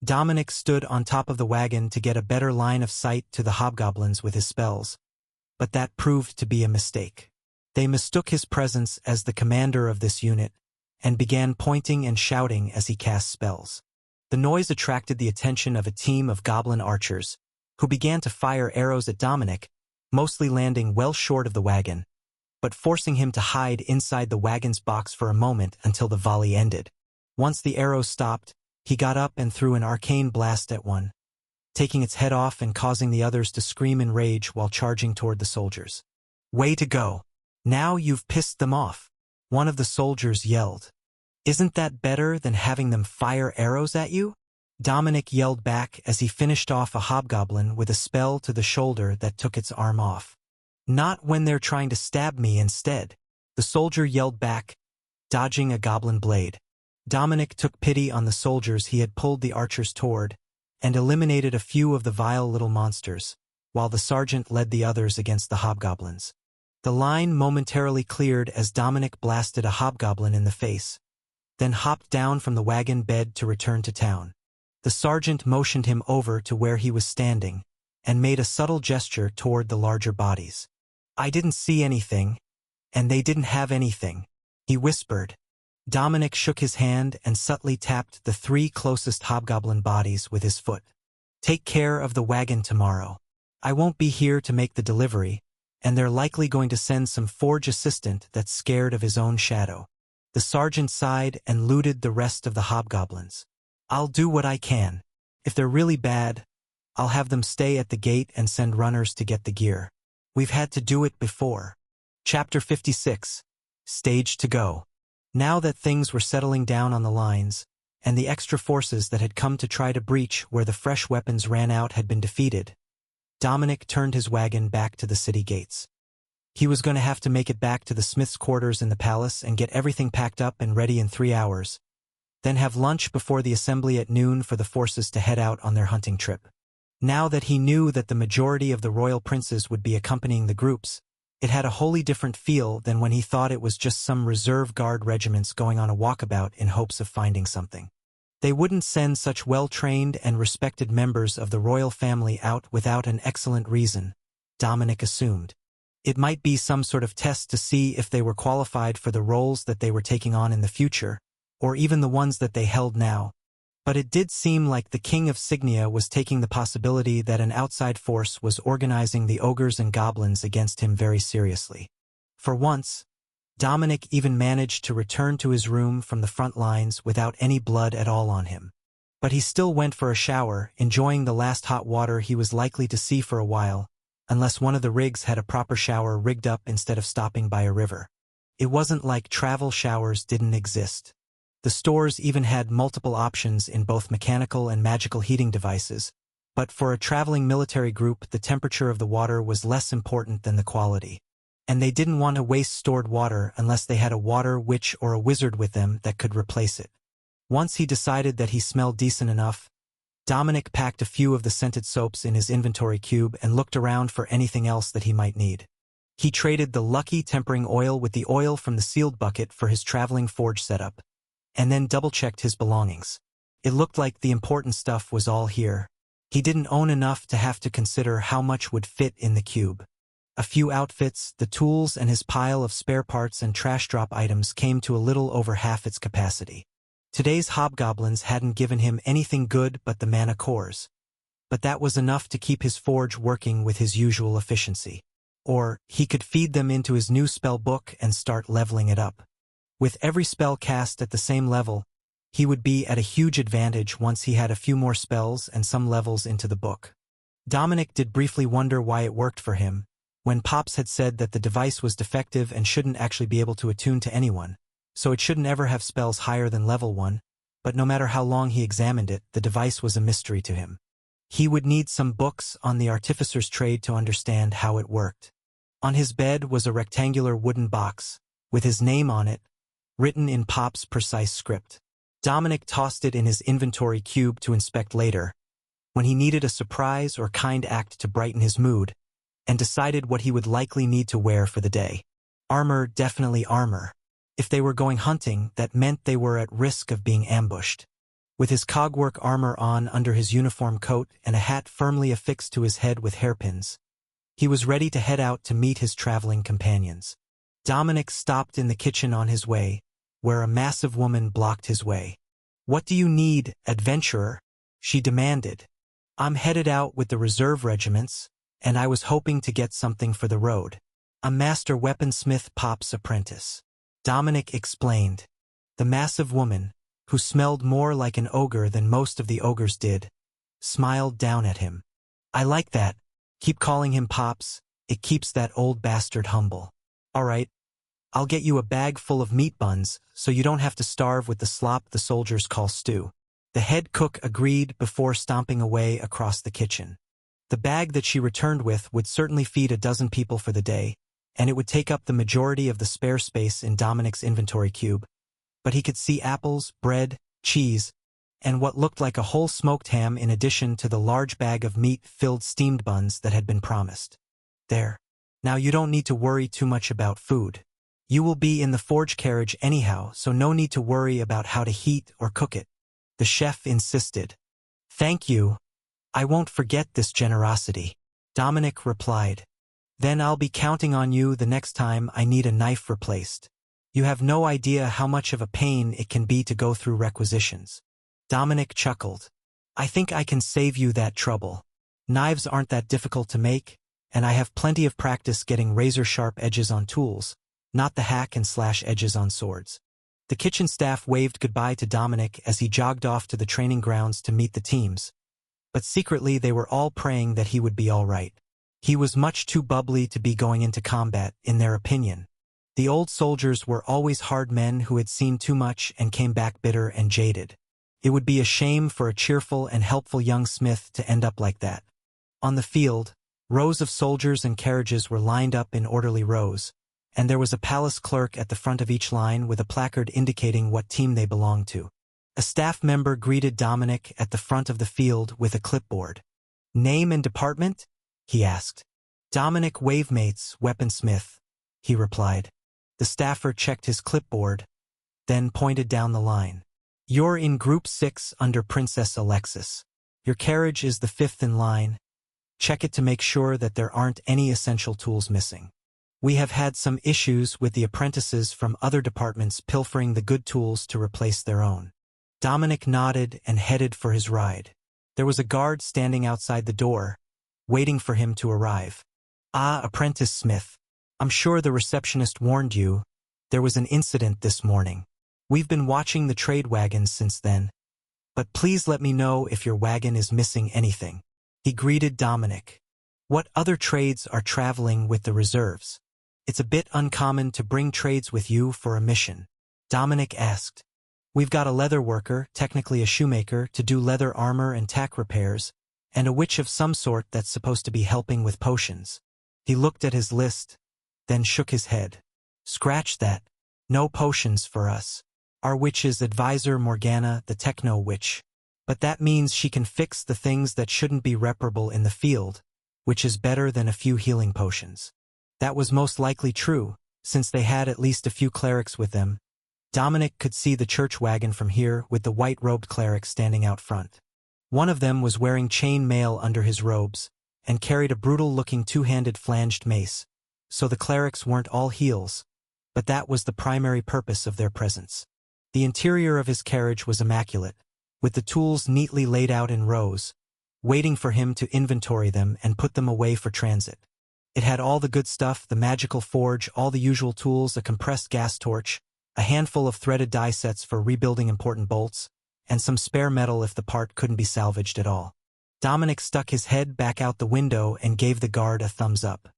Dominic stood on top of the wagon to get a better line of sight to the hobgoblins with his spells, but that proved to be a mistake. They mistook his presence as the commander of this unit, and began pointing and shouting as he cast spells. The noise attracted the attention of a team of goblin archers, who began to fire arrows at Dominic, mostly landing well short of the wagon, but forcing him to hide inside the wagon's box for a moment until the volley ended. Once the arrows stopped, he got up and threw an arcane blast at one, taking its head off and causing the others to scream in rage while charging toward the soldiers. Way to go! Now you've pissed them off, one of the soldiers yelled. Isn't that better than having them fire arrows at you? Dominic yelled back as he finished off a hobgoblin with a spell to the shoulder that took its arm off. Not when they're trying to stab me instead, the soldier yelled back, dodging a goblin blade. Dominic took pity on the soldiers he had pulled the archers toward, and eliminated a few of the vile little monsters, while the sergeant led the others against the hobgoblins. The line momentarily cleared as Dominic blasted a hobgoblin in the face, then hopped down from the wagon bed to return to town. The sergeant motioned him over to where he was standing, and made a subtle gesture toward the larger bodies. I didn't see anything, and they didn't have anything, he whispered. Dominic shook his hand and subtly tapped the 3 closest hobgoblin bodies with his foot. Take care of the wagon tomorrow. I won't be here to make the delivery, and they're likely going to send some forge assistant that's scared of his own shadow. The sergeant sighed and looted the rest of the hobgoblins. I'll do what I can. If they're really bad, I'll have them stay at the gate and send runners to get the gear. We've had to do it before. Chapter 56. Stage to go. Now that things were settling down on the lines, and the extra forces that had come to try to breach where the fresh weapons ran out had been defeated, Dominic turned his wagon back to the city gates. He was going to have to make it back to the smith's quarters in the palace and get everything packed up and ready in 3 hours, then have lunch before the assembly at noon for the forces to head out on their hunting trip. Now that he knew that the majority of the royal princes would be accompanying the groups, it had a wholly different feel than when he thought it was just some reserve guard regiments going on a walkabout in hopes of finding something. They wouldn't send such well-trained and respected members of the royal family out without an excellent reason, Dominic assumed. It might be some sort of test to see if they were qualified for the roles that they were taking on in the future, or even the ones that they held now. But it did seem like the King of Signia was taking the possibility that an outside force was organizing the ogres and goblins against him very seriously. For once, Dominic even managed to return to his room from the front lines without any blood at all on him. But he still went for a shower, enjoying the last hot water he was likely to see for a while, unless one of the rigs had a proper shower rigged up instead of stopping by a river. It wasn't like travel showers didn't exist. The stores even had multiple options in both mechanical and magical heating devices, but for a traveling military group the temperature of the water was less important than the quality. And they didn't want to waste stored water unless they had a water witch or a wizard with them that could replace it. Once he decided that he smelled decent enough, Dominic packed a few of the scented soaps in his inventory cube and looked around for anything else that he might need. He traded the lucky tempering oil with the oil from the sealed bucket for his traveling forge setup, and then double-checked his belongings. It looked like the important stuff was all here. He didn't own enough to have to consider how much would fit in the cube. A few outfits, the tools, and his pile of spare parts and trash drop items came to a little over half its capacity. Today's hobgoblins hadn't given him anything good but the mana cores. But that was enough to keep his forge working with his usual efficiency. Or, he could feed them into his new spell book and start leveling it up. With every spell cast at the same level, he would be at a huge advantage once he had a few more spells and some levels into the book. Dominic did briefly wonder why it worked for him, when Pops had said that the device was defective and shouldn't actually be able to attune to anyone, so it shouldn't ever have spells higher than level 1, but no matter how long he examined it, the device was a mystery to him. He would need some books on the artificer's trade to understand how it worked. On his bed was a rectangular wooden box, with his name on it, written in Pop's precise script. Dominic tossed it in his inventory cube to inspect later, when he needed a surprise or kind act to brighten his mood, and decided what he would likely need to wear for the day. Armor, definitely armor. If they were going hunting, that meant they were at risk of being ambushed. With his cogwork armor on under his uniform coat and a hat firmly affixed to his head with hairpins, he was ready to head out to meet his traveling companions. Dominic stopped in the kitchen on his way, where a massive woman blocked his way. "What do you need, adventurer?" she demanded. "I'm headed out with the reserve regiments, and I was hoping to get something for the road. I'm Master Weaponsmith Pop's apprentice," Dominic explained. The massive woman, who smelled more like an ogre than most of the ogres did, smiled down at him. "I like that. Keep calling him Pops. It keeps that old bastard humble. All right, I'll get you a bag full of meat buns so you don't have to starve with the slop the soldiers call stew." The head cook agreed before stomping away across the kitchen. The bag that she returned with would certainly feed a dozen people for the day, and it would take up the majority of the spare space in Dominic's inventory cube. But he could see apples, bread, cheese, and what looked like a whole smoked ham in addition to the large bag of meat-filled steamed buns that had been promised. "There. Now you don't need to worry too much about food. You will be in the forge carriage anyhow, so no need to worry about how to heat or cook it," the chef insisted. "Thank you. I won't forget this generosity," Dominic replied. "Then I'll be counting on you the next time I need a knife replaced. You have no idea how much of a pain it can be to go through requisitions." Dominic chuckled. "I think I can save you that trouble. Knives aren't that difficult to make, and I have plenty of practice getting razor-sharp edges on tools, not the hack and slash edges on swords." The kitchen staff waved goodbye to Dominic as he jogged off to the training grounds to meet the teams. But secretly they were all praying that he would be all right. He was much too bubbly to be going into combat, in their opinion. The old soldiers were always hard men who had seen too much and came back bitter and jaded. It would be a shame for a cheerful and helpful young smith to end up like that. On the field, rows of soldiers and carriages were lined up in orderly rows, and there was a palace clerk at the front of each line with a placard indicating what team they belonged to. A staff member greeted Dominic at the front of the field with a clipboard. "Name and department?" he asked. "Dominic Wavemates, Weaponsmith," he replied. The staffer checked his clipboard, then pointed down the line. You're in Group 6 under Princess Alexis. Your carriage is the 5th in line. Check it to make sure that there aren't any essential tools missing. We have had some issues with the apprentices from other departments pilfering the good tools to replace their own. Dominic nodded and headed for his ride. There was a guard standing outside the door, waiting for him to arrive. "Ah, Apprentice Smith. I'm sure the receptionist warned you. There was an incident this morning. We've been watching the trade wagons since then. But please let me know if your wagon is missing anything." He greeted Dominic. "What other trades are traveling with the reserves? It's a bit uncommon to bring trades with you for a mission," Dominic asked. "We've got a leather worker, technically a shoemaker, to do leather armor and tack repairs, and a witch of some sort that's supposed to be helping with potions." He looked at his list, then shook his head. "Scratch that. No potions for us. Our witch is Advisor Morgana, the Techno Witch. But that means she can fix the things that shouldn't be reparable in the field, which is better than a few healing potions." That was most likely true, since they had at least a few clerics with them. Dominic could see the church wagon from here with the white-robed cleric standing out front. One of them was wearing chain mail under his robes, and carried a brutal-looking two-handed flanged mace, so the clerics weren't all heels, but that was the primary purpose of their presence. The interior of his carriage was immaculate, with the tools neatly laid out in rows, waiting for him to inventory them and put them away for transit. It had all the good stuff, the magical forge, all the usual tools, a compressed gas torch, a handful of threaded die sets for rebuilding important bolts, and some spare metal if the part couldn't be salvaged at all. Dominic stuck his head back out the window and gave the guard a thumbs up.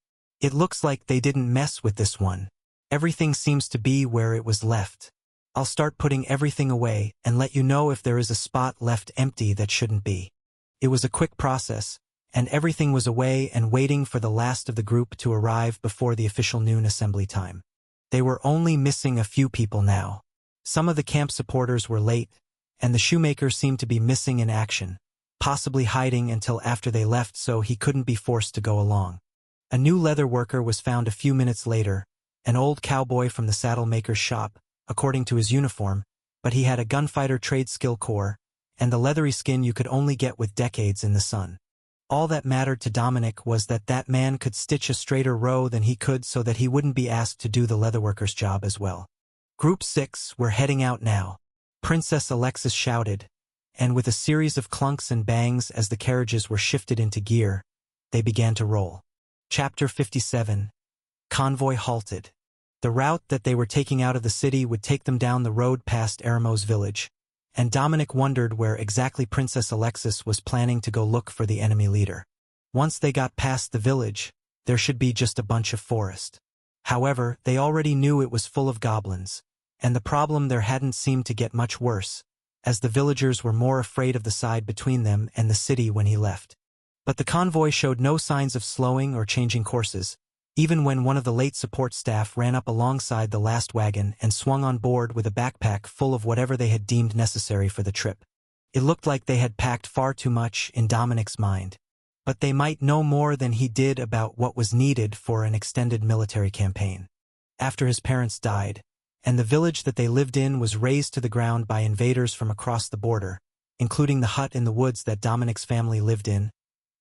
"It looks like they didn't mess with this one. Everything seems to be where it was left. I'll start putting everything away and let you know if there is a spot left empty that shouldn't be." It was a quick process, and everything was away and waiting for the last of the group to arrive before the official noon assembly time. They were only missing a few people now. Some of the camp supporters were late, and the shoemaker seemed to be missing in action, possibly hiding until after they left so he couldn't be forced to go along. A new leather worker was found a few minutes later, an old cowboy from the saddle maker's shop, according to his uniform, but he had a gunfighter trade skill core, and the leathery skin you could only get with decades in the sun. All that mattered to Dominic was that that man could stitch a straighter row than he could so that he wouldn't be asked to do the leatherworker's job as well. "Group 6, we're heading out now," Princess Alexis shouted, and with a series of clunks and bangs as the carriages were shifted into gear, they began to roll. Chapter 57. Convoy halted. The route that they were taking out of the city would take them down the road past Eremos village, and Dominic wondered where exactly Princess Alexis was planning to go look for the enemy leader. Once they got past the village, there should be just a bunch of forest. However, they already knew it was full of goblins, and the problem there hadn't seemed to get much worse, as the villagers were more afraid of the side between them and the city when he left. But the convoy showed no signs of slowing or changing courses, even when one of the late support staff ran up alongside the last wagon and swung on board with a backpack full of whatever they had deemed necessary for the trip. It looked like they had packed far too much in Dominic's mind, but they might know more than he did about what was needed for an extended military campaign. After his parents died, and the village that they lived in was razed to the ground by invaders from across the border, including the hut in the woods that Dominic's family lived in,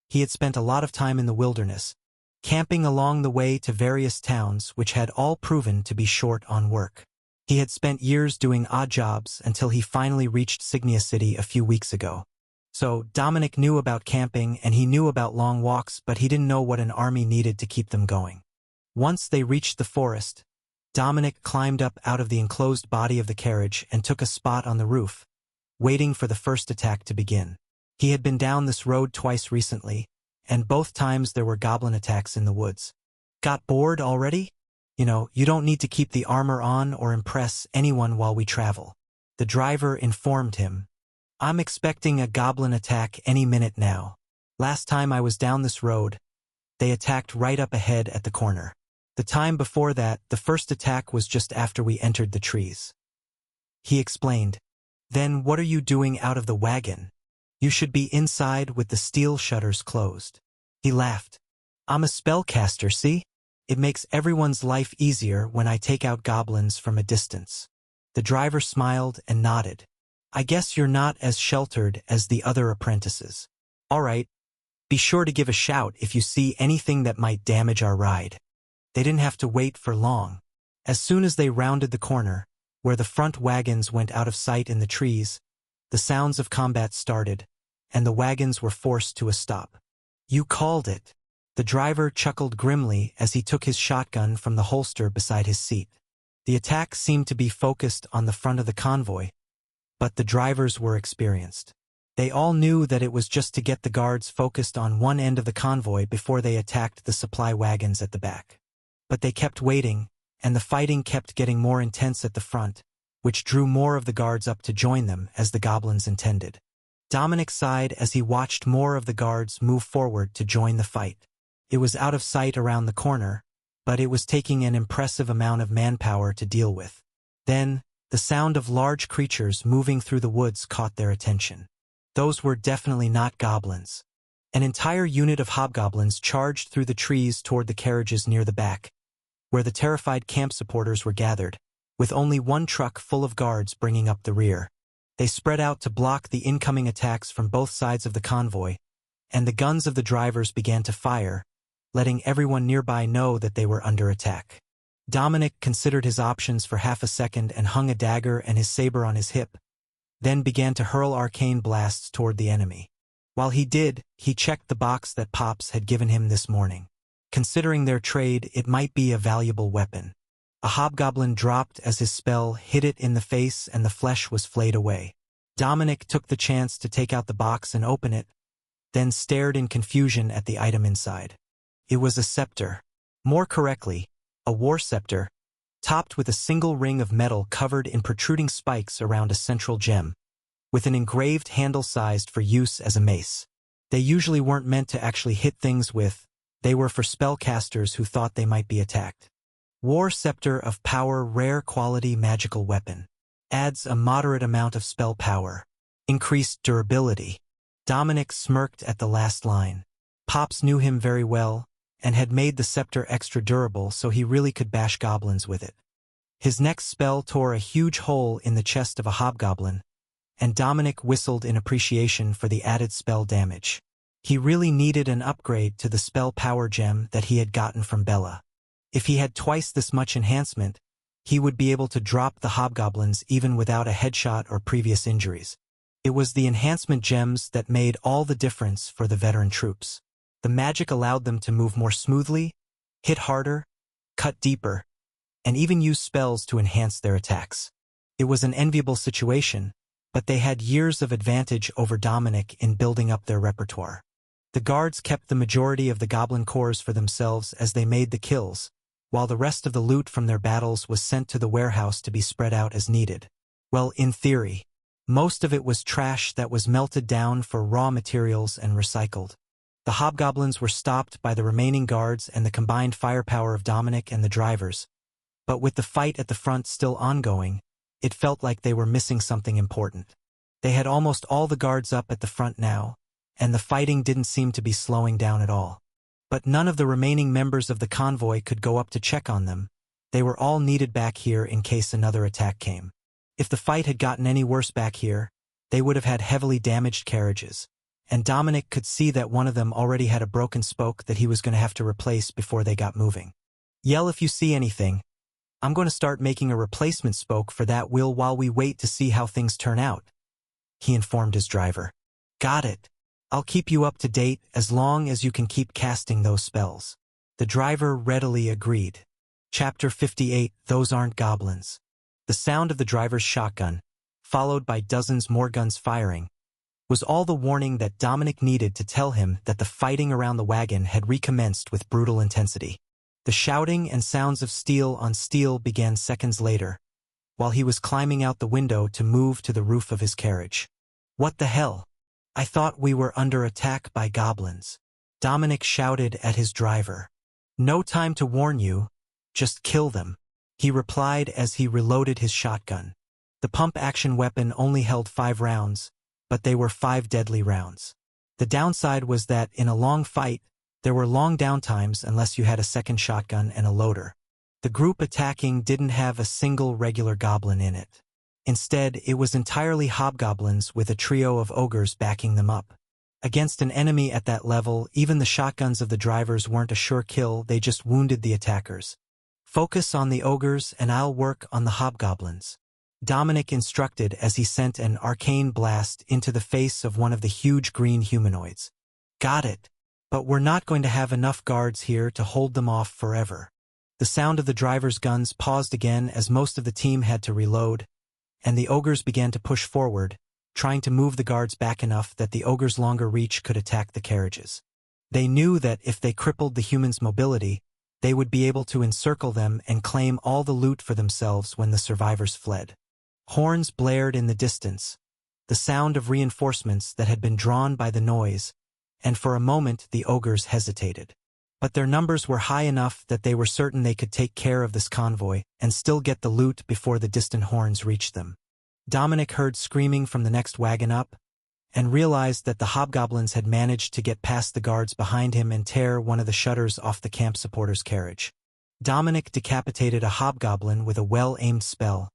he had spent a lot of time in the wilderness, camping along the way to various towns which had all proven to be short on work. He had spent years doing odd jobs until he finally reached Signia City a few weeks ago. So Dominic knew about camping and he knew about long walks, but he didn't know what an army needed to keep them going. Once they reached the forest, Dominic climbed up out of the enclosed body of the carriage and took a spot on the roof, waiting for the first attack to begin. He had been down this road twice recently, and both times there were goblin attacks in the woods. "Got bored already? You don't need to keep the armor on or impress anyone while we travel," the driver informed him. "I'm expecting a goblin attack any minute now. Last time I was down this road, they attacked right up ahead at the corner. The time before that, the first attack was just after we entered the trees." He explained. "Then what are you doing out of the wagon? You should be inside with the steel shutters closed." He laughed. "I'm a spellcaster, see? It makes everyone's life easier when I take out goblins from a distance." The driver smiled and nodded. I guess you're not as sheltered as the other apprentices. All right, be sure to give a shout if you see anything that might damage our ride. They didn't have to wait for long. As soon as they rounded the corner, where the front wagons went out of sight in the trees, the sounds of combat started, and the wagons were forced to a stop. You called it. The driver chuckled grimly as he took his shotgun from the holster beside his seat. The attack seemed to be focused on the front of the convoy, but the drivers were experienced. They all knew that it was just to get the guards focused on one end of the convoy before they attacked the supply wagons at the back. But they kept waiting, and the fighting kept getting more intense at the front, which drew more of the guards up to join them as the goblins intended. Dominic sighed as he watched more of the guards move forward to join the fight. It was out of sight around the corner, but it was taking an impressive amount of manpower to deal with. Then, the sound of large creatures moving through the woods caught their attention. Those were definitely not goblins. An entire unit of hobgoblins charged through the trees toward the carriages near the back, where the terrified camp supporters were gathered, with only one truck full of guards bringing up the rear. They spread out to block the incoming attacks from both sides of the convoy, and the guns of the drivers began to fire, letting everyone nearby know that they were under attack. Dominic considered his options for half a second and hung a dagger and his saber on his hip, then began to hurl arcane blasts toward the enemy. While he did, he checked the box that Pops had given him this morning. Considering their trade, it might be a valuable weapon. A hobgoblin dropped as his spell hit it in the face and the flesh was flayed away. Dominic took the chance to take out the box and open it, then stared in confusion at the item inside. It was a scepter. More correctly, a war scepter, topped with a single ring of metal covered in protruding spikes around a central gem, with an engraved handle sized for use as a mace. They usually weren't meant to actually hit things with, they were for spellcasters who thought they might be attacked. War Scepter of Power, rare quality magical weapon. Adds a moderate amount of spell power. Increased durability. Dominic smirked at the last line. Pops knew him very well, and had made the scepter extra durable so he really could bash goblins with it. His next spell tore a huge hole in the chest of a hobgoblin, and Dominic whistled in appreciation for the added spell damage. He really needed an upgrade to the spell power gem that he had gotten from Bella. If he had twice this much enhancement, he would be able to drop the hobgoblins even without a headshot or previous injuries. It was the enhancement gems that made all the difference for the veteran troops. The magic allowed them to move more smoothly, hit harder, cut deeper, and even use spells to enhance their attacks. It was an enviable situation, but they had years of advantage over Dominic in building up their repertoire. The guards kept the majority of the goblin cores for themselves as they made the kills, while the rest of the loot from their battles was sent to the warehouse to be spread out as needed. Well, in theory, most of it was trash that was melted down for raw materials and recycled. The hobgoblins were stopped by the remaining guards and the combined firepower of Dominic and the drivers, but with the fight at the front still ongoing, it felt like they were missing something important. They had almost all the guards up at the front now, and the fighting didn't seem to be slowing down at all. But none of the remaining members of the convoy could go up to check on them. They were all needed back here in case another attack came. If the fight had gotten any worse back here, they would have had heavily damaged carriages, and Dominic could see that one of them already had a broken spoke that he was going to have to replace before they got moving. Yell if you see anything. I'm going to start making a replacement spoke for that wheel while we wait to see how things turn out, he informed his driver. Got it. I'll keep you up to date as long as you can keep casting those spells. The driver readily agreed. Chapter 58, Those Aren't Goblins. The sound of the driver's shotgun, followed by dozens more guns firing, was all the warning that Dominic needed to tell him that the fighting around the wagon had recommenced with brutal intensity. The shouting and sounds of steel on steel began seconds later, while he was climbing out the window to move to the roof of his carriage. What the hell? I thought we were under attack by goblins. Dominic shouted at his driver. No time to warn you, just kill them, he replied as he reloaded his shotgun. The pump-action weapon only held 5 rounds, but they were 5 deadly rounds. The downside was that in a long fight, there were long downtimes unless you had a second shotgun and a loader. The group attacking didn't have a single regular goblin in it. Instead, it was entirely hobgoblins with a trio of ogres backing them up. Against an enemy at that level, even the shotguns of the drivers weren't a sure kill, they just wounded the attackers. Focus on the ogres and I'll work on the hobgoblins. Dominic instructed as he sent an arcane blast into the face of one of the huge green humanoids. Got it. But we're not going to have enough guards here to hold them off forever. The sound of the driver's guns paused again as most of the team had to reload, and the ogres began to push forward, trying to move the guards back enough that the ogres' longer reach could attack the carriages. They knew that if they crippled the humans' mobility, they would be able to encircle them and claim all the loot for themselves when the survivors fled. Horns blared in the distance, the sound of reinforcements that had been drawn by the noise, and for a moment the ogres hesitated. But their numbers were high enough that they were certain they could take care of this convoy and still get the loot before the distant horns reached them. Dominic heard screaming from the next wagon up, and realized that the hobgoblins had managed to get past the guards behind him and tear one of the shutters off the camp supporter's carriage. Dominic decapitated a hobgoblin with a well-aimed spell,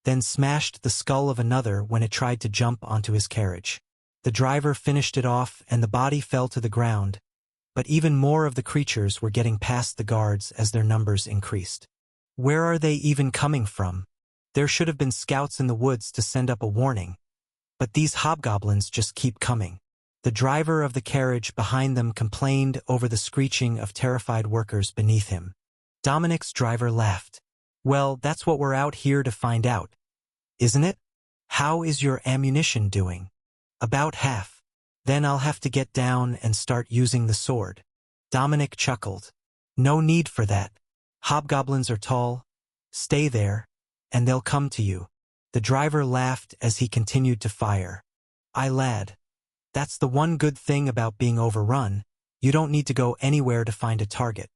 then smashed the skull of another when it tried to jump onto his carriage. The driver finished it off and the body fell to the ground, but even more of the creatures were getting past the guards as their numbers increased. Where are they even coming from? There should have been scouts in the woods to send up a warning, but these hobgoblins just keep coming. The driver of the carriage behind them complained over the screeching of terrified workers beneath him. Dominic's driver laughed. Well, that's what we're out here to find out, isn't it? How is your ammunition doing? About half. Then I'll have to get down and start using the sword. Dominic chuckled. No need for that. Hobgoblins are tall. Stay there, and they'll come to you. The driver laughed as he continued to fire. Aye, lad. That's the one good thing about being overrun. You don't need to go anywhere to find a target.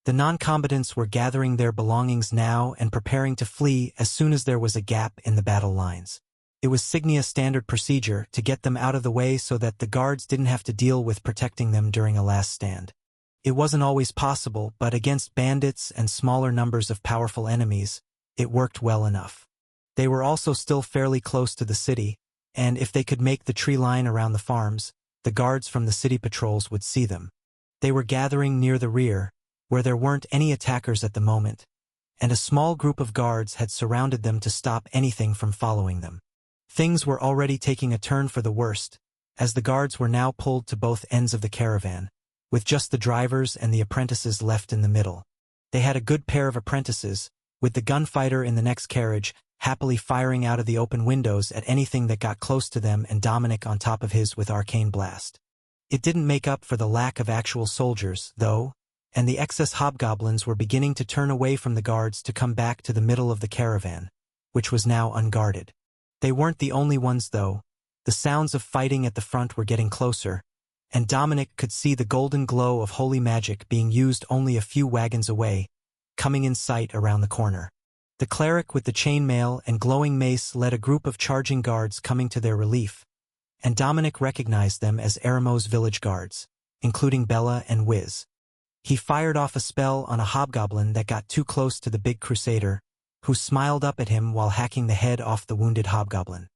The non-combatants were gathering their belongings now and preparing to flee as soon as there was a gap in the battle lines. It was Signia standard procedure to get them out of the way so that the guards didn't have to deal with protecting them during a last stand. It wasn't always possible, but against bandits and smaller numbers of powerful enemies, it worked well enough. They were also still fairly close to the city, and if they could make the tree line around the farms, the guards from the city patrols would see them. They were gathering near the rear, where there weren't any attackers at the moment, and a small group of guards had surrounded them to stop anything from following them. Things were already taking a turn for the worst, as the guards were now pulled to both ends of the caravan, with just the drivers and the apprentices left in the middle. They had a good pair of apprentices, with the gunfighter in the next carriage, happily firing out of the open windows at anything that got close to them, and Dominic on top of his with arcane blast. It didn't make up for the lack of actual soldiers, though, and the excess hobgoblins were beginning to turn away from the guards to come back to the middle of the caravan, which was now unguarded. They weren't the only ones, though. The sounds of fighting at the front were getting closer, and Dominic could see the golden glow of holy magic being used only a few wagons away, coming in sight around the corner. The cleric with the chainmail and glowing mace led a group of charging guards coming to their relief, and Dominic recognized them as Eramo's village guards, including Bella and Wiz. He fired off a spell on a hobgoblin that got too close to the big crusader, who smiled up at him while hacking the head off the wounded hobgoblin.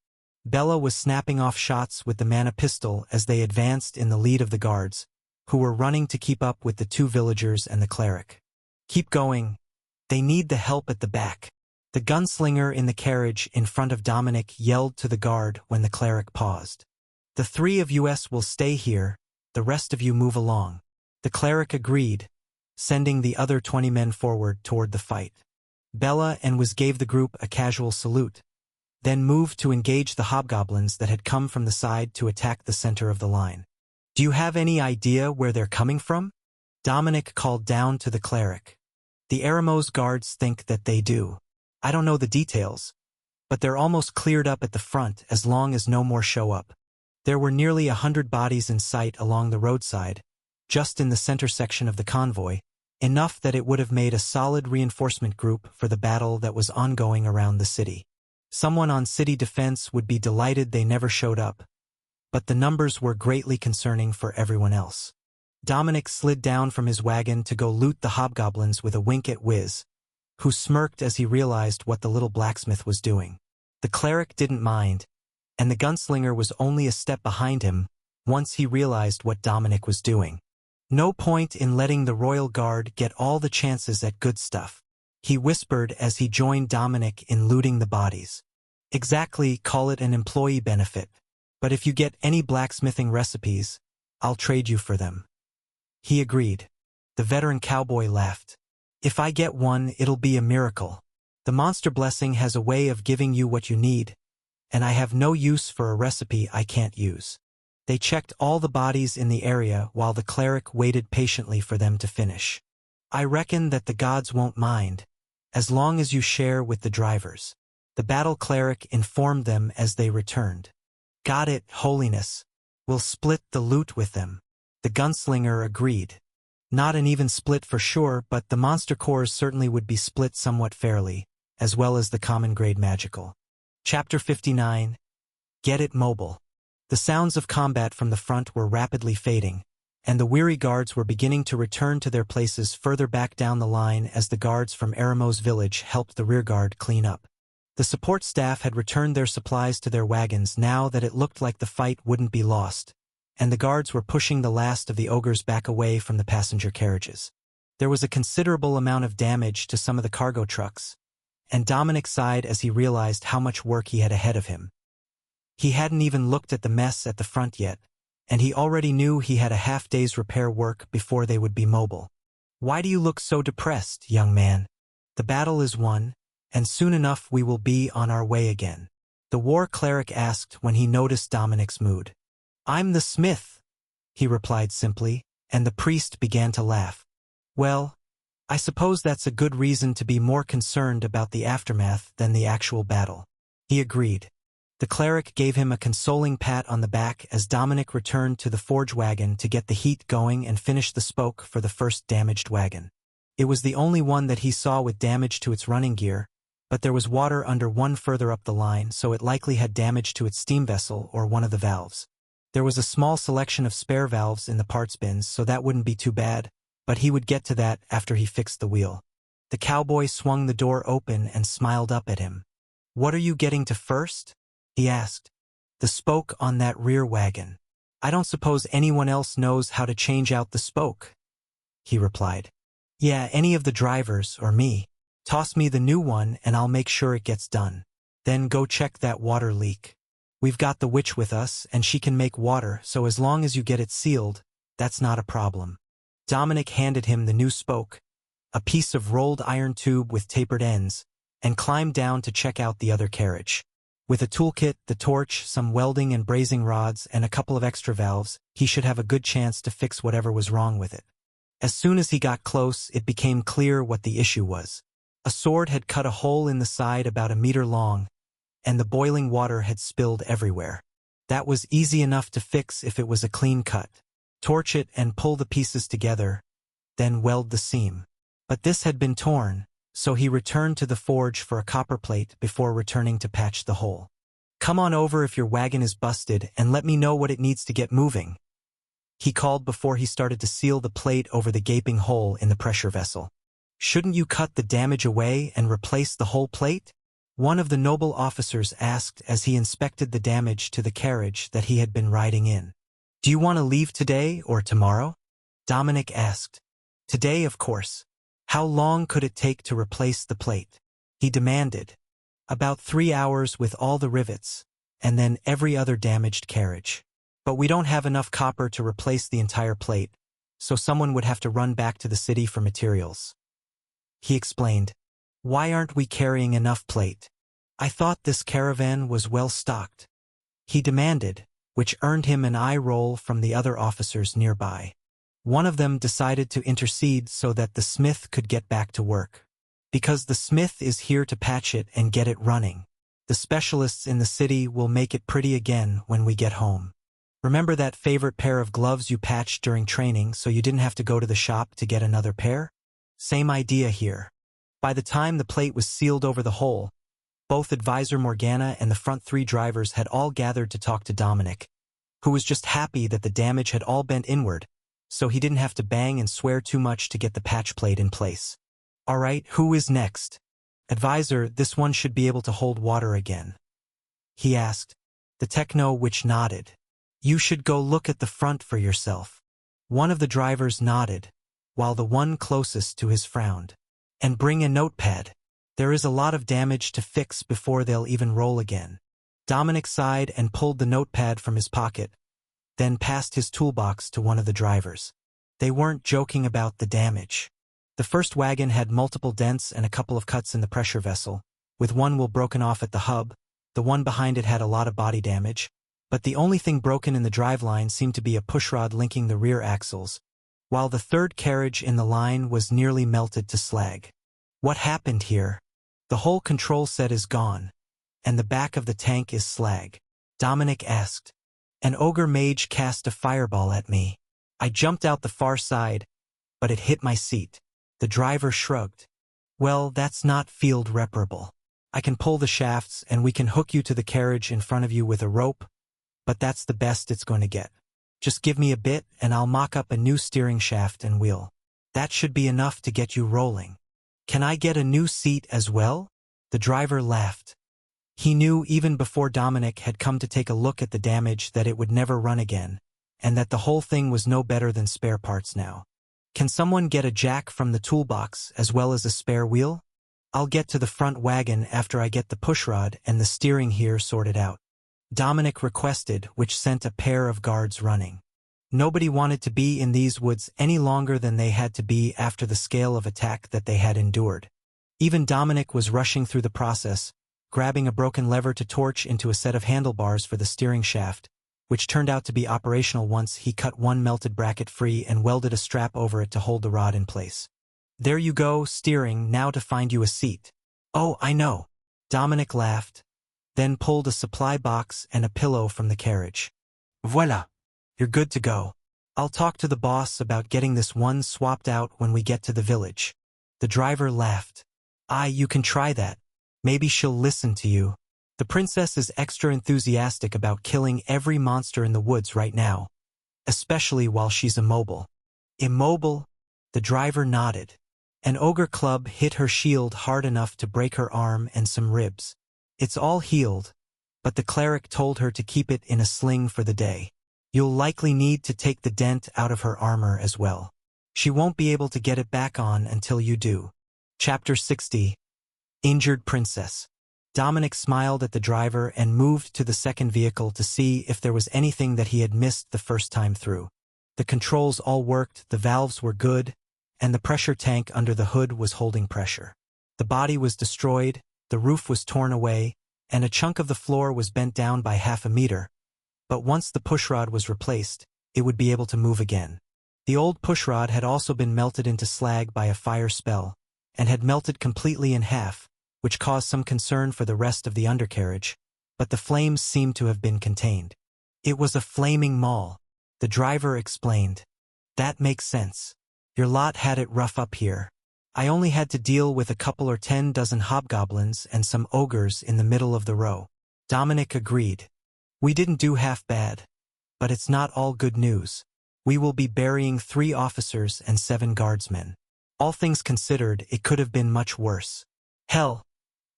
Bella was snapping off shots with the mana pistol as they advanced in the lead of the guards, who were running to keep up with the two villagers and the cleric. Keep going. They need the help at the back. The gunslinger in the carriage in front of Dominic yelled to the guard when the cleric paused. The 3 of us will stay here, the rest of you move along. The cleric agreed, sending the other 20 men forward toward the fight. Bella and Wiz gave the group a casual salute, then moved to engage the hobgoblins that had come from the side to attack the center of the line. Do you have any idea where they're coming from? Dominic called down to the cleric. The Eramo's guards think that they do. I don't know the details, but they're almost cleared up at the front as long as no more show up. There were nearly 100 bodies in sight along the roadside, just in the center section of the convoy, enough that it would have made a solid reinforcement group for the battle that was ongoing around the city. Someone on city defense would be delighted they never showed up, but the numbers were greatly concerning for everyone else. Dominic slid down from his wagon to go loot the hobgoblins with a wink at Wiz, who smirked as he realized what the little blacksmith was doing. The cleric didn't mind, and the gunslinger was only a step behind him once he realized what Dominic was doing. No point in letting the royal guard get all the chances at good stuff, he whispered as he joined Dominic in looting the bodies. Exactly, call it an employee benefit, but if you get any blacksmithing recipes, I'll trade you for them. He agreed. The veteran cowboy laughed. If I get one, it'll be a miracle. The monster blessing has a way of giving you what you need, and I have no use for a recipe I can't use. They checked all the bodies in the area while the cleric waited patiently for them to finish. I reckon that the gods won't mind, as long as you share with the drivers, the battle cleric informed them as they returned. Got it, Holiness. We'll split the loot with them. The gunslinger agreed. Not an even split for sure, but the monster cores certainly would be split somewhat fairly, as well as the common grade magical. Chapter 59. Get it mobile. The sounds of combat from the front were rapidly fading, and the weary guards were beginning to return to their places further back down the line as the guards from Eremos village helped the rearguard clean up. The support staff had returned their supplies to their wagons now that it looked like the fight wouldn't be lost, and the guards were pushing the last of the ogres back away from the passenger carriages. There was a considerable amount of damage to some of the cargo trucks, and Dominic sighed as he realized how much work he had ahead of him. He hadn't even looked at the mess at the front yet, and he already knew he had a half-day's repair work before they would be mobile. Why do you look so depressed, young man? The battle is won, and soon enough we will be on our way again. The war cleric asked when he noticed Dominic's mood. I'm the smith, he replied simply, and the priest began to laugh. Well, I suppose that's a good reason to be more concerned about the aftermath than the actual battle. He agreed. The cleric gave him a consoling pat on the back as Dominic returned to the forge wagon to get the heat going and finish the spoke for the first damaged wagon. It was the only one that he saw with damage to its running gear, but there was water under one further up the line, so it likely had damage to its steam vessel or one of the valves. There was a small selection of spare valves in the parts bins, so that wouldn't be too bad, but he would get to that after he fixed the wheel. The cowboy swung the door open and smiled up at him. What are you getting to first? He asked. The spoke on that rear wagon. I don't suppose anyone else knows how to change out the spoke, he replied. Yeah, any of the drivers or me. Toss me the new one and I'll make sure it gets done. Then go check that water leak. We've got the witch with us and she can make water, so as long as you get it sealed, that's not a problem. Dominic handed him the new spoke, a piece of rolled iron tube with tapered ends, and climbed down to check out the other carriage. With a toolkit, the torch, some welding and brazing rods, and a couple of extra valves, he should have a good chance to fix whatever was wrong with it. As soon as he got close, it became clear what the issue was. A sword had cut a hole in the side about a meter long, and the boiling water had spilled everywhere. That was easy enough to fix if it was a clean cut. Torch it and pull the pieces together, then weld the seam. But this had been torn, so he returned to the forge for a copper plate before returning to patch the hole. Come on over if your wagon is busted and let me know what it needs to get moving, he called before he started to seal the plate over the gaping hole in the pressure vessel. Shouldn't you cut the damage away and replace the whole plate? One of the noble officers asked as he inspected the damage to the carriage that he had been riding in. Do you want to leave today or tomorrow? Dominic asked. Today, of course. How long could it take to replace the plate? He demanded. About 3 hours with all the rivets, and then every other damaged carriage. But we don't have enough copper to replace the entire plate, so someone would have to run back to the city for materials. He explained. Why aren't we carrying enough plate? I thought this caravan was well stocked. He demanded, which earned him an eye roll from the other officers nearby. One of them decided to intercede so that the smith could get back to work. Because the smith is here to patch it and get it running. The specialists in the city will make it pretty again when we get home. Remember that favorite pair of gloves you patched during training so you didn't have to go to the shop to get another pair? Same idea here. By the time the plate was sealed over the hole, both Advisor Morgana and the front 3 drivers had all gathered to talk to Dominic, who was just happy that the damage had all bent inward, so he didn't have to bang and swear too much to get the patch plate in place. All right, who is next? Advisor, this one should be able to hold water again. he asked. The techno-witch nodded. You should go look at the front for yourself. One of the drivers nodded, while the one closest to his frowned. And bring a notepad. There is a lot of damage to fix before they'll even roll again. Dominic sighed and pulled the notepad from his pocket, then passed his toolbox to one of the drivers. They weren't joking about the damage. The first wagon had multiple dents and a couple of cuts in the pressure vessel, with one wheel broken off at the hub. The one behind it had a lot of body damage, but the only thing broken in the driveline seemed to be a pushrod linking the rear axles, while the third carriage in the line was nearly melted to slag. What happened here? The whole control set is gone, and the back of the tank is slag, Dominic asked. An ogre mage cast a fireball at me. I jumped out the far side, but it hit my seat. The driver shrugged. Well, that's not field reparable. I can pull the shafts and we can hook you to the carriage in front of you with a rope, but that's the best it's going to get. Just give me a bit and I'll mock up a new steering shaft and wheel. That should be enough to get you rolling. Can I get a new seat as well? The driver laughed. He knew even before Dominic had come to take a look at the damage that it would never run again, and that the whole thing was no better than spare parts now. Can someone get a jack from the toolbox as well as a spare wheel? I'll get to the front wagon after I get the pushrod and the steering here sorted out. Dominic requested, which sent a pair of guards running. Nobody wanted to be in these woods any longer than they had to be after the scale of attack that they had endured. Even Dominic was rushing through the process, grabbing a broken lever to torch into a set of handlebars for the steering shaft, which turned out to be operational once he cut one melted bracket free and welded a strap over it to hold the rod in place. There you go, steering, now to find you a seat. Oh, I know. Dominic laughed, then pulled a supply box and a pillow from the carriage. Voila. You're good to go. I'll talk to the boss about getting this one swapped out when we get to the village. The driver laughed. You can try that. Maybe she'll listen to you. The princess is extra enthusiastic about killing every monster in the woods right now, especially while she's immobile. Immobile? The driver nodded. An ogre club hit her shield hard enough to break her arm and some ribs. It's all healed, but the cleric told her to keep it in a sling for the day. You'll likely need to take the dent out of her armor as well. She won't be able to get it back on until you do. Chapter 60. Injured Princess. Dominic smiled at the driver and moved to the second vehicle to see if there was anything that he had missed the first time through. The controls all worked, the valves were good, and the pressure tank under the hood was holding pressure. The body was destroyed, the roof was torn away, and a chunk of the floor was bent down by half a meter. But once the pushrod was replaced, it would be able to move again. The old pushrod had also been melted into slag by a fire spell, and had melted completely in half, which caused some concern for the rest of the undercarriage, but the flames seemed to have been contained. It was a flaming maul, the driver explained. That makes sense. Your lot had it rough up here. I only had to deal with a couple or 10 dozen hobgoblins and some ogres in the middle of the row. Dominic agreed. We didn't do half bad. But it's not all good news. We will be burying 3 officers and 7 guardsmen. All things considered, it could have been much worse. Hell,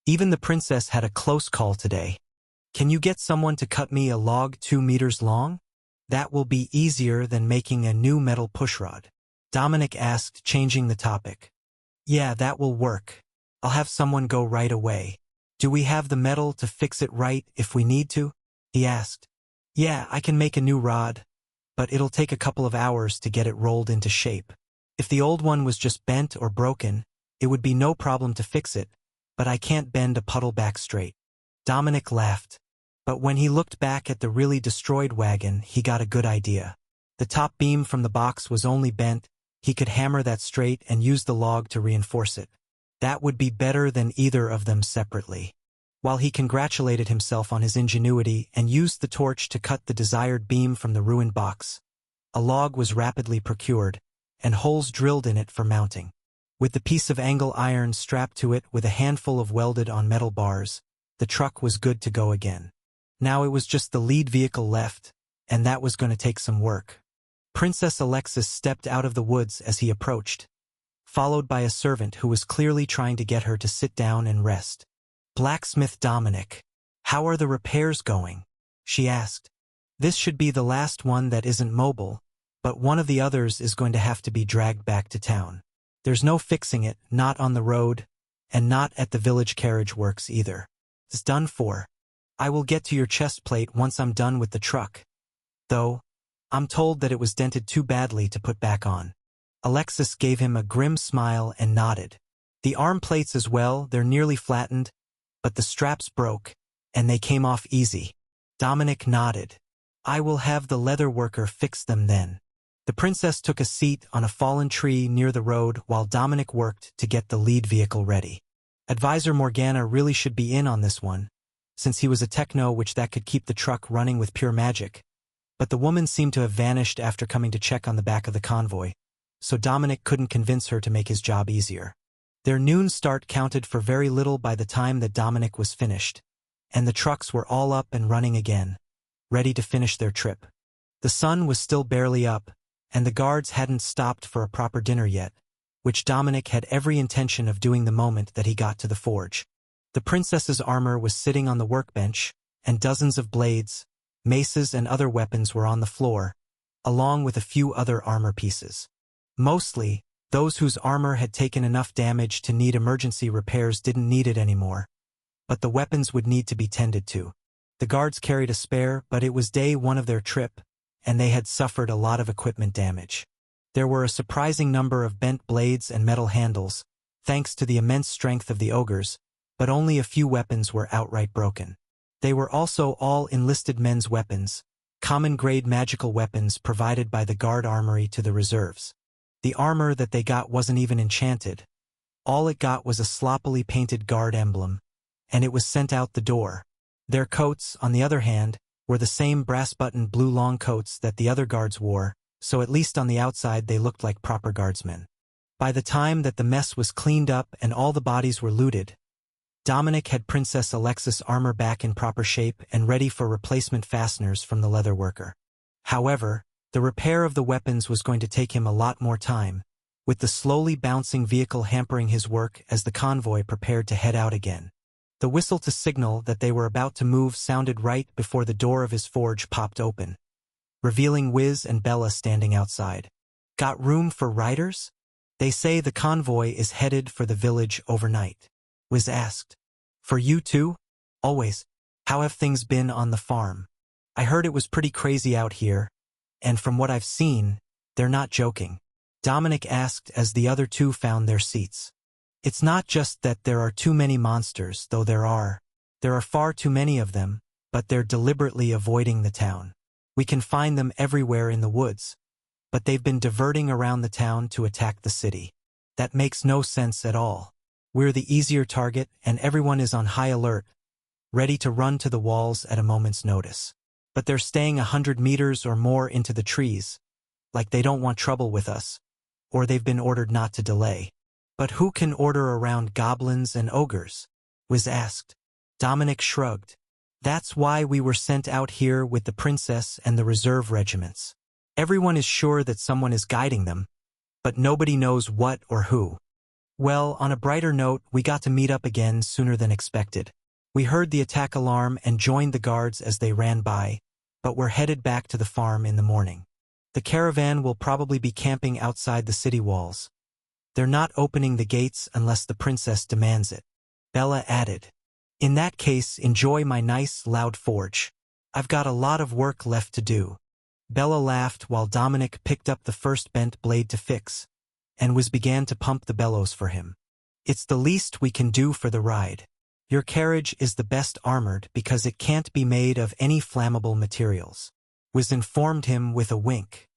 even the princess had a close call today. Can you get someone to cut me a log 2 meters long? That will be easier than making a new metal pushrod. Dominic asked, changing the topic. Yeah, that will work. I'll have someone go right away. Do we have the metal to fix it right if we need to? He asked. Yeah, I can make a new rod, but it'll take a couple of hours to get it rolled into shape. If the old one was just bent or broken, it would be no problem to fix it, but I can't bend a puddle back straight. Dominic laughed. But when he looked back at the really destroyed wagon, he got a good idea. The top beam from the box was only bent. He could hammer that straight and use the log to reinforce it. That would be better than either of them separately. While he congratulated himself on his ingenuity and used the torch to cut the desired beam from the ruined box, a log was rapidly procured, and holes drilled in it for mounting. With the piece of angle iron strapped to it with a handful of welded-on metal bars, the truck was good to go again. Now it was just the lead vehicle left, and that was going to take some work. Princess Alexis stepped out of the woods as he approached, followed by a servant who was clearly trying to get her to sit down and rest. Blacksmith Dominic. "How are the repairs going?" she asked. "This should be the last one that isn't mobile, but one of the others is going to have to be dragged back to town. There's no fixing it, not on the road, and not at the village carriage works either. It's done for. I will get to your chest plate once I'm done with the truck. Though, I'm told that it was dented too badly to put back on." Alexis gave him a grim smile and nodded. "The arm plates as well, they're nearly flattened, but the straps broke, and they came off easy." Dominic nodded. "I will have the leather worker fix them then." The princess took a seat on a fallen tree near the road while Dominic worked to get the lead vehicle ready. Advisor Morgana really should be in on this one, since he was a techno which that could keep the truck running with pure magic. But the woman seemed to have vanished after coming to check on the back of the convoy, so Dominic couldn't convince her to make his job easier. Their noon start counted for very little by the time that Dominic was finished, and the trucks were all up and running again, ready to finish their trip. The sun was still barely up, and the guards hadn't stopped for a proper dinner yet, which Dominic had every intention of doing the moment that he got to the forge. The princess's armor was sitting on the workbench, and dozens of blades, maces and other weapons were on the floor, along with a few other armor pieces. Mostly, those whose armor had taken enough damage to need emergency repairs didn't need it anymore, but the weapons would need to be tended to. The guards carried a spare, but it was day one of their trip, and they had suffered a lot of equipment damage. There were a surprising number of bent blades and metal handles, thanks to the immense strength of the ogres, but only a few weapons were outright broken. They were also all enlisted men's weapons, common-grade magical weapons provided by the guard armory to the reserves. The armor that they got wasn't even enchanted. All it got was a sloppily painted guard emblem, and it was sent out the door. Their coats, on the other hand, were the same brass-buttoned blue long coats that the other guards wore, so at least on the outside they looked like proper guardsmen. By the time that the mess was cleaned up and all the bodies were looted, Dominic had Princess Alexis' armor back in proper shape and ready for replacement fasteners from the leather worker. However, the repair of the weapons was going to take him a lot more time, with the slowly bouncing vehicle hampering his work as the convoy prepared to head out again. The whistle to signal that they were about to move sounded right before the door of his forge popped open, revealing Wiz and Bella standing outside. "Got room for riders? They say the convoy is headed for the village overnight," Wiz asked. "For you too?" "Always. How have things been on the farm?" "I heard it was pretty crazy out here, and from what I've seen, they're not joking," Dominic asked as the other two found their seats. "It's not just that there are too many monsters, though there are far too many of them, but they're deliberately avoiding the town. We can find them everywhere in the woods, but they've been diverting around the town to attack the city. That makes no sense at all. We're the easier target, and everyone is on high alert, ready to run to the walls at a moment's notice. But they're staying 100 meters or more into the trees, like they don't want trouble with us, or they've been ordered not to delay." "But who can order around goblins and ogres?" Wiz asked. Dominic shrugged. "That's why we were sent out here with the princess and the reserve regiments. Everyone is sure that someone is guiding them, but nobody knows what or who." "Well, on a brighter note, we got to meet up again sooner than expected. We heard the attack alarm and joined the guards as they ran by, but we're headed back to the farm in the morning. The caravan will probably be camping outside the city walls. They're not opening the gates unless the princess demands it," Bella added. "In that case, enjoy my nice, loud forge. I've got a lot of work left to do." Bella laughed while Dominic picked up the first bent blade to fix, and began to pump the bellows for him. "It's the least we can do for the ride. Your carriage is the best armored because it can't be made of any flammable materials," Wiz informed him with a wink.